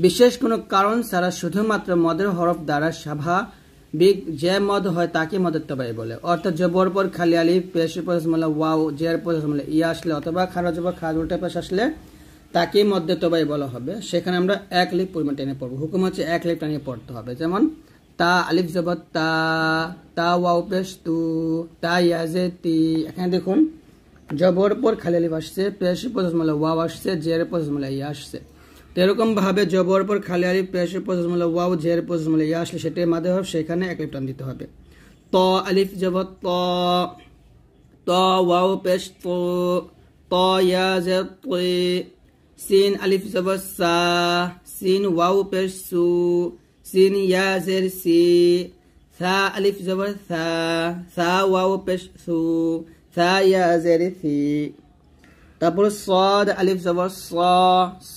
[SPEAKER 1] বিশেষ কোনো কারণ ছাড়া শুধুমাত্র মদের হরফ দ্বারা স্বাভাবিক যে মদ হয় তাকে মদের তবাই বলে। অর্থাৎ জবর পর খালি আলিফ, পেশের পর জসমলা ওয়াও, জের পর জসমলা ইয়া আসলে অথবা খারা জবর খাজ উল্টা পেশ আসলে তাকে মধ্যে তবাই বলা হবে। সেখানে আমরা 1 আলিফ পরিমাণ টেনে পড়বো। হুকুম হচ্ছে 1 আলিফ টানিয়ে পড়তে হবে। যেমন তা আলিফ জবর তা, তা ওয়াও পেশ তু, তা ইয়াজে তি। এখানে দেখুন, জবর পর খালি আলিফ আসছে, পেশের পর জসমলা ওয়াও আসছে, জের পর জসমলা ইয়া আসছে। তো এরকম ভাবে জবর পর খালি আলিফ, পেশের পর জসমলা ওয়াও, জের পর জসমলা ইয়া আসলে সেটাই মাদে হবে, সেখানে 1 আলিফ টান দিতে হবে। ত আলিফ জবর ত, ত ওয়াও পেশ তু, ত ইয়াজে তি। সিন আলিফ জবর সা, সিন ওয়াও পেশ সু, সিন ইয়া জের সি। সা আলিফ জবর সা, সা ওয়াও পেশ সু, সা ইয়া জের সি। তারপর সদ আলিফ জবর স,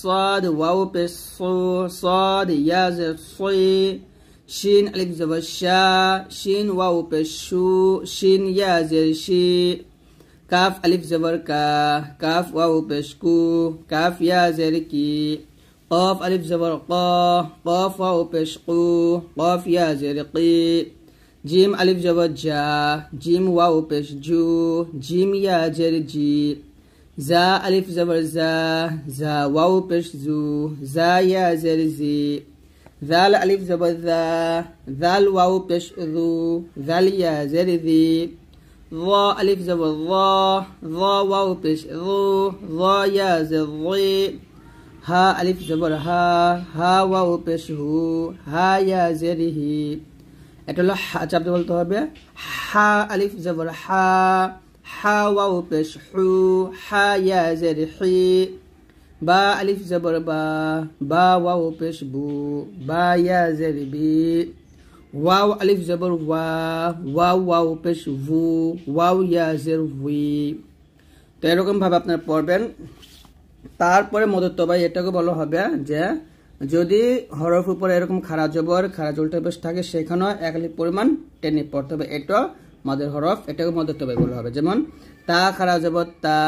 [SPEAKER 1] সদ ওয়াও পেশ সু, সদ ইয়া জের সি। শিন আলিফ জবর শা, শিন ওয়াও পেশ শু, শিন ইয়া জের শি। কাফ আলিফ জবর কা, কাফ ওয়াও পেশ কু, কাফ ইয়া জের কি। কফ আলিফ জবর ক, কফ ওয়াও পেশ কু, কফ ইয়া জের কি। জিম আলিফ জবর জা, জিম ওয়াও পেশ জু, জিম ইয়া জের জি। জা আলিফ জবর জা, জা ওয়াও পেশ জু, জা ইয়া জের জি। জাল আলিফ জবর জা, জাল ওয়াও পেশ জু, জাল ইয়া জের জি। ظ ألف زبر ظا، ظا واو পেশ ظو، ظا يا زر ظي। ها ألف زبر ها، ها واو পেশ হু, হা ইয়া জের হি। এটা হলো চাপতে বলতে হবে। হা আলিফ জবর হা, হা ওয়াও পেশ হু, হা ইয়া জের হি। বা আলিফ জবর বা, বা ওয়াও পেশ বু, বা ইয়া জের বি। ওয়াও আলিফ জবর ওয়া, ওয়াও ওয়াও পেশ ভু, ওয়াও ইয়া জের ভুই। তো এরকম ভাবে আপনারা পড়বেন। তারপরে মদের তবাই এটাকে বলা হবে যে যদি হরফ উপরে এরকম খারা জবর, খারা উল্টা পেশ থাকে, সেখানেও 1 আলিফ পরিমাণ টেনে পড়তে হবে। এটা মদের হরফ, এটাকে মদের তবাই বলা হবে। যেমন তা খারা জবর তা,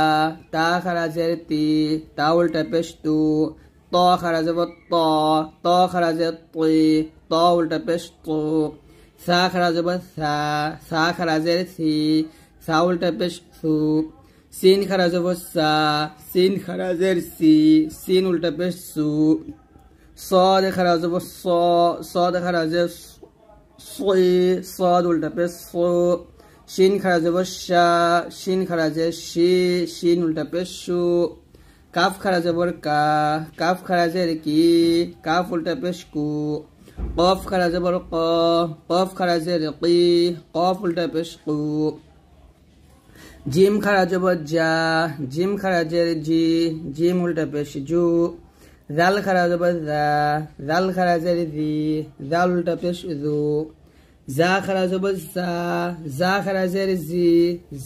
[SPEAKER 1] তা খারা জের তি, তা উল্টা পেশ তু। ত খারা জবর ত, ত খারা জের তুই, ত উল্টা পেশ তু। সা খারা জবর সা, সা খারা জের সি, সা উল্টা পেশ সু। সিন খারা জবর সা, সিন খারা জের সি, সিন উল্টা পেশ সু। صاد খারা জবর স, صاد খারা জের সই, صاد উল্টা পেশ সু। শিন খারা জবর শা, শিন খারা জের শি, শিন উল্টা পেশ শু। কাফ খারা জবর কা, কাফ খারা জের কি, কাফ উল্টা পেশ কু। কফ খারা জবর ক, কফ খারা জের কি, কফ উল্টা পেশ কু। জিম খারা জবর জা, জিম খারা জের জি, জিম উল্টা পেশ জু। জাল খারা জবর জা, জাল খারা জের জি, জাল উল্টা পেশ জু। জা খারা জবর জা, জা খারা জের জি,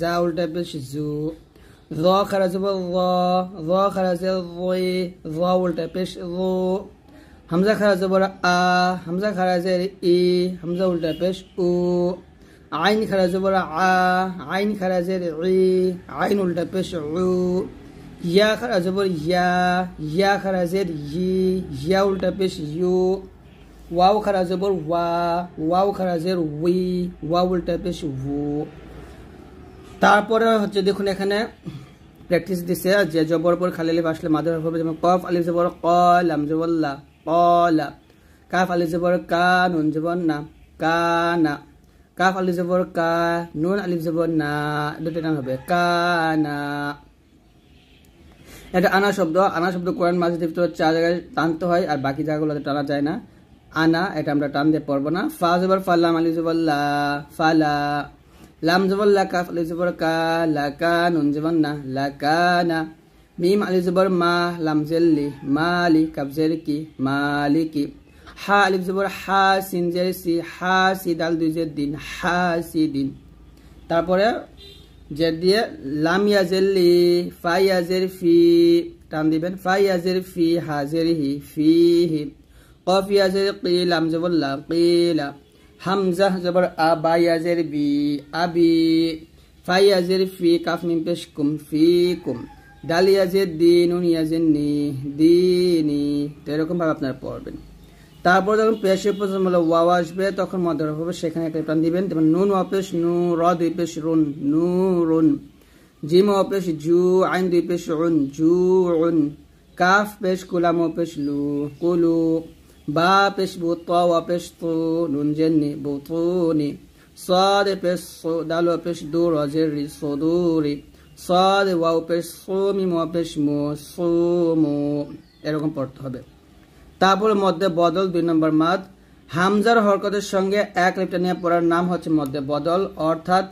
[SPEAKER 1] জা উল্টা পেশ জু। জ খারা জবর জ, জ খারা জের জি, জ উল্টা পেশ জু। হামজা খারা জবর আ, হামজা খারা জের ই, হামজা উল্টা পেশ উ। আইন খারা জবর আ, আইন খারা জের ই, আইন উল্টা পেশ উ। ইয়া খারা জবর ইয়া, ইয়া খারা জের ই, ইয়া উল্টা পেশ ইউ। ওয়াও খারা জবর ওয়া, ওয়াও খারা জের উই, ওয়াও উল্টা পেশ উ। তারপরে হচ্ছে দেখুন এখানে প্র্যাকটিস দিছে যে জবর পর খালি আলিফ আসলে মাদের হরফ হবে। যেমন কফ আলিফ জবর ক, লাম জবর লা, কলা। কাফ আলিফ জবর কা, নুন জবর না, কানা। কাফ আলিফ জবর কা, নুন আলিফ জবর না, দুটো টান হবে কানা। এটা আনা শব্দ কোরআন মাজিদের ভিতরে 4 জায়গায় টানতে হয়, আর বাকি জায়গাগুলোতে টানা যায় না। আনা এটা আমরা টান দিয়ে পড়বো না। ফা জবর ফা, লাম আলিফ জবর লা, ফালা। লাম জবর লা, কাফ আলিফ জবর কা, লাকা। নুন জবর না, লাকানা। মিম আলিফ জবর মা, লাম জেল্লি, মালি। কাফ জের কি, মালিকি। হা আলিফ জবর হা, সিন জের সি, হাসি। দাল দুই জের দিন, হাসিদিন। তারপরে জের দিয়ে লাম ইয়াজেল্লি, ফা ইয়াজের ফি, টান দিবেন। ফা ইয়াজের ফি, হাজের হি, ফিহি। কফ ইয়াজের কি, লাম জবর লা, কিলা। হামজা জবর আ, বা ইয়াজের বি, আবি। ফা ইয়াজের ফি, কাফ মিম পেশ কুম, ফিকুম। ডাল ইয়াজের দি, নুন ইয়াজের নি, দিনি। তো এরকম ভাবে আপনারা পড়বেন। তারপর যখন পেশের প্রথম ওয়াও আসবে তখন মধ্যে হবে, সেখানে একটা টান দিবেন। যেমন নুন ওয়া পেশ নু, র দুই পেশ রুন, নুরুন। জিম ওয়া পেশ জু, আইন দুই পেশ উন, জুউন। কাফ পেশ কুলাম ওয়া পেশ লু, কুলু। বা পেশ বু, ত ওয়া পেশ তু, নুন জেন্নি, বুতুনি। সাদ পেশ সু, দাল ওয়া পেশ দু, র জের রি, সুদুরি। সাদ ওয়াও পেশ সু, মিম ওয়া পেশ মু, সুমু। এরকম পড়তে হবে। তারপরে মধ্যে বদল 2 নম্বর মাদ। হামজার হরকতের সঙ্গে এক লিপটা নিয়ে পড়ার নাম হচ্ছে মধ্যে বদল, অর্থাৎ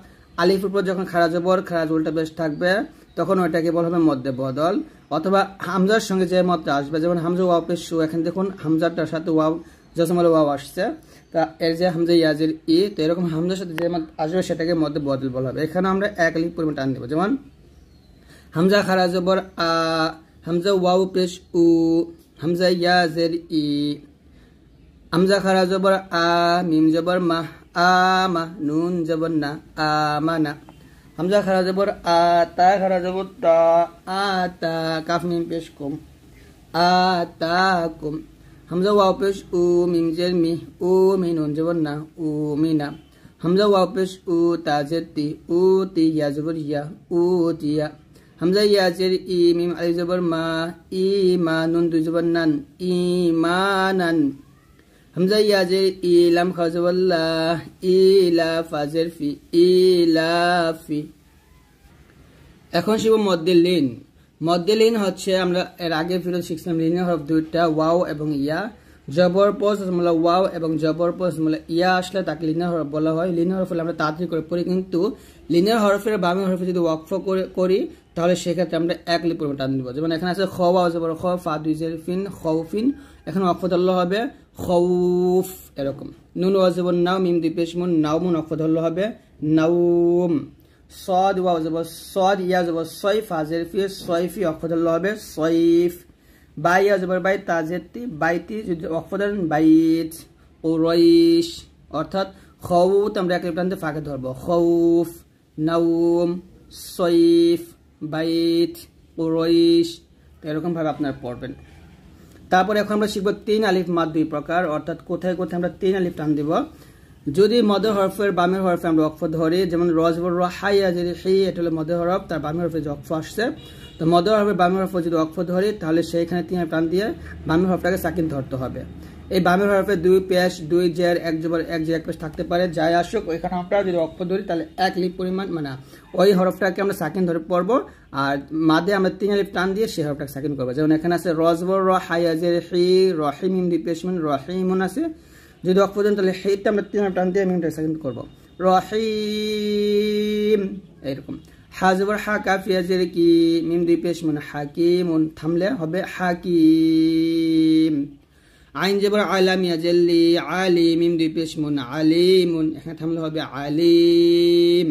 [SPEAKER 1] আলিফের উপর যখন খাড়া জবর, খাড়া উল্টা পেশ থাকবে তখন ওইটাকে বলা হবে মধ্যে বদল। অথবা হামজার সঙ্গে যে মতটা আসবে, যেমন হামজা ওয়াও পেশ শু, এখানে দেখুন হামজাটার সাথে ওয়াও, জজমাল ওয়াও আসছে, তা এর যে হামজা ইয়াজের ই, তো এরকম হামজার সাথে যে মত আসবে সেটাকে মধ্যে বদল বলা হবে। এখানে আমরা এক লিপ পরিমাণ টান দেবো। যেমন হামজা খাড়া জবর আ, হামজা ওয়াও পেশ উ, হামজা ইয়াজের ই। হামজা খাড়া জবর আ, মিম জবর মা, আমা। নুন জবর না, আমানা। হামজা খাড়া জবর আ, তা খাড়া জবর তা, আতা। কাফ মিম পেশ কুম, আতাকুম। হামজা ওয়াও পেশ উ, মিম জের মি, উ মি। নুন জবর না, উ মিনা। হামজা ওয়াও পেশ উ, তা জের তি, উ তি। ইয়া জবর ইয়া, উ তিয়া। হামজা ইয়াজের ই, মিম আলিফ জবর মা, ইমা। নুন দুই জবর নান, ইমানান। হামজা ইয়াজের ই, লাম খা জবর লা, ইলা। ফাজের ফি, ইলাফি। এখন শিব মধ্যে লিন। মধ্যে লিন হচ্ছে, আমরা এর আগে ভিডিও শিখছিলাম লিনের হরফ দুইটা, ওয়াও এবং ইয়া। জবর পজ ওয়াও এবং জবর পজ ইয়া আসলে তাকে লিনের হরফ বলা হয়। লিনের হরফ আমরা তাড়াতাড়ি করে পড়ি, কিন্তু লিনের হরফের বামে হরফে যদি ওয়াকফ করি তাহলে সেক্ষেত্রে আমরা এক লিপ পরিমাণ টান দিব। যেমন এখানে আছে খ ওয়াও জবর খ, ফা দুই জের ফিন, খৌফিন। এখানে ওয়াকফ ধরলে হবে খৌফ, এরকম। নুন ওয়া জবর নাও, মিম দুই পেশ মুন, নাউমুন। ওয়াকফ ধরলে হবে নাউম। صاد واو زبر صاد يا زبر صيف হাজের ফি, সয়ফি। ওয়াকফ ধরলে হবে সয়ফ। বাই ইয়া জবর বাই, তাজেতি, বাইতি। যদি ওয়াকফ ধরেন বাইত। কুরাইশ, অর্থাৎ খৌত আমরা এক লিপ টানতে ফাঁকে ধরবো। খৌফ, নাউম, সয়ফ, বাইত, কুরাইশ। এরকম ভাবে আপনারা পড়বেন। তারপরে এখন আমরা শিখব 3 আলিফ মাদ 2 প্রকার, অর্থাৎ কোথায় কোথায় আমরা 3 আলিফ টান দিব। যদি মধ্যে হরফের বামের হরফে আমরা ওয়াকফ ধরি, যেমন র জবর র, হাই ইয়াজের হি, এটা হলো মধ্যে হরফ, তার বামের হরফে যে ওয়াকফ আসছে, তো মধ্যে হরফের বামের হরফে যদি ওয়াকফ ধরি তাহলে সেইখানে 3 টান দিয়ে বামের হরফটাকে সাকিন ধরতে হবে। এই বামের হরফে 2 পেশ, 2 জের, 1 জবর 1 জের 1 পেশ থাকতে পারে, যাই আসুক ওইখানে আমরা যদি ওয়াকফ ধরি তাহলে 1 লিপ পরিমাণ, মানে ওই হরফটাকে আমরা সাকিন ধরে পড়বো, আর মাদে আমরা 3 লিপ টান দিয়ে সেই হরফটাকে সাকিন করবো। যেমন এখানে আছে র জবর র, হাই ইয়াজের হি, রহিম, মিম 2 পেশ মিন, রহিমুন আছে। যদি ওয়াকফ দেন তাহলে হেইটা আমরা 3 টান দিয়ে মিমটা সেকেন্ড করব, রহিম, এরকম। হা জবর হা, কাফ ইয়াজের কি, মিম 2 পেশ মুন, হাকিমুন। থামলে হবে হাকিম। আইন জবর আলাম ইয়াজেল্লি, আলি, মিম 2 পেশ মুন, আলিমুন। এখানে থামলে হবে আলিম।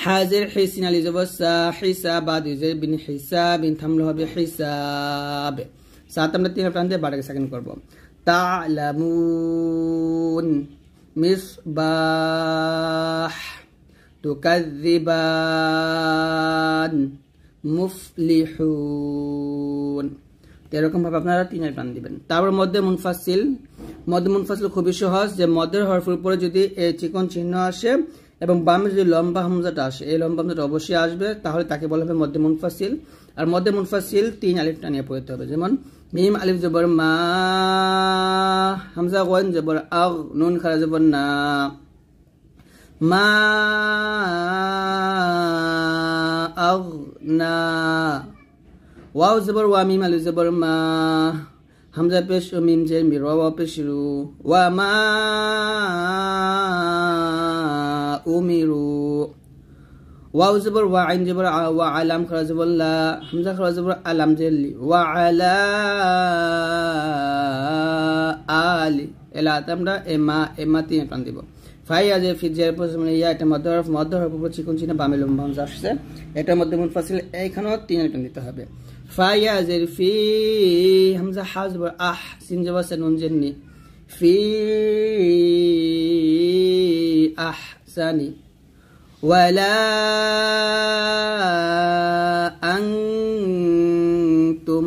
[SPEAKER 1] হাজের হিসিন, আলি জবর সা, হিসাব, বা 2 জের বিন, হিসাবিন। থামলে হবে হিসাব। সাত আমরা 3 টান দিয়ে বাটাকে সেকেন্ড করব। تعلمون مصباح تكذبان মুফলিহুন। এরকম ভাবে আপনারা 3 টান দিবেন। তারপর মধ্যে মুনফাসিল। মধ্যে মুনফাসিল খুবই সহজ, যে মধ্যের হরফের উপরে যদি এই চিকন চিহ্ন আসে এবং বামে যদি লম্বা হামজাটা আসে, এই লম্বা হামজাটা অবশ্যই আসবে, তাহলে তাকে বলা হবে মধ্যে মুনফাসিল। আর মধ্যে মুনফাসিল 3 আলিফ টানিয়ে পড়তে হবে। যেমন মিম আলিফ জবর মা, হামজা গইন জবর আগ, নুন খারা জবর না, মা আগ না। ওয়াও জবর ওয়া মিম আলিফ জবর মা হামজা পেশ ও মিম জের মি ওয়া পেশ রু ওয়া মা উমিরু ওয়াও জবর ওয়া আইন জবর ওয়া আলাম খারা জবর লা হামজা খারা জবর আলাম জের লি ওয়া আলা আলি এলাতে আমরা এমা তিন টান দিব ফাইয়া যে ফি জের পর মানে ইয়া এটা মধ্য হরফ উপর চিকন চিহ্ন বামে লম্বা হামজা আসছে এটার মধ্যে মুনফাসিল এইখানেও তিন টান দিতে হবে ফাইয়া জের ফি হামজা হা জবর আহ সিন জবর নুন জের নি ফি আহসানি ওয়ালা আনতুম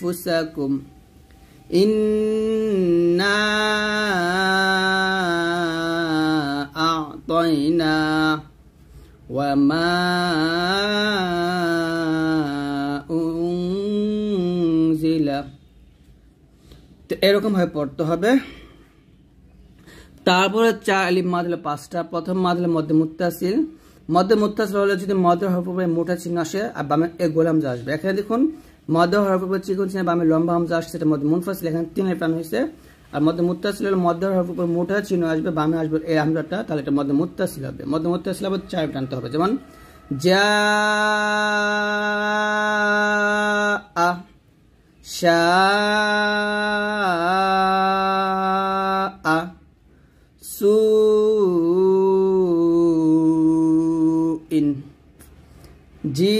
[SPEAKER 1] أنفسكم إنا أعطينا وما أنزل এরকম ভাবে পড়তে হবে তারপরে চার আলিফ মাদ হলো পাঁচটা প্রথম মাদ হলো মধ্যে মুত্তাসিল হলে যদি মধ্য হরফ উপরে মোটা চিহ্ন আসে আর বামে গোল হামজা আসবে এখানে দেখুন মধ্য হরফ উপরে চিকন চিহ্ন বামে লম্বা হামজা আসছে এটা মধ্যে মুনফাসিল এখানে তিন প্রাণ হয়েছে আর মধ্যে মুত্তাসিল হলে মধ্য হরফ উপরে মোটা চিহ্ন আসবে বামে আসবে এই হামজাটা তাহলে এটা মধ্যে মুত্তাসিল হবে মধ্যে মুত্তাসিল হবে চার টানতে হবে যেমন জা আ শা আ সু ইন জি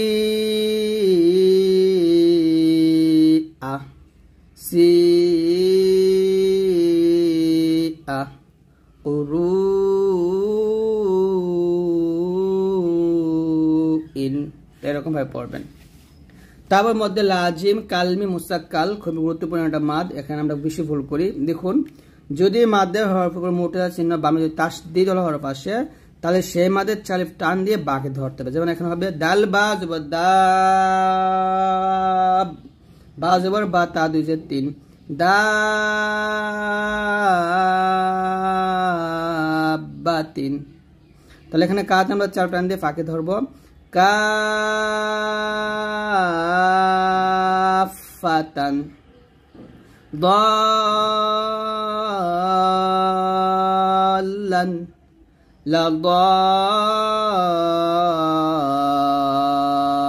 [SPEAKER 1] আ সি আ উরু ইন এরকম ভাবে পড়বেন তারপর মধ্যে লাজিম কালমি মুসাক্কাল খুব গুরুত্বপূর্ণ একটা মাদ এখানে আমরা বেশি ভুল করি দেখুন যদি মাদের হরফ উপর মোটা চিহ্ন বামে যদি তাসদীদ ওয়ালা হরফ আসে তাহলে সেই মাদের চালিফ টান দিয়ে বাকে ধরতে হবে যেমন এখানে হবে দাল বা জবর দাব বা জবর বা তা দুই জের তিন দাবাতিন তাহলে এখানে কাজ আমরা চার টান দিয়ে ফাঁকে ধরবো কাফাতান দাল্লান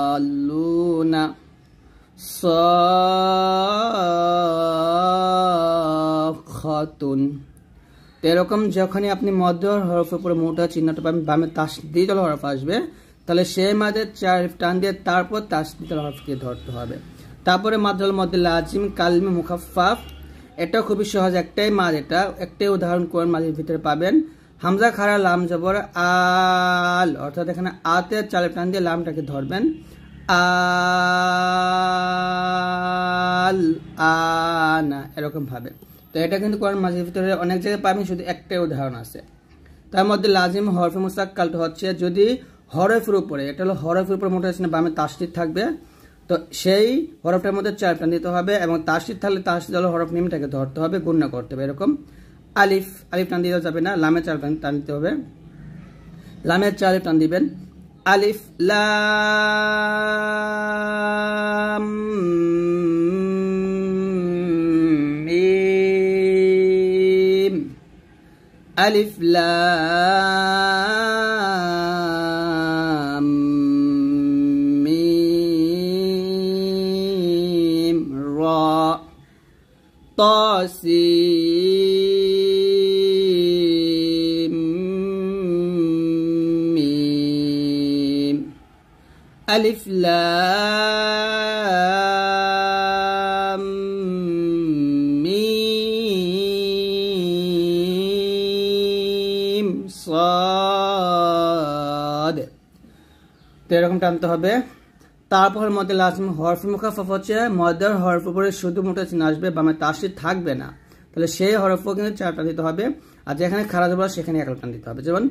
[SPEAKER 1] লাদাল্লুনা সাখাতুন এরকম যখনই আপনি মধ্য হরফের উপরে মোটা চিহ্নটা পাবেন বামে তাসদীদ ওয়ালা হরফ আসবে তাহলে সেই মাদের চার টান দিয়ে তারপর তাসদীদ ওয়ালা হরফকে ধরতে হবে তারপরে মাদ হল মধ্যে লাজিম কালমি মুখাফফাফ এটা খুবই সহজ একটাই মাদ এটা একটাই উদাহরণ কোরআন মাদের ভিতরে পাবেন হামজা খারা লাম জবর আল অর্থাৎ এখানে আতে চার টান দিয়ে লামটাকে ধরবেন আল আনা এরকম ভাবে তো এটা কিন্তু কোরআন মাজিদের ভিতরে অনেক জায়গায় পাবেন শুধু একটাই উদাহরণ আছে তার মধ্যে লাজিম হরফে মুসাক্কালটা হচ্ছে যদি হরফের উপরে এটা হলো হরফের উপরে মোটা চিহ্ন বামে তাসদীদ থাকবে তো সেই হরফটার মধ্যে চার টান দিতে হবে এবং তাসদীদ থাকলে তাসদীদ হলো হরফ নিমটাকে ধরতে হবে গুণনা করতে হবে এরকম আলিফ টান দিতে যাবে না লামে চার টান দিতে হবে লামের চার টান দিবেন আলিফ লাম মিম আলিফ লাম মিম রা তা সিন মিম আলিফ লাম মিম সাদ তো এরকম টানতে হবে তারপর মধ্যে লাজিম হরফ মুখাফফ হচ্ছে মধ্যের হরফ উপরে শুধু মোটা চিহ্ন আসবে বামে তাসদীদ থাকবে না তাহলে সেই হরফও কিন্তু চার টান দিতে হবে আর যেখানে খাড়া জবর সেখানে এক টান দিতে হবে যেমন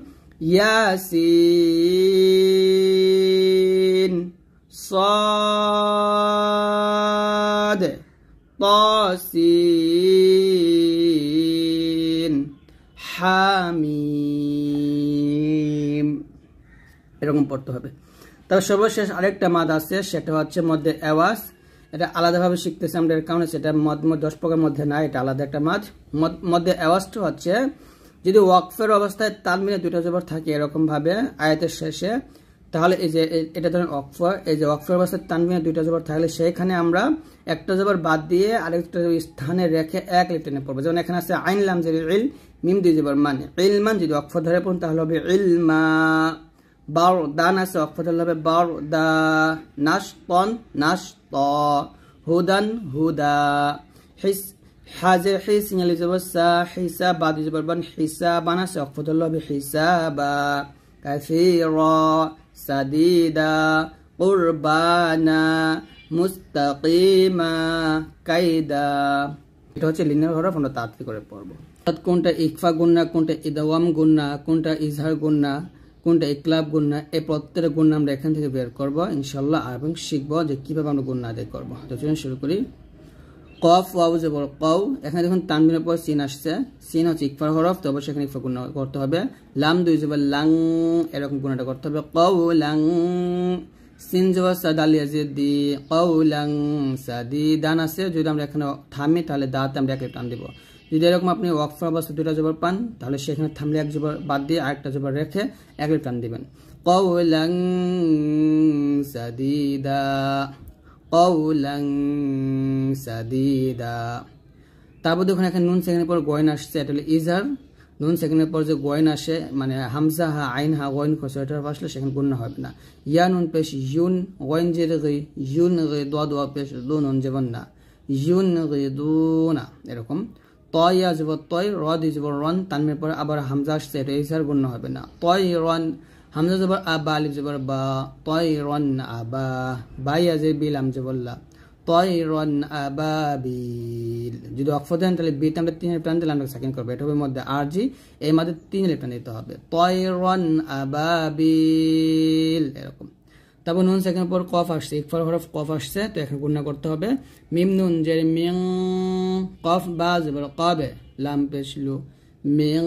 [SPEAKER 1] ইয়াসিন সাদ তাসিন হামিম এরকম পড়তে হবে। তবে সর্বশেষ আরেকটা মাদ আছে, সেটা হচ্ছে মধ্যে আওয়াজ। এটা আলাদাভাবে শিখতেছি আমরা, এর কারণে সেটা মদ 10 প্রকার মধ্যে না, এটা আলাদা একটা মাদ। মধ্যে আওয়াজটা হচ্ছে যদি ওয়াকফের অবস্থায় তানবিনে দুইটা জবর থাকে এরকম ভাবে আয়াতের শেষে, তাহলে এই যে এটা ধরেন ওয়াকফ, এই যে ওয়াকফের অবস্থায় তানবিনে দুইটা জবর থাকলে সেইখানে আমরা একটা জবর বাদ দিয়ে আরেকটা স্থানে রেখে এক টেনে পড়বো। যেমন এখানে আছে আইন লাম জের ইল মিম দুই জবর মান, ইলমান যদি ওয়াকফ ধরে পড়ুন তাহলে হবে ইলমা। বার দান আছে ওয়াকফ ধরলে হবে বার দা। নাশতন নাশত, হুদান হুদা। হিস হাজে হিস ইংলি জবর সা, হিসাব বাদ জবর বান, হিসাবান আছে ওয়াকফ ধরলে হবে হিসাবা। কাসীরা সাদিদা, কুরবানা, মুস্তাকিমা, কায়দা। এটা হচ্ছে লিনিয়ার হরফ, আমরা তাড়াতাড়ি করে পড়বো। কোনটা ইকফা গুন্না, কোনটা ইদওয়াম গুন্না, কোনটা ইজহার গুন্না, কোনটা ইকলাব গুন্না, এই প্রত্যেকটা গুন্না আমরা এখান থেকে বের করবো ইনশাল্লাহ, এবং শিখবো যে কিভাবে আমরা গুন্না আদায় করবো। তো চলুন শুরু করি। কফ ওয়াও জবর কও, এখানে দেখুন তানবিনের পর সিন আসছে, সিন হচ্ছে ইকফার হরফ, তো অবশ্যই এখানে ইকফা গুণা করতে হবে। লাম দুই জবর লাং, এরকম গুণাটা করতে হবে। কও লাং, সিন জবর সাদালিয়া দি, কও লাং সাদি। দান আছে, যদি আমরা এখানে থামি তাহলে দাঁতে আমরা একটা টান দিব। যদি এরকম আপনি ওয়াকফার অবস্থা দুইটা জবর পান তাহলে সেখানে থামলে এক জবর বাদ দিয়ে আরেকটা জবর রেখে একটা টান দিবেন। কও লাং সাদিদা, কওলাং সাদিদা। তারপর দেখুন এখানে নুন সেকেন্ডের পর গয়ন আসছে, এটা হলো ইজার। নুন সেকেন্ডের পর যে গয়ন আসে, মানে হামজা হা আইন হা গয়ন খসে, এটার আসলে সেখানে গুণনা হবে না। ইয়া নুন পেশ ইউন, গয়ন জের গই, ইউন গই দোয়া দোয়া পেশ দু নুন যেমন না, ইউন গই দু না, এরকম। তয় ইয়া যাব তয়, র দি যাব রন, তানমের পরে আবার হামজা আসছে, এটা ইজার গুণনা হবে না। তয় রন, হামজা জবর আবা, আলিফ জবর বা, তয়রন আবা। বাইয়া যে বিল হামজা বললা, তয়রন আবাবিল। যদি ওয়াকফ দেন তাহলে বিতে আমরা 3 টান দিলে আমরা সেকেন্ড করবো, এটা হবে মধ্যে আরজি, এই মধ্যে 3 টান দিতে হবে। তয়রন আবাবিল, এরকম। তারপর নুন সেকেন্ড পর কফ আসছে, ইকফার হরফ কফ আসছে, তো এখানে গুণনা করতে হবে। মিম নুন জের মিং, কফ বা জবর কাবে, লাম পেশলু, মিং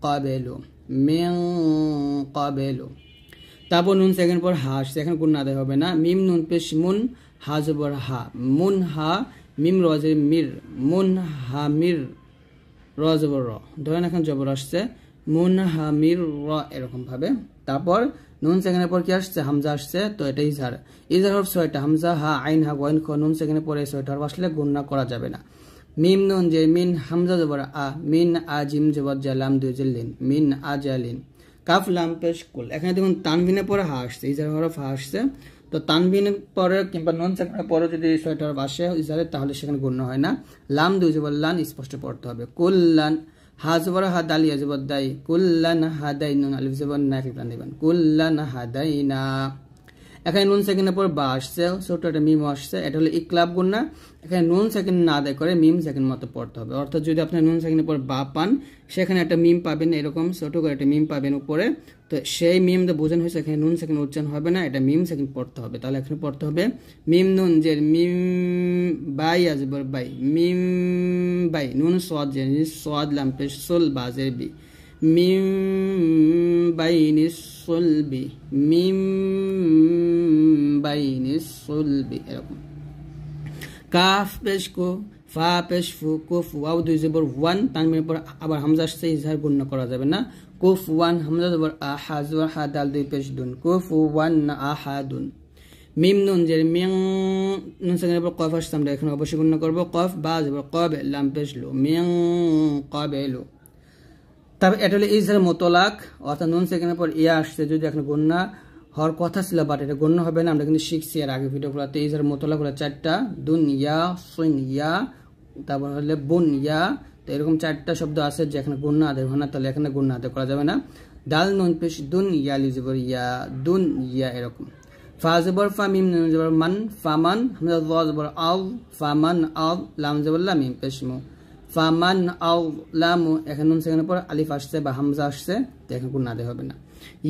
[SPEAKER 1] কাবেলু, মিং কাবেলু। তারপর নুন সেকেন্ড পর হা আসছে, এখানে গুণ আদায় হবে না। মিম নুন পেশ মুন, হা জবর হা, মুন হা, মিম রজের মির, মুন হা মির, র জবর র। ধরেন এখন জবর আসছে, মুন হা মির র, এরকম ভাবে। তারপর নুন সেকেন্ডের পর কি আসছে, হামজা আসছে, তো এটা ইজহার। ইজহার হরফ 6টা, হামজা হা আইন হা গয়ন খ, নুন সেকেন্ডের পরে 6টা হরফ আসলে গুণনা করা যাবে না। মিম নুন যে মিন, হামজা জবর আ, মিন আ জিম জবর জালাম দুই জিল্লিন, মিন আ জালিন। কাফ লাম পেশ কুল, এখানে দেখুন তানবিনের পরে হা আসছে, ইজার হরফ হা আসছে, তো তানবিনের পরে কিংবা নুন সেকেন্ডের পরে যদি 6টা হরফ আসে ইজারে তাহলে সেখানে গণ্য হয় না। লাম দুই জবর লান স্পষ্ট পড়তে হবে। কুল্লান, হা জবর হা দালিয়া জবর দাই, কুল্লান হাদাই, নুন আলিফ জবর না একটা দিবেন, কুল্লান হাদাইনা। এখানে নুন সেকেন্ডের পর বা আসছে, ছোট একটা মিম আসছে, এটা হলো ইকলাব গুণনা। এখানে নুন সেকেন্ড না আদায় করে মিম সেকেন্ড মতো পড়তে হবে। অর্থাৎ যদি আপনি নুন সেকেন্ডের পর বা পান, সেখানে একটা মিম পাবেন, এরকম ছোট করে একটা মিম পাবেন উপরে, তো সেই মিম তো বোঝানো হয়েছে এখানে নুন সেকেন্ড উচ্চারণ হবে না, এটা মিম সেকেন্ড পড়তে হবে। তাহলে এখানে পড়তে হবে মিম নুন যে মিম বাই আজবর বাই, মিম বাই, নুন সোয়াদ যে সোয়াদ লাম পেশ সোল বাজের বি, মিম বাইনিস সুলবি, মিম বাইনিস সুলবি, এরকম। কাফ পেশ কো, ফা পেশ ফু, কুফ ওয়াও দুই জবর ওয়ান, তানবিনের পর আবার হামজা আসছে, ইজহার গুণনা করা যাবে না। কুফ ওয়ান, হামজা জবর আহা, জবর হা দাল দুই পেশ দুন, কুফ ওয়ান আহাদুন। মিম নুন যে মিং, নুন সেকেন্ডের পর কফ আসছে, আমরা এখানে অবশ্যই গুণনা করবো। কফ বা জবর কবে, লাম পেশ লু, মিং কবেলু। তারপর এটা হলো ইজহার মোতলাক, অর্থাৎ নুন সেকেন্ডের পর ইয়া আসছে, যদি এখন গুণনা হওয়ার কথা ছিল বাট এটা গণ্য হবে না, আমরা কিন্তু শিখছি এর আগে ভিডিওগুলোতে। ইজহার মোতলাক হলো 4টা, দুন ইয়া, সুন ইয়া, তারপর হলে বুন ইয়া, তো এরকম 4টা শব্দ আছে যে এখানে গুণনা আদায় হয় না, তাহলে এখানে গুণনা আদায় করা যাবে না। দাল নুন পেশ দুন ইয়া লিজবর ইয়া, দুন ইয়া, এরকম। ফা জবর ফা, মিম নুন জবর মান, ফামান, হামজা ওয়া জবর আল, ফামান আল, লাম জবর লা, মিম পেশ মু, ফামান আল লামু। এখানে নুন সেকেন্ডের পর আলিফ আসছে বা হামজা আসছে, তো এখানে গুণনা আদায় হবে না।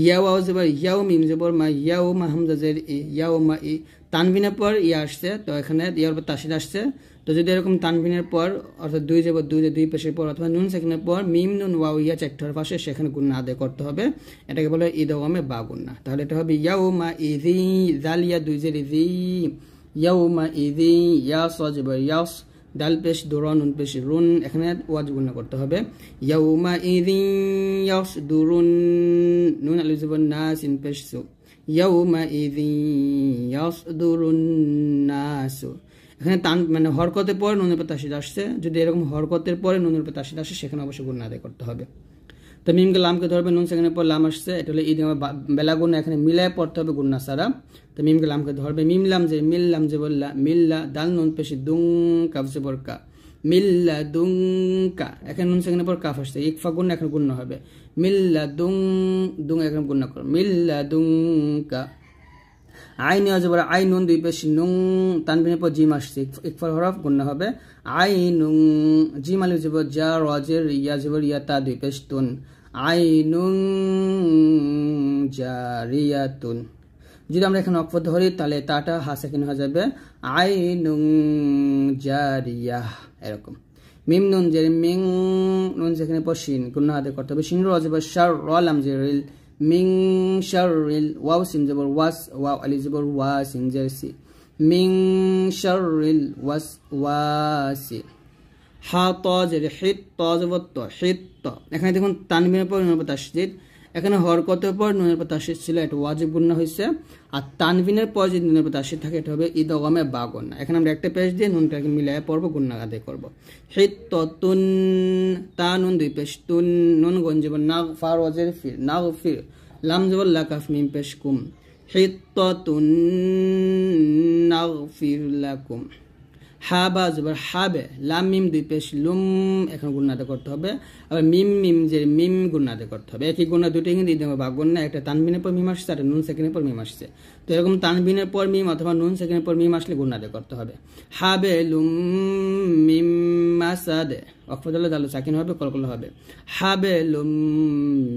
[SPEAKER 1] ইয়াও আও জবর ইয়াও, মিম জবর মা, ইয়াও মা, হামজা জের ই, ইয়াও মা ই। তানবিনের পর ইয়া আসছে, তো এখানে ইয়ার পর তাসির আসছে, তো যদি এরকম তানবিনের পর অর্থাৎ দুই জবর দুই যে দুই পেশের পর অথবা নুন সেকেন্ডের পর মিম নুন ওয়াও ইয়া চারটি হরফ আসে সেখানে গুণনা আদায় করতে হবে, এটাকে বলে ইদগামে বা গুণনা। তাহলে এটা হবে ইয়াউমা ইযি, জাল ইয়া দুই জের ইযি, ইয়াউমা ইযি, ইয়া সাজবর ইয়াস, ডাল পেশ দুরুন নুন পেশ রুন, এখানে ওয়াজ গুণনা করতে হবে ইয়াউমা ইযি ইয়াসদুরুন, নুন আলিফ জবর না সিন পেশ সু, ইয়াউমা ইযি ইয়াসদুরুন নাসু। এখানে তান মানে হরকতের পরে নুনের পর তাসদীদ আসছে, যদি এরকম হরকতের পরে নুনের পর তাসদীদ আসে সেখানে অবশ্যই গুণনা আদায় করতে হবে। তো মিমকে লামকে ধরবে, নুন সেখানে পর লাম আসছে, এটা হলো ঈদ বেলা গুণনা, এখানে মিলায় পড়তে হবে গুণনা সারা। তো মিমকে লামকে ধরবে, মিম লাম যে মিল লাম যে বললা মিল্লা, দাল নুন পেশি দুং কাফ যে বর কা, মিল্লা দুং কা, এখানে নুন সেখানে পর কাফ আসছে, ইকফা গুণনা এখানে গুণনা হবে মিল্লা দুং দুং, এখানে গুণনা করো মিল্লা দুং কা। আইন জবর আই নুন দুই পেশ নুং, তানবিনের পর জিম আসছে, ইকফার হরফ গুণনা হবে আই নুং, জিম আলিফ জবর যা, রজের ইয়া জবর ইয়া তা দুই পেশ তুন, আই নুং জারিয়াতুন। যদি আমরা এখানে অক্ফ ধরি তাহলে তাটা হাসাকিন হয়ে যাবে আই নুং জারিয়া, এরকম। মিম নুন যে মিং, নুন যেখানে পর শিন গুণনা আদায় করতে হবে, শিন রজবর শার, র লাম যে রিল, মিং শাররিল, ওয়াও সিন জবর ওয়াস, ওয়াও আলিফ জবর ওয়া সিন জের সি, মিং শাররিল ওয়াস ওয়াসি। হা ত জের হিত, ত জবর ত হিত ত, এখানে দেখুন তানবিনের পর নুনের পর তাসদীদ, এখানে হরকতের পর নুনের পর তাসদীদ ছিল, এটা ওয়াজিব গুণনা হয়েছে, আর তানবিনের পর যদি নুনের পর তাসদীদ থাকে এটা হবে ইদগামে বা গুণনা। এখানে আমরা একটা পেশ দিয়ে নুনটাকে মিলায় পড়বো, গুণনা আদায় করবো। হিত্তাতুন, তা নুন দুই পেশ তুন, নুন গুণ জবর না, ফা ওয়াজের ফির নাগফির, লাম জবর লা কাফ মিম পেশ কুম, হিত্তাতুন নাগফির লাকুম। হা বা জবর হাবে, লাম মিম দুই পেশ লুম, এখন গুণনা আদায় করতে হবে, আবার মিম মিম যে মিম গুণনা আদায় করতে হবে। একই গুণনা দুটোই কিন্তু ইদগামে বা গুণনা, একটা তানবিনের পর মিম আসছে আর নুন সেকেন্ডের পর মিম আসছে। তো এরকম তানবিনের পর মিম অথবা নুন সেকেন্ডের পর মিম আসলে গুণনা আদায় করতে হবে। হাবে লুম মিম মাসাদে, অক্ষরদালে দালু সাকিন হবে, কলকল হবে হাবে লুম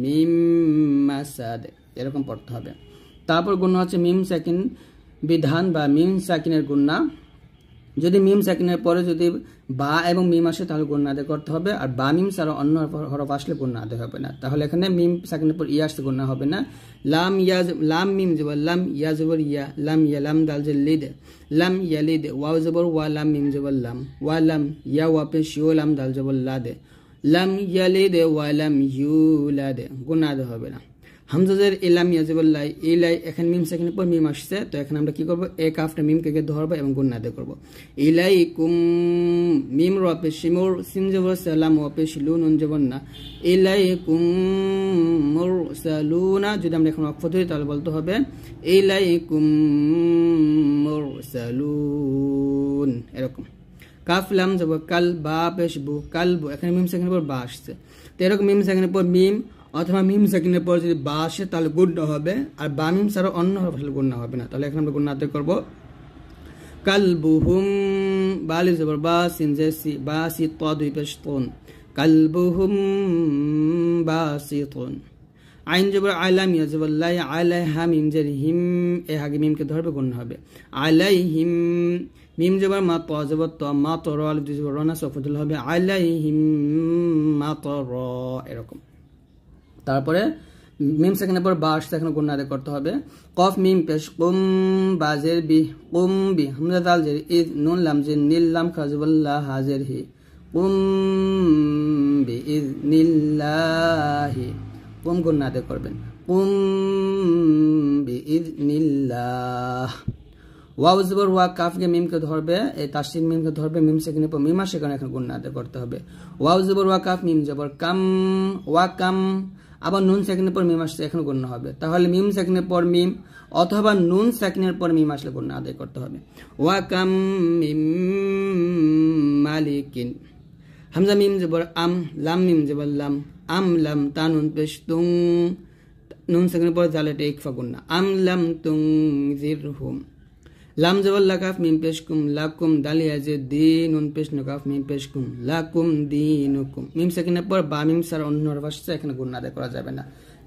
[SPEAKER 1] মিম মাসাদে, এরকম পড়তে হবে। তারপর গুণনা হচ্ছে মিম সাকিন বিধান বা মিম সাকিনের গুণনা। যদি মিম সাকিনের পরে যদি বা এবং মিম আসে তাহলে গুণনা আদায় করতে হবে, আর বা মিম ছাড়া অন্য হরফ আসলে গুণনা আদায় হবে না। তাহলে এখানে মিম সাকিনের পর ইয়া আসলে গুণনা হবে না। লাম ইয়া, লাম মিম জবর লাম, ইয়া জবর ইয়া, লাম ইয়া লাম দাল যে লিদ, লাম ইয়ালিদ, ওয়াও জবর ওয়া, লাম মিম জবর লাম, ওয়া লাম ইয়া ওয়া পেশ ইউ, লাম দাল জবর লাদে, লাম ইয়ালিদ ওয়া লাম ইউলাদে, গুণনা আদায় হবে না। হামজাজের ইলাম ইয়াজিবুল্লাহ ইলাই, এখানে মিম সেখানে পর মিম আসছে, তো এখানে আমরা কি করব, এক আফটা মিম কে ধরবো এবং গুণনা আদায় করব। ইলাইকুম, মিম র পেশ শিমুর, সিন জবর সালাম ওয়া পেশ লুন নুন জবর না, ইলাইকুম মুরসালুনা। যদি আমরা এখন অক্ষ ধরি তাহলে বলতে হবে ইলাইকুম মুরসালুন, এরকম। কাফ লাম জবর কাল, বা পেশ বু, কালবু, এখানে মিম সেখানে পর বা আসছে, তো এরকম মিম সেখানে পর মিম অথবা মিম সেকেন্ডের পর যদি বা আসে তাহলে গুণনা হবে, আর বা মিম ছাড়া অন্য আসলে গুণনা হবে না। তাহলে এখানে আমরা গুণনা আদায় করবো কালবুহুম, বা আলিফ জবর বা সিন জের সি, বা সি ত দুই পেশ তুন, কালবুহুম বাসিতুন। আইন জবর আলাম ইয়া জবর লাই, আলাইহা মিম জের হিম, এ আগে মিমকে ধরবে গুণনা হবে আলাইহিম, মিম জবর মা, ত জবর ত, মা ত র আলিফ জবর রনা সফদুল হবে আলাইহিম মা ত র, এরকম। তারপরে মিম সেখানে পর বা আসছে, এখানে গুণনা আদায় করতে হবে। কফ মিম পেশ কুম, বাজের বি কুম বি, হামজা দাল জের ইদ, নুন লাম জের নীল, লাম খাজবুল্লাহ হাজের হি, কুম বি ইযনিল্লাহি, কুম গুণনা আদায় করবেন কুম বি ইযনিল্লাহ। ওয়াও জবর ওয়া, কাফকে মিমকে ধরবে, এই তাসদীদ মিমকে ধরবে, মিম সেখানে পর মিম আসে, এখানে গুণনা আদায় করতে হবে। ওয়াও জবর ওয়া, কাফ মিম জবর কাম, ওয়া কাম, আবার নুন সেকেন্ডের পর মিম আসছে, এখন গুণনা হবে। তাহলে মিম সেকেন্ডের পর মিম অথবা নুন সেকেন্ডের পর মিম আসলে গুণনা আদায় করতে হবে। ওয়া কাম মিম মালিকিন, হামজা মিম জবর আম, লাম মিম জবর লাম, আম লাম, তা নুন পেশ তুং, নুন সেকেন্ডের পর জালেটে ইকফা গুণনা, আম লাম তুং জিরহুম। লাম জবর লাকাফ মিম পেশ কুম, লাকুম, দালিয়া যে দি, নুন পেশ নকাফ মিম পেশ কুম, লাকুম দিনুকুম। মিম সেকেন্ডের পর বা মিম ছাড়া অন্য হরফ আসছে, এখানে গুণনা আদায় করা যাবে না,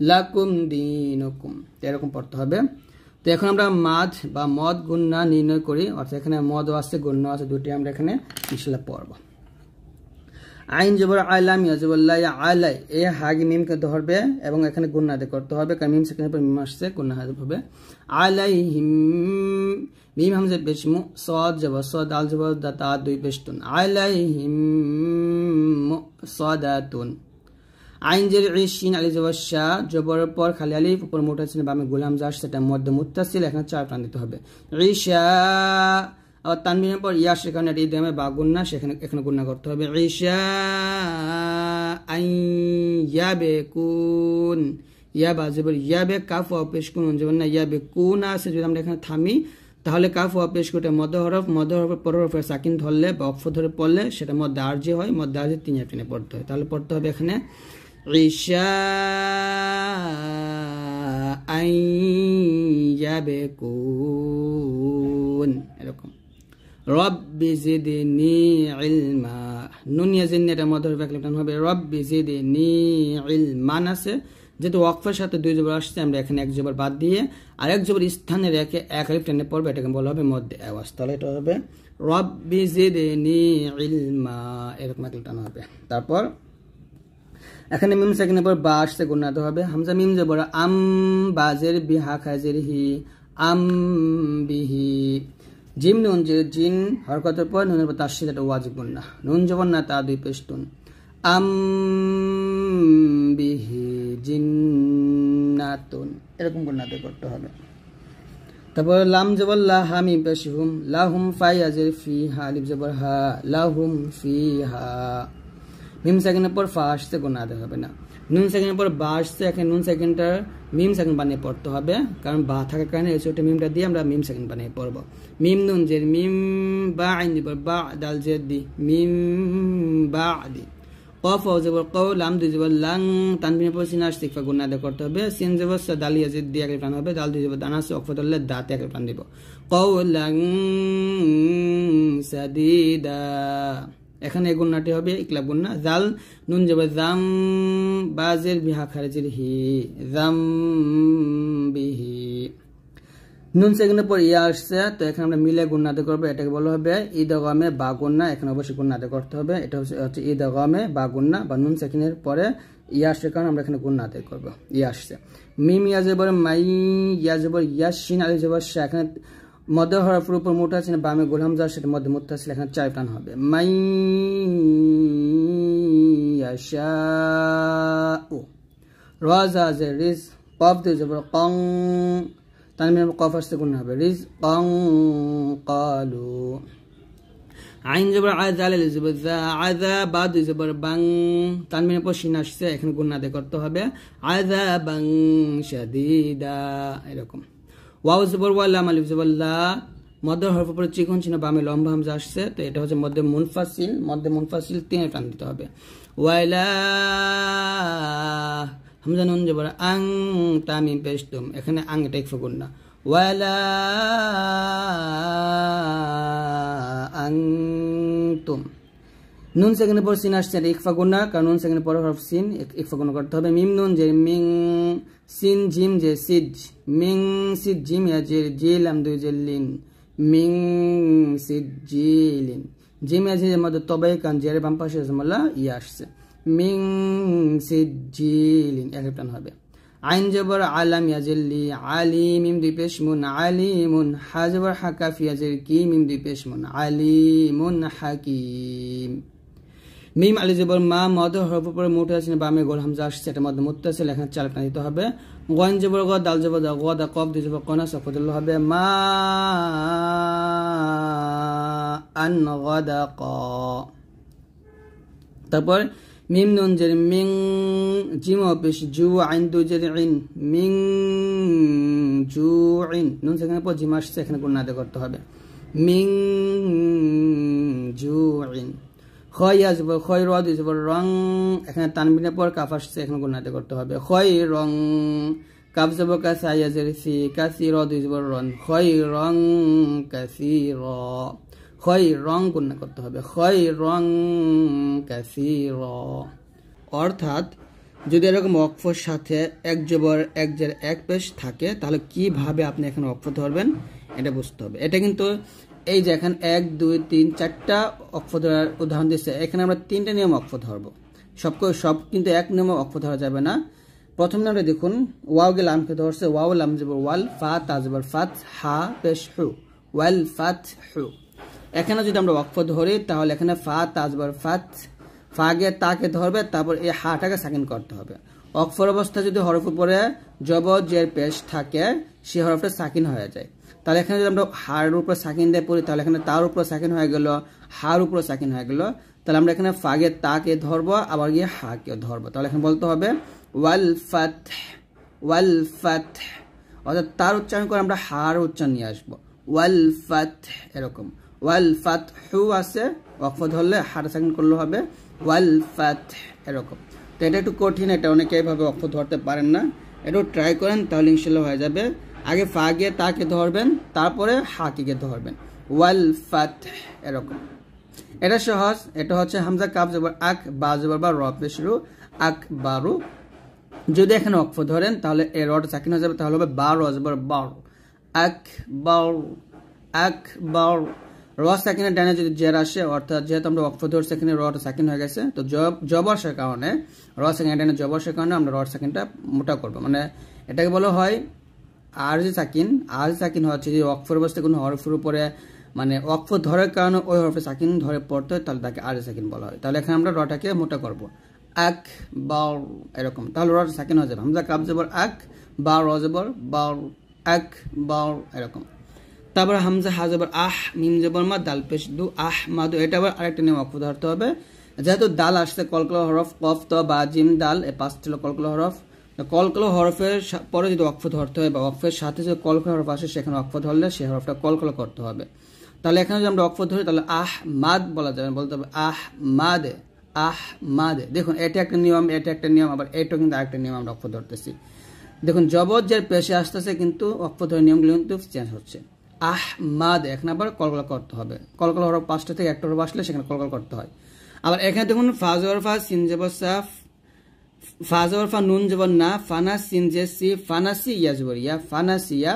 [SPEAKER 1] লাকুম দিনুকুম, এরকম পড়তে হবে। তো এখন আমরা মাদ বা মদ গুন্না নির্ণয় করি, অর্থাৎ এখানে মদও আছে গুণ্য আছে, দুটি আমরা এখানে ইনশাআল্লাহ পড়ব। আইন জবর আলাম ইয়াজবুল্লাহ আলাই, এই হাগি মিমকে ধরবে এবং এখানে গুন্না আদায় করতে হবে, কারণ মিম সেখানে পর মিম আসছে, গুন্না হবে। আলাইহিম, মিম হামজা পেশমু, সদ জবর সদ, দাল জবর দাতা, দুই পেশতুন, আলাইহিম মুসাদাতুন। আইন জের ইশিন আলি জবর শা, জবরের পর খালি আলিফ, উপর মোটা চিহ্ন, বামে গোলাম জাস, সেটা মধ্য মুত্তাসিল, এখানে 4 টান দিতে হবে। ঈশা, আর তানবিনের পর ইয়া, সেখানে এটা ইদগামে বা গুন্না, সেখানে এখানে গুন্না করতে হবে। ঈশা আই ইয়াবেকুন, ইয়া বা জবর ইয়াবে, কাফ ওয়া পেশ কুন জবর না, ইয়াবেকুন আছে, যদি আমরা এখানে থামি তাহলে কাফ ওয়া পেশ কুটা মধ্য হরফ, মধ্য হরফের পর হরফের সাকিন ধরলে বা অক্ষ ধরে পড়লে সেটা মধ্যে আরজি হয়, মধ্যে আরজি 3 টেনে পড়তে হয়। তাহলে পড়তে হবে এখানে ঈশা আই ইয়াবেকুন, এরকম। রব্বি জিদনি ইলমা, নুন ইয়াজিন, এটা মধ্য হরফ এক টান হবে। রব্বি জিদনি ইলমান আছে, যেহেতু ওয়াকফের সাথে 2 জবর আসছে, আমরা এখানে 1 জবর বাদ দিয়ে আর 1 জবর স্থানে রেখে 1 আলিফ টেনে পড়বে, এটাকে বলা হবে মধ্যে আওয়াজ। তাহলে এটা হবে রব্বি জিদনি ইলমা, এরকম এক টান হবে। তারপর এখানে মিম সেকেন্ডের পর বা আসছে, গুণাতে হবে। হামজা মিম জবর আম, বাজের বিহা খাজের হি, আম বিহি। জিম নুন জের জিন, হরকতের পর নুনের পর তাসদীদ, এটা ওয়াজিব গুন্না। নুন জবর না, তা 2 পেশতুন, আম বিহি জিন্নাতুন, এরকম গুন্নাতে করতে হবে। তারপর লাম জবর লা, হা মিম পেশ হুম, লাহুম ফায়াজের ফি, হা আলিফ জবর হা, লাহুম ফিহা। মিম সেকেন্ডের পর ফা আসছে, গুণাতে হবে না। নুন সেকেন্ডের পর বা আসছে, এখানে নুন সেকেন্ডটার মিম সেকেন্ড বানিয়ে পড়তে হবে, কারণ বা থাকার কারণে এই ছোট মিমটা দিয়ে আমরা মিম সেকেন্ড বানিয়ে পড়ব। মিম নুন জের মিম, বা আইন জবর বা, দাল জের দি, মিম বা দি। কফ ও জবর কও, লাম দুই জবর লাং, তানবিনের পর সিন আসছে, ইকফা গুণা আদায় করতে হবে। সিন জবর সা, দাল ইয়াজিদ দিয়ে 1 টান হবে। দাল দুই জবর দান আছে, অক্ফ ধরলে দাতে 1 টান দিব। কও লাং সাদিদা, এখানে এই গুন্নাটি হবে ইকলাব গুন্না। জাল নুন জবর জাম, বাজের বিহা খারেজের হি, জাম বিহি। নুন সেকেন্ডের পর ইয়া আসছে, তো এখানে আমরা মিলে গুন্নাতে করবো, এটাকে বলা হবে ইদগামে বা গুন্না, এখানে অবশ্যই গুন্নাতে করতে হবে। এটা হচ্ছে ইদগামে বা গুন্না, বা নুন সেকেন্ডের পরে ইয়া আসছে কারণ আমরা এখানে গুন্নাতে করবো। ইয়া আসছে, মিম ইয়া জবর মাই, ইয়া জবর ইয়াসিন, আলি জবর শা, এখানে মধ্য হরফের উপর মোটা আছে, বামে গোলাম যা, সেটা মধ্যে মুত্তাসিল, এখানে 4 টান হবে। মাই ইয়াশাউ, রাজা জে রিজ, কফ দুই জবর কং, তানবিনের কফ আসছে, গুণ হবে। রিজ কং কালু। আইন জবর আযা, আলিফ জবর যা, আযা, বা দুই জবর বাং, তানবিনের পর শিন আসছে, এখানে গুণ আদায় করতে হবে। আযা বাং শাদীদা, এরকম। ওয়াও জবর ওয়া, লাম আলিফ জবর লা, মধ্য হরফের উপর চিকন চিহ্ন, বামে লম্বা হামজা আসছে, তো এটা হচ্ছে মধ্যে মুনফাসিল, মধ্যে মুনফাসিল 3 টান দিতে হবে। ওয়াইলা, হামজা নুন জবর আং, তা মিম পেশ তুম, এখানে আং এটা ইকফা গুন্না। ওয়ালা আনতুম, নুন সেকেন্ডের পর সিন আসছে, ইকফা গুন্না, কারণ নুন সেকেন্ডের পর হরফ সিন, ইকফা গুন্না করতে হবে। মিম নুন যে মিং, সিন জিম যে সিদ, মিং সিদ জিম ইয়া জের জিল, আম দুই জের লিন, মিং সিদ জিলিন। জিম ইয়া জের মধ্যে তবে, কারণ জের বাম পাশে জমলা ইয়া আসছে, মিং সিদ জিলিন, 1 টান হবে। আইন জবর আলাম ইয়াজিল্লি, আলি, মিম 2 পেশ মুন, আলিমুন। হা জবর হাকা, ফি ইয়াজির কি, মিম 2 পেশ মুন, আলিমুন হাকিম। মিম আলি জবর মা, মধ্য হরফের উপরে মোটা আছে, বামে গোল হামজা আসছে, এটা মধ্যে মুত্তাসিল, এখানে 4 টান দিতে হবে। গন জবর গ, দাল জবর দা, গ দা, কফ দুই জবর কনা, সফদুল হবে মা আন গাদাক। তারপর মিম নুন জের মিং, জিম পেশ জু, আইন দুই জের ইন, মিং জু ইন। নুন সেখানে পর জিম আসছে, এখানে গুণ আদায় করতে হবে। Ming zoo in. খয় আসবে, খয় র দুই জবর রং, এখানে তানবিনের পর কাফ আসছে, এখানে গুণ আদায় করতে হবে। খয় রং, কাফ জবর কাসি, আয়াজের সি, কাসি র দুই জবর রন, খয় রং কাসি র। খয় রং গুণা করতে হবে, খয় রং কাসির। অর্থাৎ যদি এরকম ওয়াকফের সাথে এক জবর এক জের এক পেশ থাকে তাহলে কিভাবে আপনি এখানে ওয়াকফ ধরবেন এটা বুঝতে হবে। এটা কিন্তু এই যে এখানে 1 2 3 4টা ওয়াকফ ধরার উদাহরণ দিচ্ছে, এখানে আমরা 3টা নিয়ম ওয়াকফ ধরবো। সব কিন্তু এক নিয়মে ওয়াকফ ধরা যাবে না। প্রথম নামটা দেখুন, ওয়াও গে লামকে ধরছে, ওয়াও লাম জবর ওয়াল, ফা তা জবর ফাত, হা পেশ হু, ওয়াল ফাত হু। এখানে যদি আমরা ওয়াকফ ধরি তাহলে এখানে ফা তা জবর ফাত, ফা গে তাকে ধরবে, তারপর এই হাটাকে সাকিন করতে হবে। ওয়াকফের অবস্থায় যদি হরফ উপরে জবর জের পেশ থাকে সে হরফটা সাকিন হয়ে যায়। তাহলে এখানে যদি আমরা হার উপরে সাকিন দিয়ে পড়ি তাহলে এখানে তার উপরে সাকিন হয়ে গেল, হার উপরে সাকিন হয়ে গেল। তাহলে আমরা এখানে ফাগে তাকে ধরবো, আবার গিয়ে হাকে ধরবো। তাহলে এখানে বলতে হবে ওয়াল ফাত, ওয়াল ফাত, অর্থাৎ তার উচ্চারণ করে আমরা হার উচ্চারণ নিয়ে আসবো, ওয়াল ফাত এরকম। ওয়াল ফাত হু আছে, ওয়াকফ ধরলে হার সাকিন করলে হবে ওয়াল ফাত এরকম। তো এটা একটু কঠিন, এটা অনেকে এইভাবে ওয়াকফ ধরতে পারেন না, এটাও ট্রাই করেন তাহলে ইনশাল্লাহ হয়ে যাবে। আগে ফা গিয়ে তাকে ধরবেন, তারপরে হাকে গিয়ে ধরবেন, ওয়াল ফাত এরকম। এটা সহজ। এটা হচ্ছে হামজা কাব জবর আক, বা জবর বা, র পেশ রু, আকবারু। যদি এখানে ওয়াকফ ধরেন তাহলে এই রটা সাকিন হয়ে যাবে, তাহলে হবে বা র জবর বার, আকবার, আকবার। র সাকিনের ডানে যদি জের আসে, অর্থাৎ যেহেতু আমরা ওয়াকফ ধরছি এখানে রটা সাকিন হয়ে গেছে, তো জবরসের কারণে, র সাকিনের ডানে জবরসের কারণে আমরা রট সাকিনটা মোটা করবো। মানে এটাকে বলা হয় আরজি সাকিন। আরজি সাকিন হচ্ছে যে ওয়াকফের অবস্থায় কোনো হরফের উপরে মানে ওয়াকফ ধরার কারণে ওই হরফে সাকিন ধরে পড়তে হয়, তাহলে তাকে আরজি সাকিন বলা হয়। তাহলে এখানে আমরা রটাকে মোটা করবো, আক বার এরকম। তাহলে রট সাকিন হয়ে যাবে, হামজা কাব জবর আক, বা র জবর বার, আক বার এরকম। তারপর হামজা হা জবর আহ, মিম জবর মা, দাল পেশ দু, আহ মাদু। এটা আবার আরেকটা নিয়ম ওয়াকফ ধরতে হবে। যেহেতু দাল আসছে কলকলা হরফ, কফ তো বা জিম দাল এ 5 ছিল কলকলা হরফ। কলকলা হরফের পরে যদি ওয়াকফ ধরতে হয় বা ওয়াকফের সাথে যদি কলকলা হরফ আসে সেখানে ওয়াকফ ধরলে সেই হরফটা কলকলা করতে হবে। তাহলে এখানে যদি আমরা ওয়াকফ ধরি তাহলে আহ মাদ বলা যাবে, বলতে হবে আহ মাদে, আহ মাদে। দেখুন এটা একটা নিয়ম, এটা একটা নিয়ম, আবার এটা কিন্তু আরেকটা নিয়ম আমরা ওয়াকফ ধরতেছি। দেখুন জবর জের পেশে আসতেছে কিন্তু ওয়াকফ ধরার নিয়মগুলো কিন্তু চেঞ্জ হচ্ছে। আহ মাদে এখানে আবার কলকলা করতে হবে, কলকলা হরফ 5টা থেকে একটা হরফ আসলে সেখানে কলকলা করতে হয়। আবার এখানে দেখুন ফা জবর ফা, সিন জবর সাফ, ফা জবর ফা, নুন জবর না, ফানা সিন জে সি, ফানাসি ইয়া জবর ইয়া, ফানাসিয়া।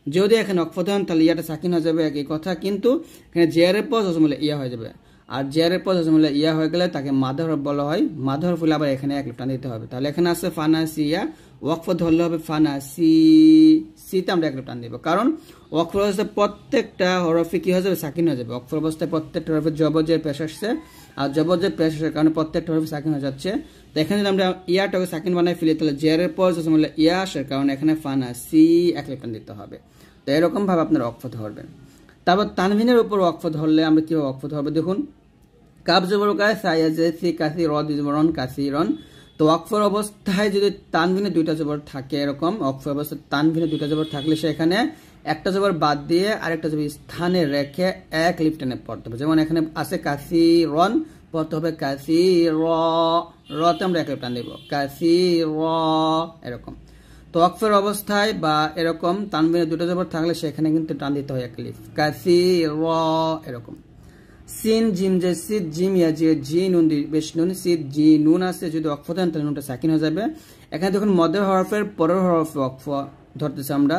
[SPEAKER 1] যদি এখানে ওয়াকফ ধরেন তাহলে ইয়াটা সাকিন হয়ে যাবে, একই কথা, কিন্তু এখানে জেরের পর জজমলে ইয়া হয়ে যাবে। আর জেরের পর জজমলে ইয়া হয়ে গেলে তাকে মাদা হরফ বলা হয়। মাদা হরফ হলে আবার এখানে এক টান দিতে হবে। তাহলে এখানে আছে ফানাসিয়া, ওয়াকফ ধরলে হবে ফানাসি, সিতে আমরা এক টান দিব, কারণ ওয়াকফ অবস্থায় প্রত্যেকটা হরফে কি হয়ে যাবে, সাকিন হয়ে যাবে। ওয়াকফ অবস্থায় প্রত্যেকটা হরফে জবর জের পেশ আসছে, আর জবর জের পেশ আসার কারণে প্রত্যেকটা হরফে সাকিন হয়ে যাচ্ছে। তো এখানে যদি আমরা ইয়াটাকে সাকিন বানাই ফেলি তাহলে জেরের পর জজমলে ইয়া আসার কারণে এখানে ফানাসি এক টান দিতে হবে। তো এরকম ভাবে আপনারা ওয়াকফ ধরবেন। তারপর তানভিনের উপর ওয়াকফ ধরলে আমরা কিভাবে ওয়াকফ ধরবো দেখুন, কাব জবর কায়, সায়া জে সি, কাসি র জবরন, কাসিরন। তো ওয়াকফের অবস্থায় যদি তানভিনে 2টা জবর থাকে, এরকম ওয়াকফের অবস্থায় তানভিনে 2টা জবর থাকলে সেখানে একটা জবর বাদ দিয়ে আরেকটা জবর স্থানে রেখে এক লিফ টেনে পড়তে হবে। যেমন এখানে আছে কাসিরন, পড়তে হবে কাসি র, রতে আমরা এক লিফ টান দিব, কাসি র এরকম। তো ওয়াকফের অবস্থায় বা এরকম তানভিনে 2টা জবর থাকলে সেখানে কিন্তু টান দিতে হয় এক লিফ, কাসি র এরকম। সিন জিম যে সিদ জিম ইয়া যে জি নুন বেশ নুন, সিদ জি নুন আছে, যদি ওয়াকফ দেন তাহলে নুনটা সাকিন হয়ে যাবে। এখানে দেখুন মদের হরফের পরের হরফে ওয়াকফ ধরতেছি আমরা।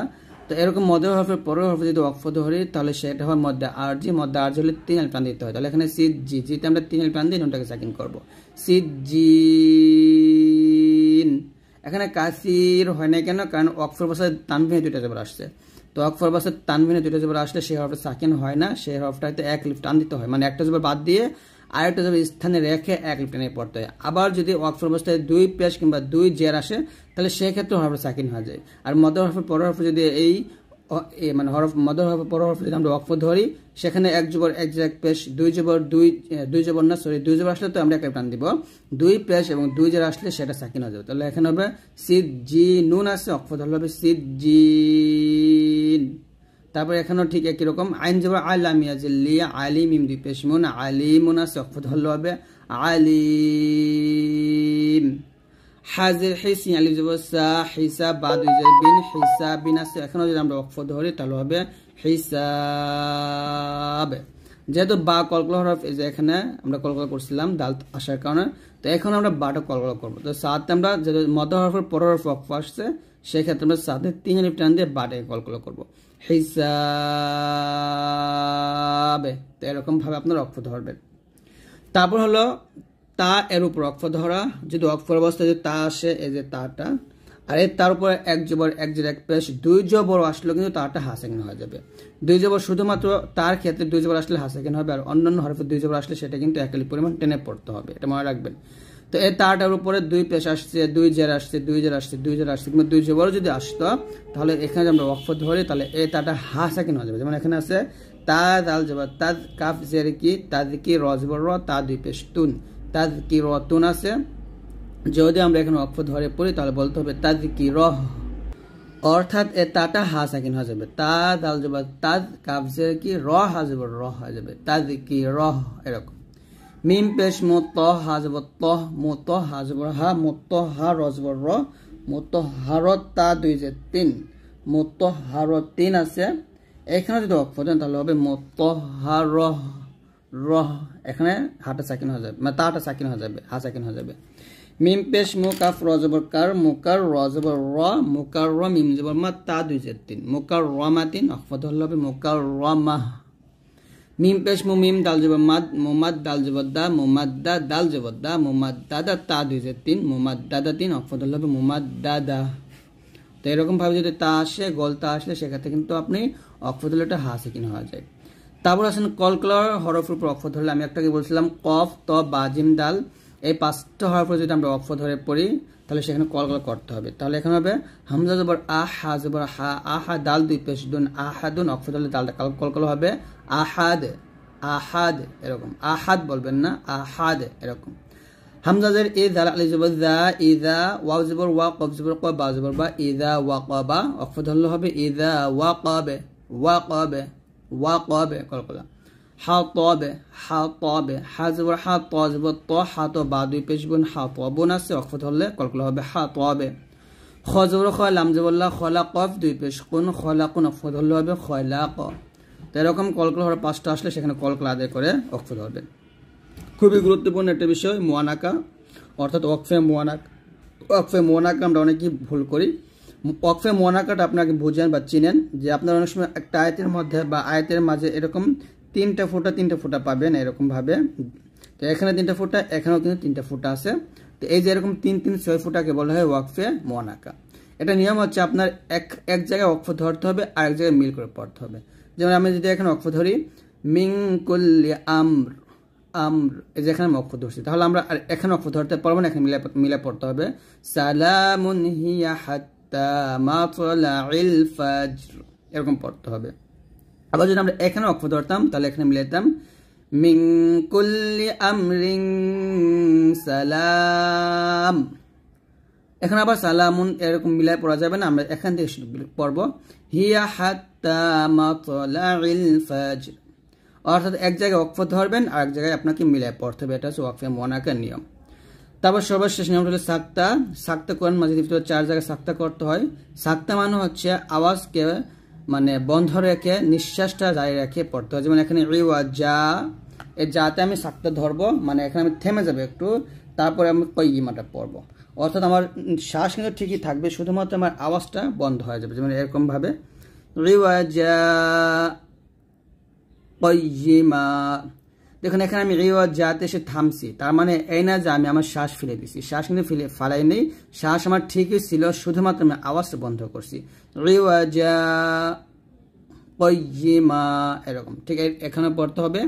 [SPEAKER 1] তো এরকম মদের হরফের পরের হরফে যদি ওয়াকফ ধরি তাহলে সেটা হয় মধ্যে আরজি, মধ্যে আরজি হলে 3 আলিফ টান দিতে হয়। তাহলে এখানে সিদ জি, জিতে আমরা 3 আলিফ টান দিয়ে নুনটাকে সাকিন করবো, সিদ জিন। এখানে কাসির হয় না কেন, কারণ ওয়াকফের অবস্থায় তানভিনে 2টা জবর আসছে। তো ওয়াকফের অবস্থায় তানভিনে 2টা জবর আসলে সেই হরফটা সাকিন হয় না, সেই হরফটাতে এক লিফ টান দিতে হয়, মানে একটা জবর বাদ দিয়ে আরেকটা জবর স্থানে রেখে এক লিফ টানে পড়তে হয়। আবার যদি ওয়াকফের অবস্থায় 2 পেশ কিংবা 2 জের আসে তাহলে সেক্ষেত্রে হরফটা সাকিন হয়ে যায়। আর মদের হরফের পরের হরফে যদি এই মানে হরফ মদের হরফের পরের হরফে যদি আমরা ওয়াকফ ধরি সেখানে এক জবর এক জের এক পেশ, 2 জবর 2 জবর না সরি 2 জবর আসলে তো আমরা এক লিফ টান দিব, 2 পেশ এবং 2 জের আসলে সেটা সাকিন হয়ে যাবে। তাহলে এখানে হবে সিদ জি নুন আছে, ওয়াকফ ধরলে হবে সিদ জিন। তারপর এখানেও ঠিক একই রকম, আইন জবর আলাম ইয়াজিল্লিয়া, আলিম মিম 2 পেশ মুন, আলিমুন আছে, ওয়াকফ ধরলে হবে আলিম। হাজির হিসি আলিফ জবর সা, হিসাব বা 2 জের বিন, হিসাবিন আছে, এখানেও যদি আমরা ওয়াকফ ধরি তাহলে হবে হিসাব। যেহেতু বা কলকলা হরফ, এই যে এখানে আমরা কলকলা করছিলাম দাল আসার কারণে, তো এখন আমরা বাটা কলকলা করবো। তো সাথে আমরা যে মধ্য হরফের পরের হরফ ওয়াকফ আসছে, সেক্ষেত্রে আমরা সাথে 3 আলিফ টান দিয়ে বাটাকে কলকলা করবো, হিসাবে। তো এরকম ভাবে আপনার ওয়াকফ ধরবেন। তারপর হলো তা এর উপর ওয়াকফ ধরা। যদি ওয়াকফের অবস্থায় যদি তা আসে, এই যে তাটা, আর এর তার উপরে এক জবর এক জের এক পেশ 2 জবর আসলে কিন্তু তাটা হাসাকিন হয়ে যাবে। 2 জবর শুধুমাত্র তার ক্ষেত্রে 2 জবর আসলে হাসাকিন হবে, আর অন্যান্য হরফে 2 জবর আসলে সেটা কিন্তু এক আলিফ পরিমাণ টেনে পড়তে হবে, এটা মনে রাখবেন। তো এই তাটার উপরে 2 পেশ আসছে, 2 জের আসছে, 2 জের আসছে, 2 জের আসছে, কিন্তু 2 জবর যদি আসতো, তাহলে এখানে আমরা ওয়াকফ ধরি, তাহলে এই তাটা হাসাকিন হয়ে যাবে। যেমন এখানে আছে তা দাল জবর তাদ কাফ জের কি তাদ কি র জবর র তা 2 পেশ তুন, তাদ কি র তুন আছে। যদি আমরা এখানে ওয়াকফ ধরে পড়ি তাহলে বলতে হবে তাদ কি রহ, অর্থাৎ এ তাটা হা সাকিন হয়ে যাবে। তা দাল জবর তাদ কাফ জের কি র হা জবর র হয়ে যাবে, তাদ কি রহ। এরকম মিম পেশ মো ত হা জবর ত, মো ত হা জবর হা, মো ত হা র জবর র, মো ত হার তা 2 যে 3, মো ত হার 3 আছে। এখানে যদি ওয়াকফ দেন তাহলে হবে মো ত হা র র, এখানে হাটা সাকিন হয়ে যাবে, মানে তাটা সাকিন হয়ে যাবে, হা সাকিন হয়ে যাবে। মিম পেশ মু কাফ র জবর কার, মুকার র জবর র, মুকার র মিম জবর মা তা 2 যে 3, মুকার র মা 3 ওয়াকফ ধরলে হবে মুকার র মা। মিম পেশ মু মিম দাল জবর মাদ, মুমাদ দাল জবর দা, মুমাদ দা দাল জবর দা, মুমাদ দাদা তা 2 যে 3, মুমাদ দাদা 3 ওয়াকফ ধরলে হবে মুমাদ দাদা। তো এরকম ভাবে যদি তা আসে, গলতা আসলে সেক্ষেত্রে কিন্তু আপনি ওয়াকফ ধরলে এটা হা সাকিন হয়ে যায়। তারপর আসেন কলকলার হরফের উপর ওয়াকফ ধরলে, আমি একটাকে বলছিলাম কফ ত বা জিম দাল, এই 5টা হরফে যদি আমরা ওয়াকফ ধরে পড়ি তাহলে সেখানে কলকলা করতে হবে। তাহলে এখানে হবে হামজা জবর আহ, হা জবর হা, আহা দাল 2 পেশ দুন, আহাদুন ওয়াকফ ধরলে দালটা কলকলা হবে আহাদ, আহাদ। এরকম আহাদ বলবেন না, আহাদ। এরকম হামজাজের ই দাল আলি জবর দা, ইদা ওয়াও জবর ওয়া, কফ জবর ক, বা জবর বা, ইদা ওয়াকাবা ওয়াকফ ধরলে হবে ইদা ওয়াকাবে, ওয়াকাবে, ওয়াকাবে কলকলা। হা তবে, হা তবে, হা জবর হা, ত জবর ত, হা তো বা 2 পেশ বুন, হা তো বোন আছে ওয়াকফ ধরলে কলকলা হবে হা তবে। খ জবর খ, লাম জবর লা, খলা কফ 2 পেশ কুন, খলা কুন ওয়াকফ ধরলে হবে খলাক। তো এরকম কলকলা হওয়ার 5টা আসলে সেখানে কলকলা আদায় করে ওয়াকফ ধরবেন। খুবই গুরুত্বপূর্ণ একটা বিষয় মুয়ানাকা, অর্থাৎ ওয়াকফে মুয়ানাকা। ওয়াকফে মুয়ানাকা আমরা অনেকেই ভুল করি। ওয়াকফে মুয়ানাকাটা আপনাকে বুঝেন বা চিনেন, যে আপনার অনেক সময় একটা আয়াতের মধ্যে বা আয়াতের মাঝে এরকম 3টা ফোঁটা পাবেন এরকম ভাবে। তো এখানে 3টা ফোঁটা, এখানেও কিন্তু 3টা ফোঁটা আছে। তো এই যে এরকম 3 3 6 ফোঁটাকে বলা হয় ওয়াকফে মুয়ানাকা। এটা নিয়ম হচ্ছে আপনার এক জায়গায় ওয়াকফ ধরতে হবে, আর এক জায়গায় মিল করে পড়তে হবে। যেমন আমি যদি এখানে ওয়াকফ ধরি মিন কুল্লি আমর, আমর, এই যে এখানে আমি ওয়াকফ ধরছি, তাহলে আমরা এখানে ওয়াকফ ধরতে পারবো না, এখানে মিলে পড়তে হবে সালামুন হিয়া হাত্তা মাতলাইল ফাজর, এরকম পড়তে হবে। আবার যদি আমরা এখানে ওয়াকফ ধরতাম তাহলে এখানে মিলাইতাম মিন কুল্লি আমরিন সালাম, এখানে আবার সালামুন এরকম মিলাই পড়া যাবে না, আমরা এখান থেকে পড়ব হিয়া হাত্তা মাতলাইল ফাজর, অর্থাৎ এক জায়গায় ওয়াকফ ধরবেন আর এক জায়গায় আপনাকে মিলাই পড়তে হবে। এটা হচ্ছে ওয়াকফে মুয়ানাকার নিয়ম। তারপর সর্বশেষ নিয়ম হলো সাক্তা। সাক্তা কোরআন মাজিদের ভিতরে 4 জায়গায় সাক্তা করতে হয়। সাক্তা মানে হচ্ছে আওয়াজকে মানে বন্ধ রেখে নিঃশ্বাসটা জারি রেখে পড়তে হয়। যেমন এখানে ইওয়া যা, এই যাতে আমি সাক্তা ধরবো, মানে এখানে আমি থেমে যাবে একটু, তারপরে আমি কয়িমাটা পড়বো, অর্থাৎ আমার শ্বাস কিন্তু ঠিকই থাকবে, শুধুমাত্র আমার আওয়াজটা বন্ধ হয়ে যাবে। যেমন এরকম ভাবে ইওয়া যা কয়িমা, দেখুন এখানে আমি ইওয়া যাতে এসে থামছি, তার মানে এই না যে আমি আমার শ্বাস ফেলে দিছি, শ্বাস কিন্তু ফালাই নেই, শ্বাস আমার ঠিকই ছিল, শুধুমাত্র আমি আওয়াজটা বন্ধ করছি। ইওয়া যা কয়িমা, এরকম ঠিক এখানে পড়তে হবে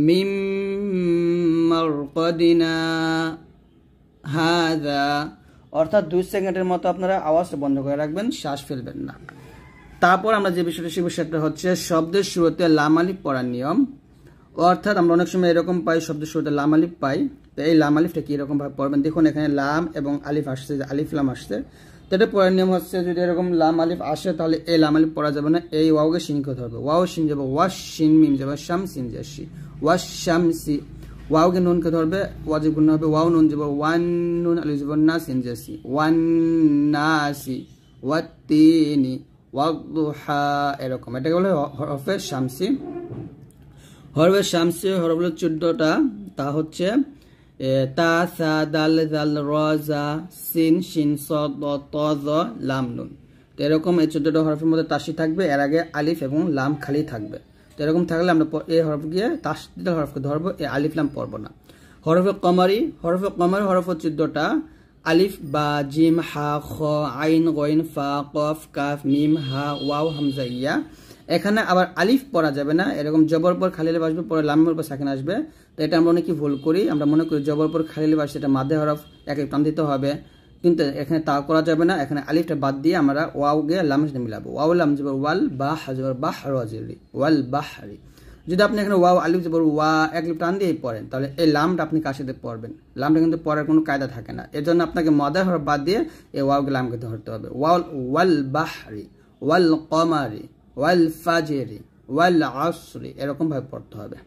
[SPEAKER 1] মিম মারকাদিনা হাযা, অর্থাৎ 2 সেকেন্ডের মতো আপনারা আওয়াজটা বন্ধ করে রাখবেন, শ্বাস ফেলবেন না। তারপর আমরা যে বিষয়টা শিখব সেটা হচ্ছে শব্দের শুরুতে লাম আলিফ পড়ার নিয়ম। অর্থাৎ আমরা অনেক সময় এরকম পাই, শব্দের শুরুতে লাম আলিফ পাই। তো এই লাম আলিফটা কি এরকম ভাবে পড়বেন, দেখুন এখানে লাম এবং আলিফ আসছে, আলিফ লাম আসছে। তো এটা পড়ার নিয়ম হচ্ছে যদি এরকম লাম আলিফ আসে তাহলে এই লাম আলিফ পড়া যাবে না, এই ওয়াওকে শিন করতে হবে। ওয়াও শিন যাবে, ওয়াশ শিন মিম যাবে, শাম সিন যাসি, ওয়াশ শামসি। ওয়াওকে নুনকে ধরবে, ওয়াজিব গুণ হবে, ওয়াও নুন যাব, ওয়ান নুন আলিফ যাব না সিন যাসি, ওয়ান নাসি ওয়াতিনি ওয়াদুহা, এরকম এটাকে বলে হরফে শামসি। হরফে শামসি হরফ হলো 14টা, তা হচ্ছে তা সা দাল জাল র জা সিন শিন স দ ত জ লাম নুন। তো এরকম এই 14টা হরফের মধ্যে তাসদিদ থাকবে, এর আগে আলিফ এবং লাম খালি থাকবে। তো এরকম থাকলে আমরা এই হরফ গিয়ে তাসদিদের হরফকে ধরবো, এই আলিফ লাম পড়বো না। হরফে কমারি হরফ হচ্ছে 14টা, আলিফ বা জিম হা খ আইন গইন ফা কফ কাফ মিম হা ওয়াও হামজা ইয়া। এখানে আবার আলিফ পড়া যাবে না, এরকম জবর পর খালি আলিফ আসবে, পরে লামের উপর সাকিন আসবে। তো এটা আমরা অনেকে ভুল করি, আমরা মনে করি জবর পর খালি আলিফ আসছে, এটা মাদে হরফ, এক টান দিতে হবে, কিন্তু এখানে তা করা যাবে না। এখানে আলিফটা বাদ দিয়ে আমরা ওয়াও গিয়ে লামের সাথে মিলাবো। ওয়াও লাম জবর ওয়াল, বা হাজবর বা হারি, ওয়াল বাহরি। যদি আপনি এখানে ওয়াও আলিফ জবর ওয়া এক টান দিয়ে পড়েন, তাহলে এই লামটা আপনি কার সাথে পড়বেন? লামটা কিন্তু পড়ার কোনো কায়দা থাকে না, এর জন্য আপনাকে মাদে হরফ বাদ দিয়ে এই ওয়াওকে লামকে ধরতে হবে। ওয়াল বাহরি, ওয়াল কমারি, ওয়াল ফাজরি, ওয়াল আসরি, এরকম ভাবে পড়তে হবে।